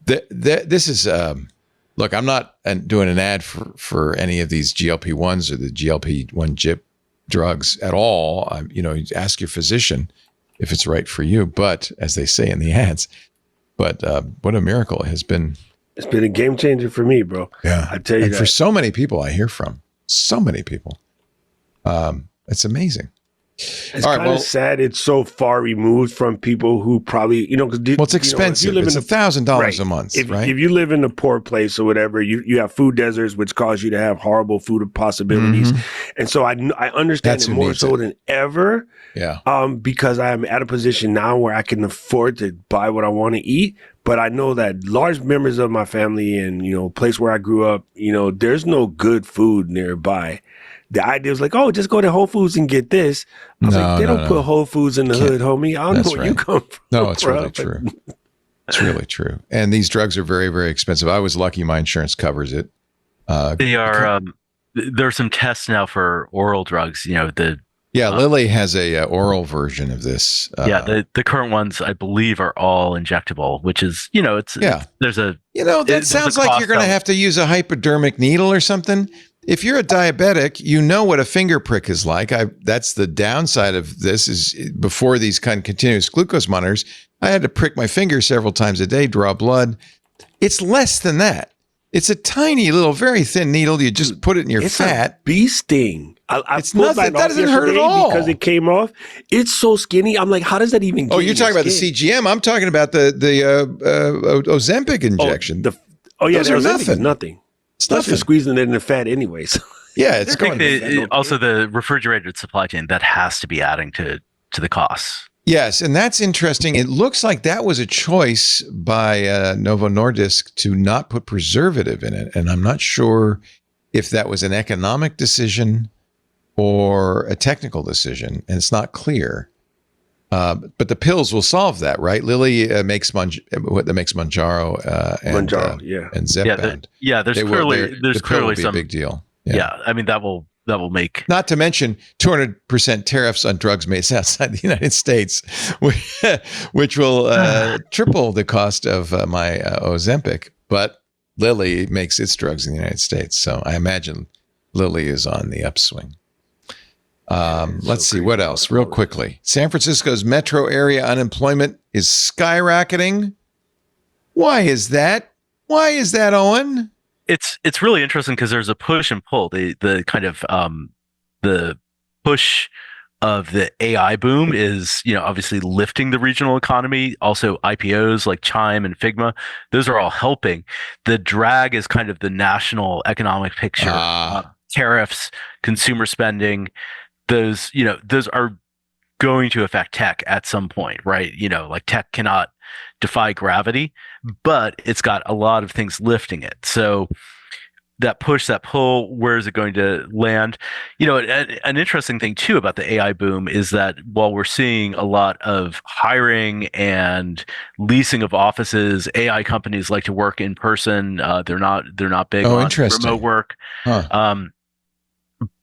This is... Look, I'm not doing an ad for any of these GLP-1s or the GLP-1 GIP drugs at all. You ask your physician if it's right for you, but as they say in the ads, what a miracle it has been. It's been a game changer for me, bro. Yeah. I tell you that. For so many people I hear from, so many people. It's amazing. It's kind of sad it's so far removed from people who probably, it's expensive. It's $1,000 a month, right? If you live in a poor place or whatever, you have food deserts, which cause you to have horrible food possibilities. Mm-hmm. And so I understand it more so than ever. Yeah. Because I'm at a position now where I can afford to buy what I want to eat. But I know that large members of my family and, place where I grew up, there's no good food nearby. The idea was like, just go to Whole Foods and get this. I was like, they don't put Whole Foods in the hood, homie. I don't know where you come from. No, it's really true. It's really true. And these drugs are very, very expensive. I was lucky my insurance covers it. They are. There are some tests now for oral drugs. Lilly has a oral version of this. The current ones, I believe, are all injectable, which is, there's a. That sounds like you're going to have to use a hypodermic needle or something. If you're a diabetic, you know what a finger prick is like. That's the downside of this is before these kind of continuous glucose monitors, I had to prick my finger several times a day, draw blood. It's less than that. It's a tiny little, very thin needle. You just put it in your fat. A bee sting. It's nothing. That doesn't hurt at all. Because it came off. It's so skinny. I'm like, how does that even get you're talking about the CGM. I'm talking about the Ozempic injection. Those are nothing. It's nothing. nothing. Squeezing it in the fat anyways. Yeah, it's going. Also, the refrigerated supply chain that has to be adding to the costs. Yes, and that's interesting. It looks like that was a choice by Novo Nordisk to not put preservative in it, and I'm not sure if that was an economic decision or a technical decision, and it's not clear. But the pills will solve that, right? Lilly makes Manjaro and Zepbound. There's clearly some a big deal. Yeah, I mean that will make. Not to mention 200% tariffs on drugs made outside the United States, which will triple the cost of my Ozempic. But Lilly makes its drugs in the United States, so I imagine Lilly is on the upswing. Let's see what else real quickly. San Francisco's metro area unemployment is skyrocketing. Why is that? Owen? It's really interesting because there's a push and pull. The kind of the push of the AI boom is, obviously lifting the regional economy. Also IPOs like Chime and Figma, those are all helping. The drag is kind of the national economic picture. Tariffs, consumer spending, those are going to affect tech at some point, right? Like tech cannot defy gravity, but it's got a lot of things lifting it. So that push, that pull, where is it going to land? An interesting thing too about the AI boom is that while we're seeing a lot of hiring and leasing of offices, AI companies like to work in person. They're not big on remote work.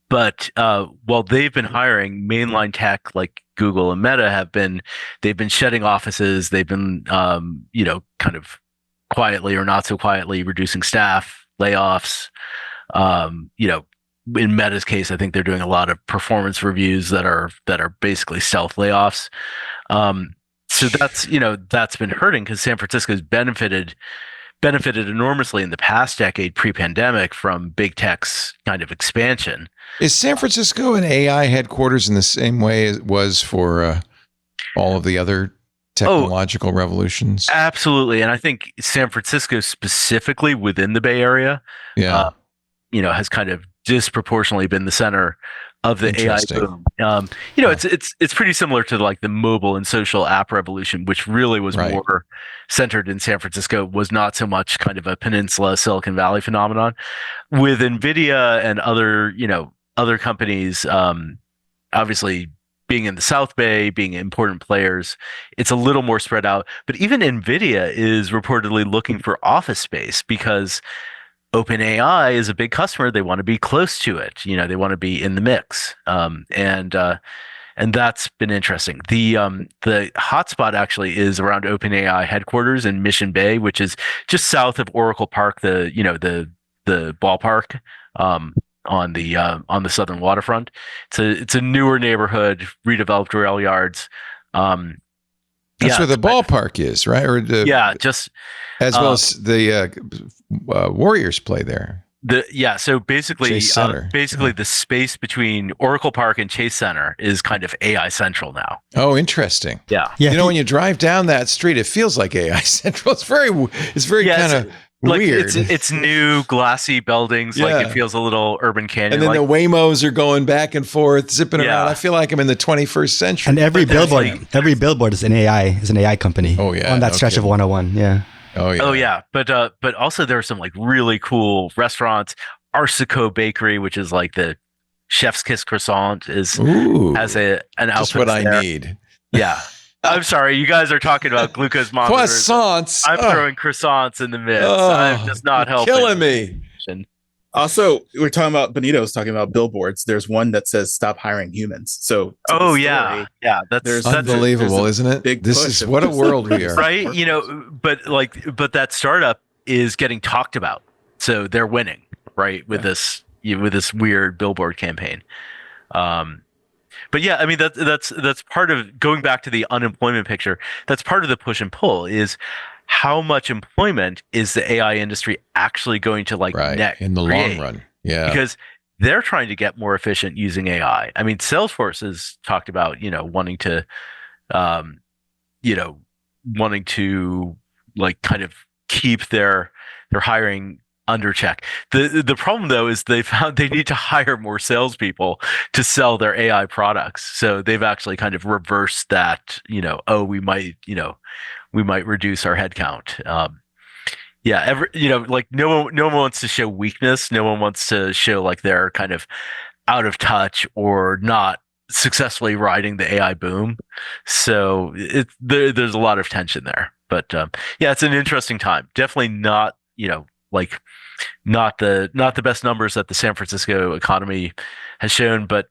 But while they've been hiring, mainline tech like Google and Meta they've been shedding offices. They've been, kind of quietly or not so quietly reducing staff, layoffs. In Meta's case, I think they're doing a lot of performance reviews that are basically stealth layoffs. So that's been hurting because San Francisco's benefited enormously in the past decade pre-pandemic from big tech's kind of expansion. Is San Francisco an AI headquarters in the same way it was for all of the other technological revolutions? Absolutely. And I think San Francisco specifically within the Bay Area, has kind of disproportionately been the center of the AI boom. It's pretty similar to like the mobile and social app revolution, which really was more centered in San Francisco, was not so much kind of a peninsula Silicon Valley phenomenon. With NVIDIA and other companies, obviously being in the South Bay, being important players, it's a little more spread out. But even NVIDIA is reportedly looking for office space because OpenAI is a big customer. They want to be close to it. They want to be in the mix. And that's been interesting. The hotspot actually is around OpenAI headquarters in Mission Bay, which is just south of Oracle Park, the ballpark on the southern waterfront. It's a newer neighborhood, redeveloped rail yards. That's where the ballpark is, right? Or just as well as the Warriors play there. So basically, the space between Oracle Park and Chase Center is kind of AI Central now. Oh, interesting. Yeah. When you drive down that street, it feels like AI Central. It's very kind of weird. It's new glassy buildings. Like it feels a little urban canyon. And then the Waymos are going back and forth, zipping around. I feel like I'm in the 21st century. And every billboard is an AI company. Oh yeah, on that stretch of 101. Yeah. Oh yeah. But also there are some like really cool restaurants. Arsico Bakery, which is like the chef's kiss croissant, has an outfit. Just what I need. Yeah. I'm sorry, you guys are talking about glucose monitors. Croissants. I'm throwing croissants in the mix. Oh, I'm just not you're helping. killing me. Also, we're talking about Benito's talking about billboards. There's one that says "Stop hiring humans." So, Oh yeah, there's Unbelievable, isn't it? big This push is of what a just- world we are. right. But that startup is getting talked about, so they're winning, right? With this weird billboard campaign. But yeah, I mean that's part of going back to the unemployment picture. That's part of the push and pull is how much employment is the AI industry actually going to net in the create? long run. Yeah. Because they're trying to get more efficient using AI. I mean, Salesforce has talked about, wanting to kind of keep their hiring under check. The problem though is they found they need to hire more salespeople to sell their AI products. So they've actually kind of reversed that, we might reduce our headcount. No one wants to show weakness. No one wants to show like they're kind of out of touch or not successfully riding the AI boom. So there's a lot of tension there. But it's an interesting time. Definitely not, not the best numbers that the San Francisco economy has shown, but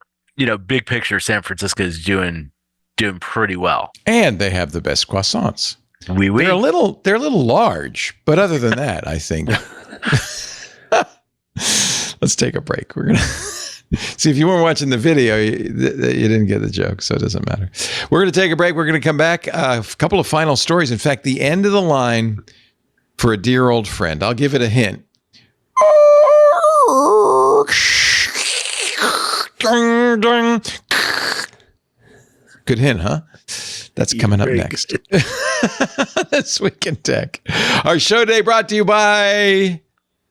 big picture, San Francisco is doing pretty well. And they have the best croissants. Oui. They're a little large, but other than that, I think. Let's take a break. We're gonna see if you weren't watching the video, you didn't get the joke, so it doesn't matter. We're gonna take a break. We're gonna come back. A couple of final stories. In fact, the end of the line for a dear old friend. I'll give it a hint. Good hint, huh? That's coming up next. This Week in Tech. Our show day brought to you by,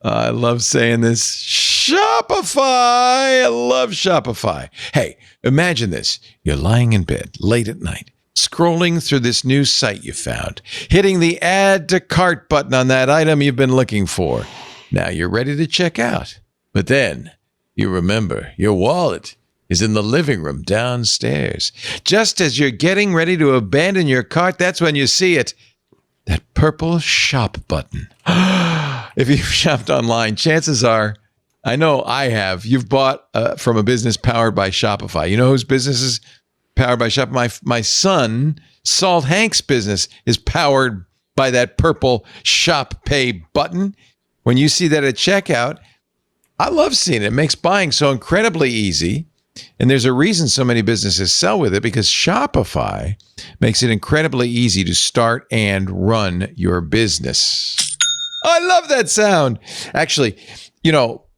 I love saying this, Shopify. I love Shopify. Hey, imagine this. You're lying in bed late at night, scrolling through this new site you found, hitting the add to cart button on that item you've been looking for. Now you're ready to check out. But then you remember your wallet is in the living room downstairs. Just as you're getting ready to abandon your cart, that's when you see it. That purple shop button. If you've shopped online, chances are, I know I have, you've bought from a business powered by Shopify. You know whose business is powered by Shopify? My son, Salt Hank's business is powered by that purple shop pay button. When you see that at checkout, I love seeing it. It makes buying so incredibly easy. And there's a reason so many businesses sell with it, because Shopify makes it incredibly easy to start and run your business. I love that sound. Actually,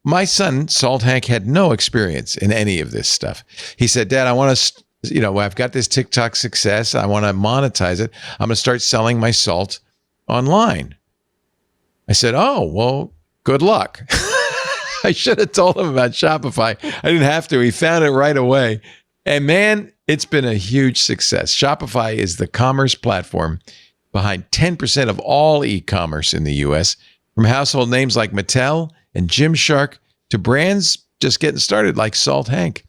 my son, Salt Hank, had no experience in any of this stuff. He said, Dad, I want to, I've got this TikTok success. I want to monetize it. I'm going to start selling my salt online. I said, oh, well, good luck. I should have told him about Shopify. I didn't have to. He found it right away. And man, it's been a huge success. Shopify is the commerce platform behind 10% of all e-commerce in the U.S., from household names like Mattel and Gymshark to brands just getting started like Salt Hank.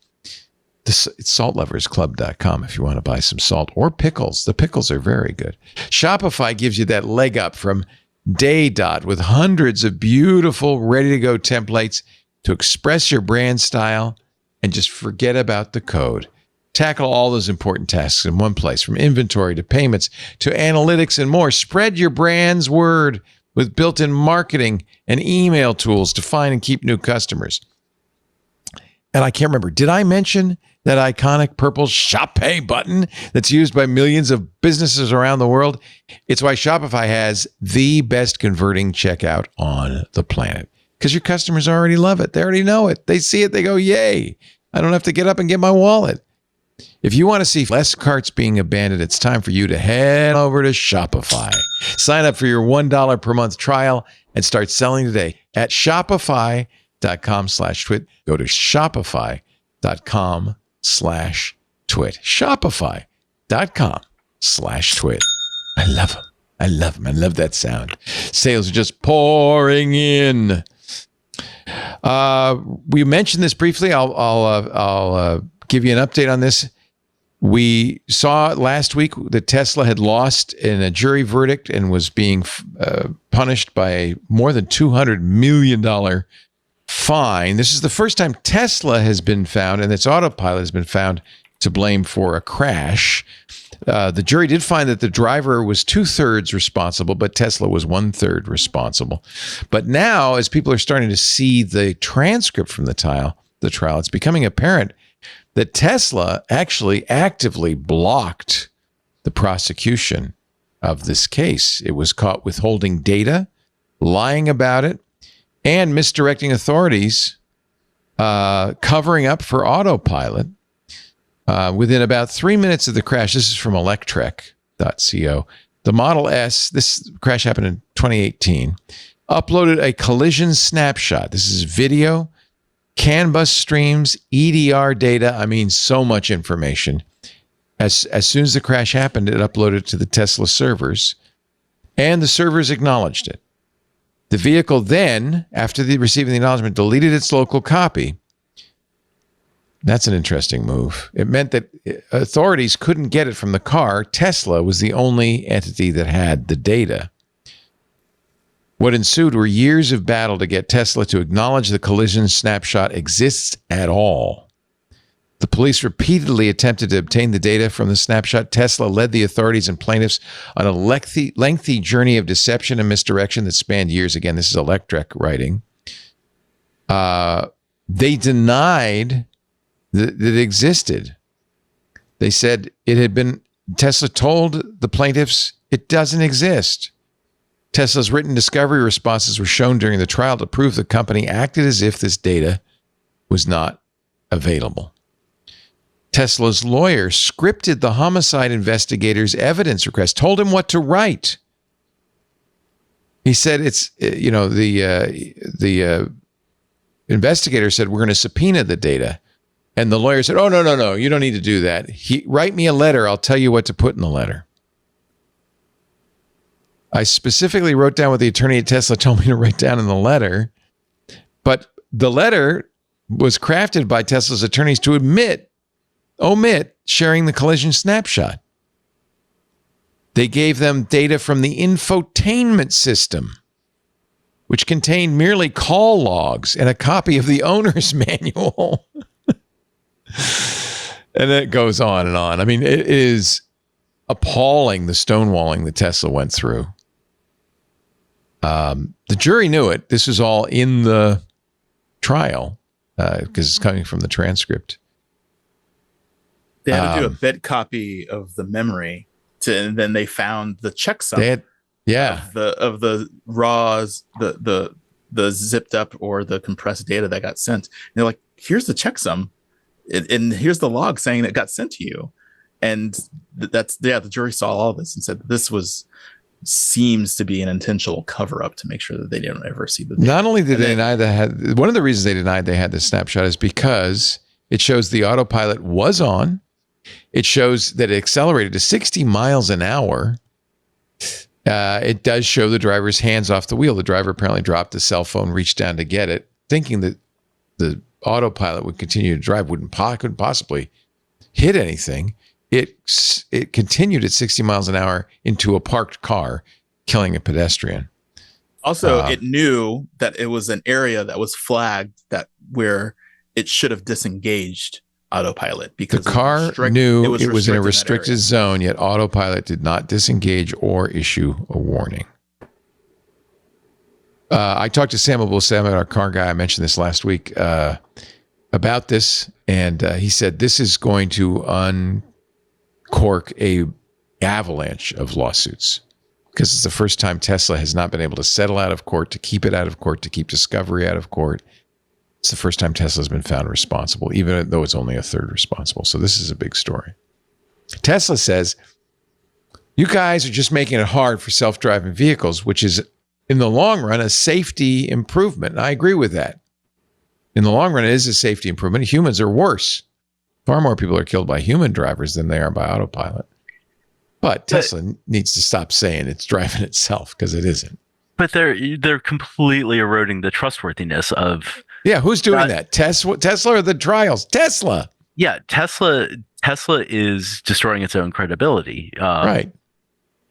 It's saltloversclub.com if you want to buy some salt or pickles. The pickles are very good. Shopify gives you that leg up from day dot with hundreds of beautiful, ready-to-go templates to express your brand style and just forget about the code. Tackle all those important tasks in one place, from inventory to payments to analytics and more. Spread your brand's word with built-in marketing and email tools to find and keep new customers. And I can't remember, did I mention that iconic purple Shop Pay button that's used by millions of businesses around the world? It's why Shopify has the best converting checkout on the planet, because your customers already love it. They already know it. They see it. They go, yay, I don't have to get up and get my wallet. If you want to see less carts being abandoned, it's time for you to head over to Shopify. Sign up for your $1 per month trial and start selling today at shopify.com/twit. Go to shopify.com/twit. Shopify.com/twit. I love them. I love them. I love that sound. Sales are just pouring in. We mentioned this briefly. I'll give you an update on this. We saw last week that Tesla had lost in a jury verdict and was being punished by a more than $200 million fine. This is the first time Tesla has been found, and its autopilot has been found to blame for a crash. The jury did find that the driver was 2/3 responsible, but Tesla was 1/3 responsible. But now, as people are starting to see the transcript from the trial, it's becoming apparent that Tesla actually actively blocked the prosecution of this case. It was caught withholding data, lying about it, and misdirecting authorities, covering up for autopilot. Within about 3 minutes of the crash, this is from electrek.co, the Model S, this crash happened in 2018, uploaded a collision snapshot. This is video, CAN bus streams, EDR data. I mean, so much information. As soon as the crash happened, it uploaded to the Tesla servers, and the servers acknowledged it. The vehicle then, after receiving the acknowledgement, deleted its local copy. That's an interesting move. It meant that authorities couldn't get it from the car. Tesla was the only entity that had the data. What ensued were years of battle to get Tesla to acknowledge the collision snapshot exists at all. The police repeatedly attempted to obtain the data from the snapshot. Tesla led the authorities and plaintiffs on a lengthy journey of deception and misdirection that spanned years. Again, this is Electrek writing. They denied that it existed. They said it had been, Tesla told the plaintiffs it doesn't exist. Tesla's written discovery responses were shown during the trial to prove the company acted as if this data was not available. Tesla's lawyer scripted the homicide investigator's evidence request, told him what to write. He said the investigator said, we're going to subpoena the data. And the lawyer said, oh, no, you don't need to do that. Write me a letter. I'll tell you what to put in the letter. I specifically wrote down what the attorney at Tesla told me to write down in the letter. But the letter was crafted by Tesla's attorneys to omit sharing the collision snapshot. They gave them data from the infotainment system, which contained merely call logs and a copy of the owner's manual. And it goes on and on. I mean, it is appalling, the stonewalling that Tesla went through. The jury knew it. This was all in the trial because it's coming from the transcript. They had to do a bit copy of the memory, and then they found the checksum of the raws, the zipped up or the compressed data that got sent. And they're like, here's the checksum. And here's the log saying that it got sent to you. And the jury saw all this and said this seems to be an intentional cover up to make sure that they didn't ever see the data. Not only did they deny one of the reasons they denied they had this snapshot is because it shows the autopilot was on. It shows that it accelerated to 60 miles an hour. It does show the driver's hands off the wheel. The driver apparently dropped the cell phone, reached down to get it, thinking that the autopilot would continue to drive, couldn't possibly hit anything. It continued at 60 miles an hour into a parked car, killing a pedestrian. Also, it knew that it was an area that was flagged where it should have disengaged autopilot because the car knew it was in a restricted zone, yet autopilot did not disengage or issue a warning. I talked to Sam Abul-Sam, our car guy. I mentioned this last week about this, and he said this is going to uncork a avalanche of lawsuits because it's the first time Tesla has not been able to settle out of court, to keep it out of court, to keep discovery out of court. It's the first time Tesla's been found responsible, even though it's only a third responsible. So this is a big story. Tesla says, you guys are just making it hard for self-driving vehicles, which is, in the long run, a safety improvement. And I agree with that. In the long run, it is a safety improvement. Humans are worse. Far more people are killed by human drivers than they are by autopilot. But Tesla needs to stop saying it's driving itself, because it isn't. But they're completely eroding the trustworthiness of... Yeah, who's doing that? Tesla or the trials? Tesla. Yeah, Tesla Tesla is destroying its own credibility. Right.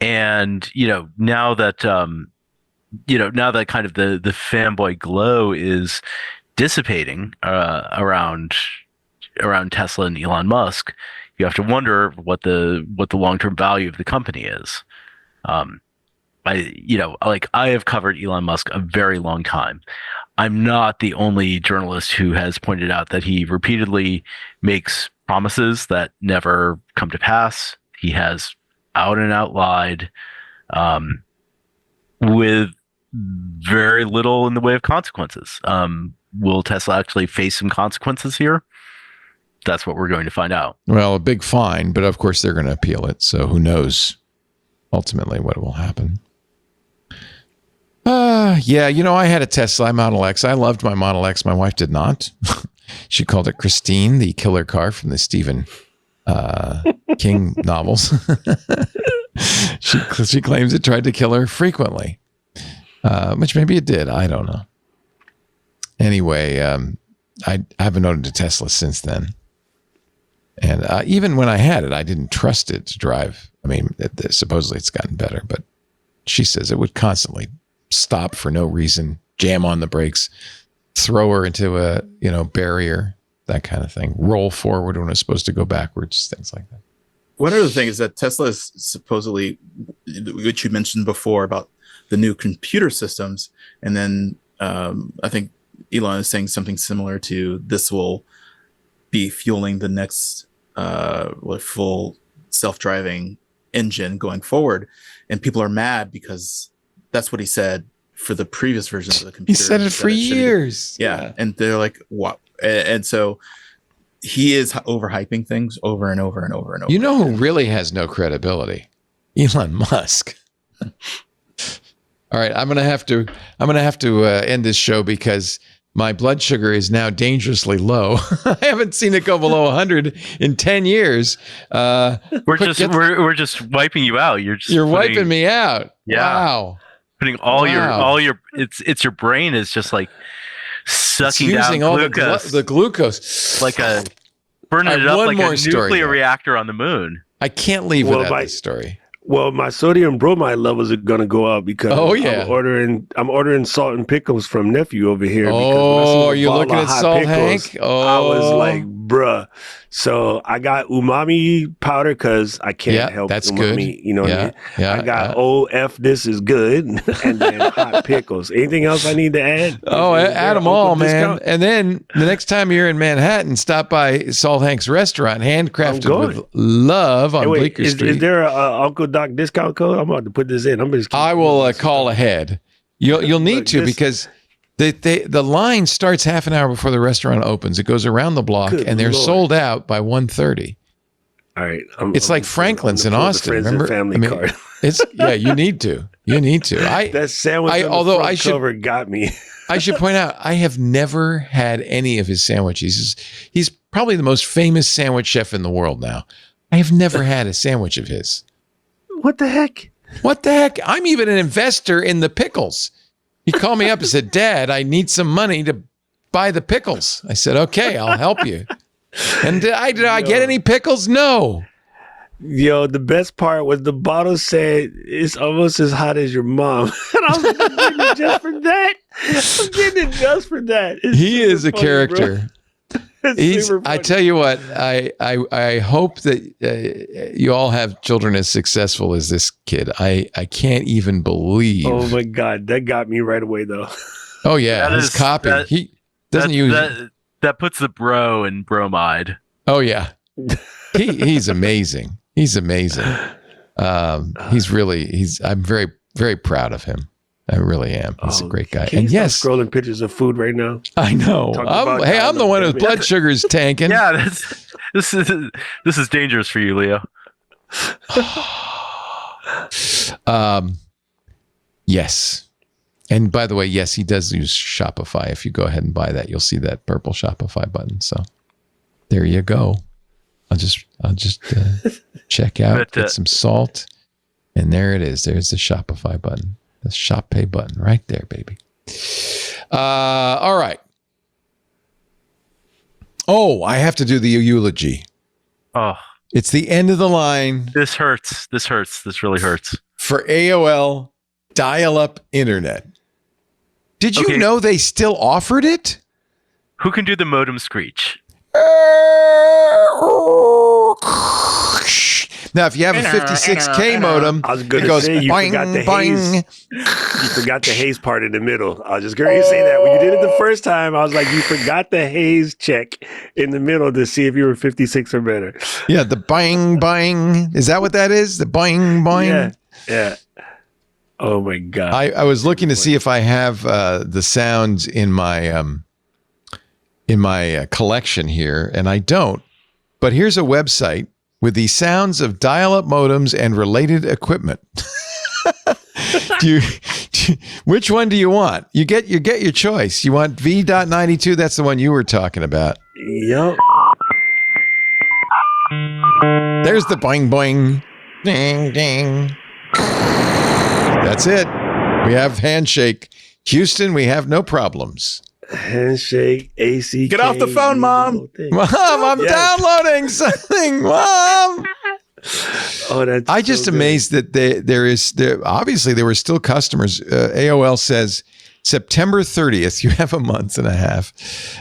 And now that kind of the fanboy glow is dissipating around Tesla and Elon Musk, you have to wonder what the long-term value of the company is. I have covered Elon Musk a very long time. I'm not the only journalist who has pointed out that he repeatedly makes promises that never come to pass. He has out and out lied, with very little in the way of consequences. Will Tesla actually face some consequences here? That's what we're going to find out. Well, a big fine, but of course they're going to appeal it. So who knows ultimately what will happen. Yeah, I had a Tesla Model X. I loved my Model X. My wife did not. She called it Christine, the killer car from the Stephen King novels. She claims it tried to kill her frequently, which maybe it did. I don't know. Anyway, I haven't owned a Tesla since then. And even when I had it, I didn't trust it to drive. I mean, supposedly it's gotten better, but she says it would constantly stop for no reason, jam on the brakes, throw her into a barrier, that kind of thing, roll forward when it's supposed to go backwards, things like that. One other thing is that Tesla is supposedly, which you mentioned before about the new computer systems, and then I think Elon is saying something similar to this will be fueling the next full self-driving engine going forward, and people are mad because that's what he said for the previous versions of the computer. He said it for years. Yeah, and they're like, what? And so he is overhyping things over and over and over and over. You know who really has no credibility? Elon Musk. All right, I'm gonna have to end this show because my blood sugar is now dangerously low. I haven't seen it go below 100 in 10 years. We're just wiping you out. You're wiping me out. Yeah. Wow. Putting all your it's your brain is just like sucking it's using down all glucose. the glucose. Like burning it up like a nuclear reactor on the moon. I can't leave without this story. Well, my sodium bromide levels are gonna go up because I'm ordering salt and pickles from nephew over here. Oh, you're looking at Salt pickles, Hank? Oh, I was like, bruh. So I got umami powder because I can't help that's umami. Good. You know what I mean? I got OF. This is good, and then hot pickles. Anything else I need to add? Add them all, man. And then the next time you're in Manhattan, stop by Salt Hank's restaurant, handcrafted with love on Bleecker Street. Is there a Uncle Doc discount code? I'm about to put this in. I will call ahead. You'll need to because the line starts half an hour before the restaurant opens. It goes around the block, and they're sold out by 1:30. All right, it's like Franklin's in Austin. Remember? Family card. You need to. You need to. That sandwich cover got me. I should point out, I have never had any of his sandwiches. He's probably the most famous sandwich chef in the world now. I have never had a sandwich of his. What the heck? What the heck? I'm even an investor in the pickles. He called me up and said, Dad, I need some money to buy the pickles. I said, okay, I'll help you. And did I get any pickles? No. Yo, the best part was the bottle said it's almost as hot as your mom. And I was like, I'm getting it just for that. I'm getting it just for that. He is a character. I tell you what, I hope that you all have children as successful as this kid. I can't even believe. Oh my God, that got me right away though. Oh yeah, his copy. He doesn't use that puts the bro in bromide. Oh yeah, he's amazing. He's amazing. I'm very, very proud of him. I really am. He's a great guy. And yes, scrolling pictures of food right now. I know. I'm the one whose blood sugar's tanking. Yeah, this is dangerous for you, Leo. Yes. And by the way, yes, he does use Shopify. If you go ahead and buy that, you'll see that purple Shopify button. So there you go. I'll just check out, get some salt, and there it is. There's the Shopify button. The Shop Pay button right there, baby. All right. Oh, I have to do the eulogy. Oh, It's the end of the line this hurts. This hurts. This really hurts. for AOL dial-up internet. Did you know they still offered it? Who can do the modem screech? Now, if you have a 56K modem, I was going it to goes say, you boing, forgot the boing. haze. You forgot the haze part in the middle. I was just going to say that. When you did it the first time, I was like, you forgot the haze check in the middle to see if you were 56 or better. Yeah, the boing, boing. Is that what that is? The boing, boing? Yeah. Oh, my God. I was looking to see if I have the sounds in my collection here, and I don't. But here's a website with the sounds of dial-up modems and related equipment. Which one do you want? You get your choice. You want V.92? That's the one you were talking about. Yep. There's the boing boing. Ding ding. That's it. We have handshake. Houston, we have no problems. Handshake, AC. Get off the phone, Mom. Mom, I'm downloading something, Mom. Oh, that's I just amazed that there obviously there were still customers. AOL says September 30th, you have a month and a half.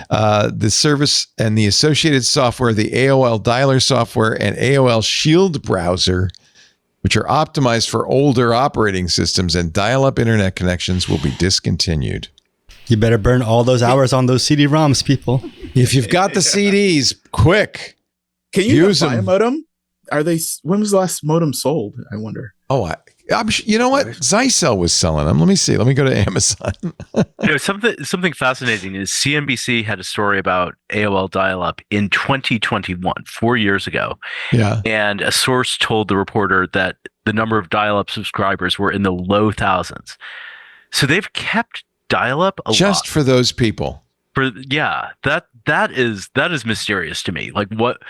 The service and the associated software, the AOL dialer software and AOL Shield browser, which are optimized for older operating systems and dial-up internet connections, will be discontinued. You better burn all those hours on those CD-ROMs, people. If you've got the CDs, quick. Can you use buy a them. modem? When was the last modem sold? I wonder. Oh, you know what? Zycel was selling them. Let me see. Let me go to Amazon. Something fascinating is CNBC had a story about AOL dial-up in 2021, 4 years ago. Yeah. And a source told the reporter that the number of dial-up subscribers were in the low thousands. So they've kept dial-up just for those people. That is mysterious to me. Like, what?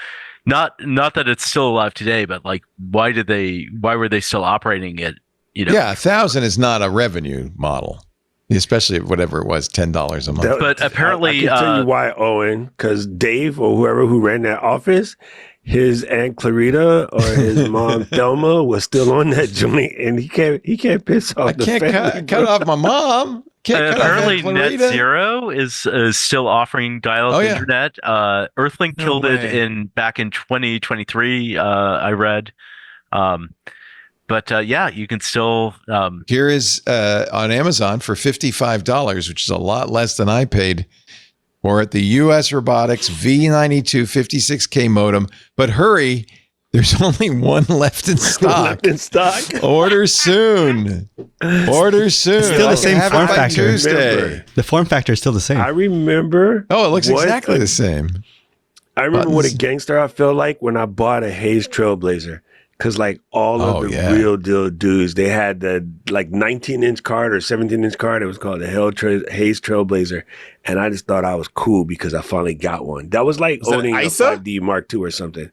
Not that it's still alive today, but like, why were they still operating it? Yeah, 1,000 is not a revenue model, especially at whatever it was, $10 a month. But apparently, I can tell you why, Owen, because Dave or whoever who ran that office, his Aunt Clarita or his mom Thelma was still on that joint, and he can't piss off the family. I can't cut off my mom. Apparently, NetZero is still offering dial-up internet. Earthlink killed it back in 2023. I read, but you can still. Here is on Amazon for $55, which is a lot less than I paid for it. The U.S. Robotics V92 56K modem, but hurry. There's only one left in stock. Order soon. It's still the same form factor. Tuesday. The form factor is still the same. I remember. Oh, it looks exactly the same. I remember what a gangster I felt like when I bought a Hayes Trailblazer. Because like all of the real deal dudes, they had the like 19-inch card or 17-inch card. It was called the Hayes Trailblazer. And I just thought I was cool because I finally got one. That was like owning a 5D Mark II or something.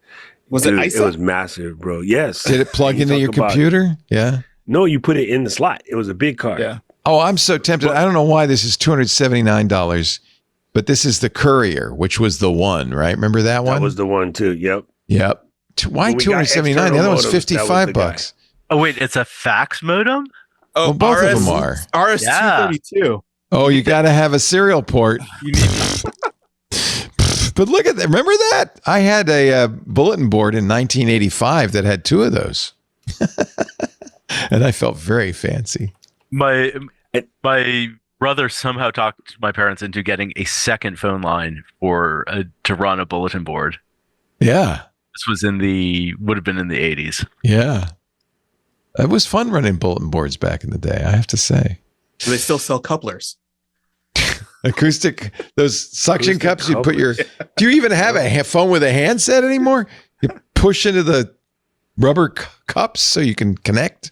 Dude, it was massive, bro. Yes. Did it plug into your computer? Yeah. No, you put it in the slot. It was a big card. Yeah. Oh, I'm so tempted. I don't know why this is $279, but this is the Courier, which was the one, right? Remember that one? That was the one too. Yep. Why $279? The other one's $55. Oh wait, it's a fax modem? Oh, well, both of them are. RS-232. Oh, you got to have a serial port. But look at that. Remember that? I had a bulletin board in 1985 that had two of those. And I felt very fancy. My brother somehow talked my parents into getting a second phone line to run a bulletin board. Yeah. This was would have been in the 80s. Yeah. It was fun running bulletin boards back in the day, I have to say. Do they still sell couplers? Acoustic, those suction cups you put your... Do you even have a phone with a handset anymore? You push into the rubber cups so you can connect.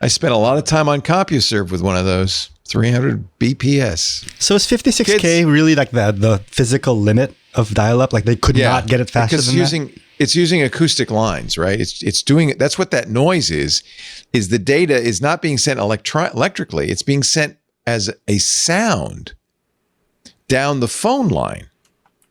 I spent a lot of time on CompuServe with one of those, 300 BPS. So is 56K really like the physical limit of dial-up? Like they could not get it faster than that? It's using acoustic lines, right? It's doing it. That's what that noise is the data is not being sent electrically. It's being sent as a sound down the phone line.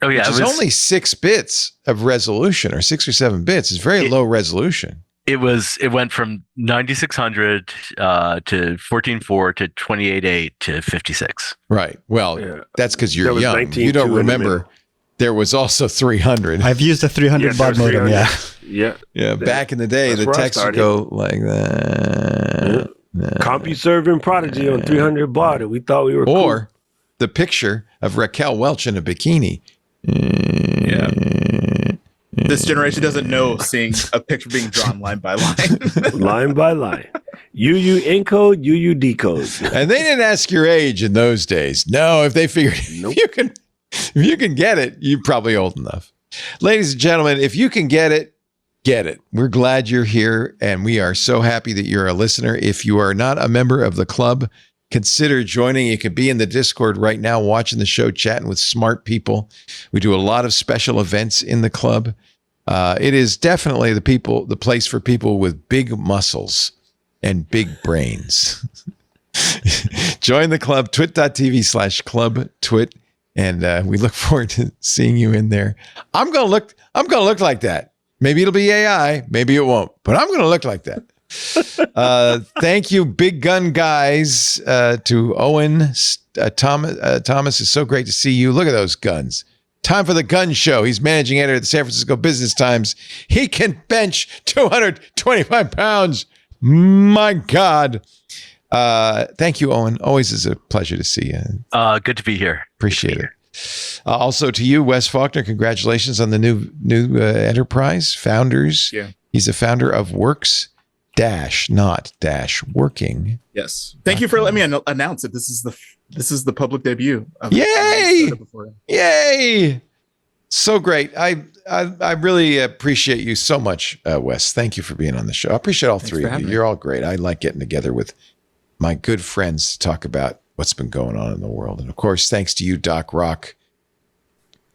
Oh yeah, which is only 6 bits of resolution, or 6 or 7 bits. It's very low resolution. It went from 9600 to 14.4 to 28.8 to 56. Right. Well, Yeah. that's because There you're was young. 19.2 You don't in the remember. middle. There was also 300. I've used the 300 baud modem. 300. Yeah. Yeah. Yeah, back in the day, That's the where I text would started. go like that. CompuServe Prodigy on 300 baud, and we thought we were Or the picture of Raquel Welch in a bikini. Yeah. This generation doesn't know seeing a picture being drawn line by line. cool. Line by line. UU encode, UU decode. And they didn't ask your age in those days. No, if they figured if you can get it, you're probably old enough. Ladies and gentlemen, if you can get it, get it. We're glad you're here, and we are so happy that you're a listener. If you are not a member of the club, consider joining. You could be in the Discord right now, watching the show, chatting with smart people. We do a lot of special events in the club. It is definitely the place for people with big muscles and big brains. Join the club, twit.tv/clubtwit, and we look forward to seeing you in there. I'm gonna look like that. Maybe it'll be AI, maybe it won't, but I'm gonna look like that. Thank you, big gun guys, to Owen. Thomas, is so great to see you. Look at those guns. Time for the gun show. He's managing editor at the San Francisco Business Times. He can bench 225 pounds. My God. Thank you, Owen. Always is a pleasure to see you. Good to be here. Appreciate it. Also to you, Wes Faulkner, congratulations on the new enterprise. Founders. Yeah. He's the founder of Works not working. Yes. Thank you for letting me announce it. This is the public debut. Yay! Yay! So great. I really appreciate you so much, Wes. Thank you for being on the show. I appreciate all three of you. You're all great. I like getting together with my good friends to talk about what's been going on in the world. And of course, thanks to you, Doc Rock.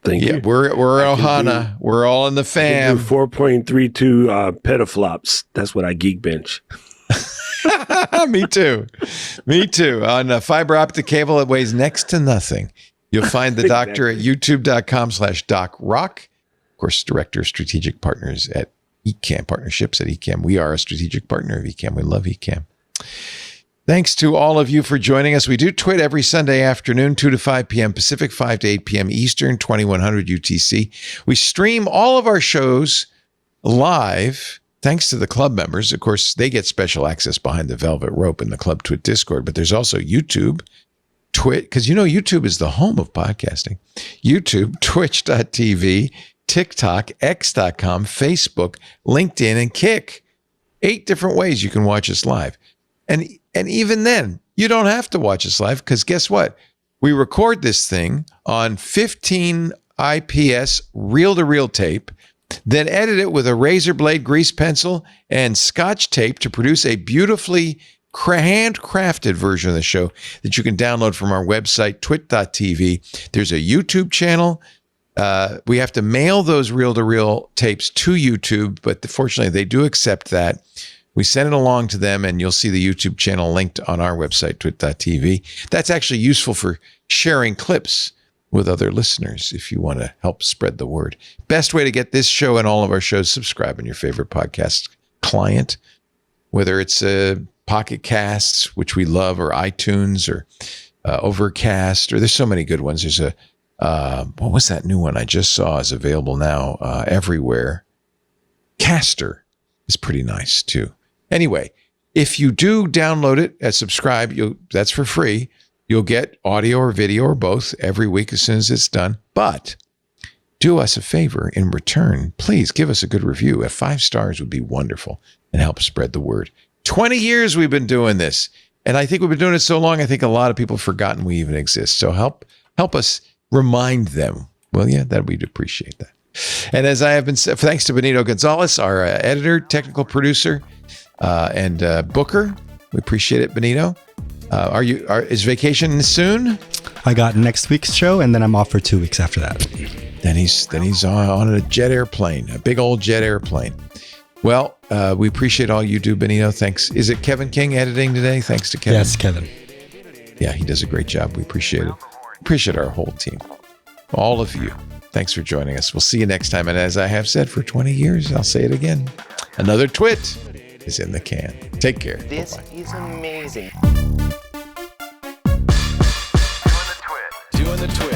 Thank you. We're Ohana. We're all in the fam. 4.32 petaflops. That's what I geek bench. Me too. On a fiber optic cable that weighs next to nothing. You'll find the doctor at youtube.com/docrock. Of course, director of strategic partners at Ecamm, partnerships at Ecamm. We are a strategic partner of Ecamm. We love Ecamm. Thanks to all of you for joining us. We do Twit every Sunday afternoon, 2 to 5 p.m. Pacific, 5 to 8 p.m. Eastern, 2100 UTC. We stream all of our shows live, thanks to the club members. Of course, they get special access behind the velvet rope in the Club Twit Discord, but there's also YouTube, Twit, because YouTube is the home of podcasting. YouTube, twitch.tv, TikTok, x.com, Facebook, LinkedIn, and Kick. 8 different ways you can watch us live. And even then, you don't have to watch us live, because guess what? We record this thing on 15 IPS reel-to-reel tape, then edit it with a razor blade, grease pencil, and Scotch tape to produce a beautifully handcrafted version of the show that you can download from our website, twit.tv. There's a YouTube channel. We have to mail those reel-to-reel tapes to YouTube, but fortunately, they do accept that. We send it along to them, and you'll see the YouTube channel linked on our website, twit.tv. That's actually useful for sharing clips with other listeners if you want to help spread the word. Best way to get this show and all of our shows, subscribe on your favorite podcast client, whether it's Pocket Casts, which we love, or iTunes, or Overcast, or there's so many good ones. There's what was that new one I just saw is available now everywhere? Caster is pretty nice too. Anyway, if you do download it and subscribe, that's for free. You'll get audio or video or both every week as soon as it's done. But do us a favor in return. Please give us a good review. 5 stars would be wonderful and help spread the word. 20 years we've been doing this. And I think we've been doing it so long, I think a lot of people have forgotten we even exist. So help us remind them. Well, yeah, we'd appreciate that. And as I have been said, thanks to Benito Gonzalez, our editor, technical producer, and booker. We appreciate it, Benito. Is vacation soon? I got next week's show, and then I'm off for 2 weeks after that. Then he's on a jet airplane, a big old jet airplane. Well, we appreciate all you do, Benito. Thanks. Is it Kevin King editing today? Thanks to Kevin. Yes, Kevin. Yeah, he does a great job. We appreciate it. Appreciate our whole team. All of you. Thanks for joining us. We'll see you next time. And as I have said for 20 years, I'll say it again. Another twit is in the can. Take care. This Bye-bye. is amazing. Doing the twit.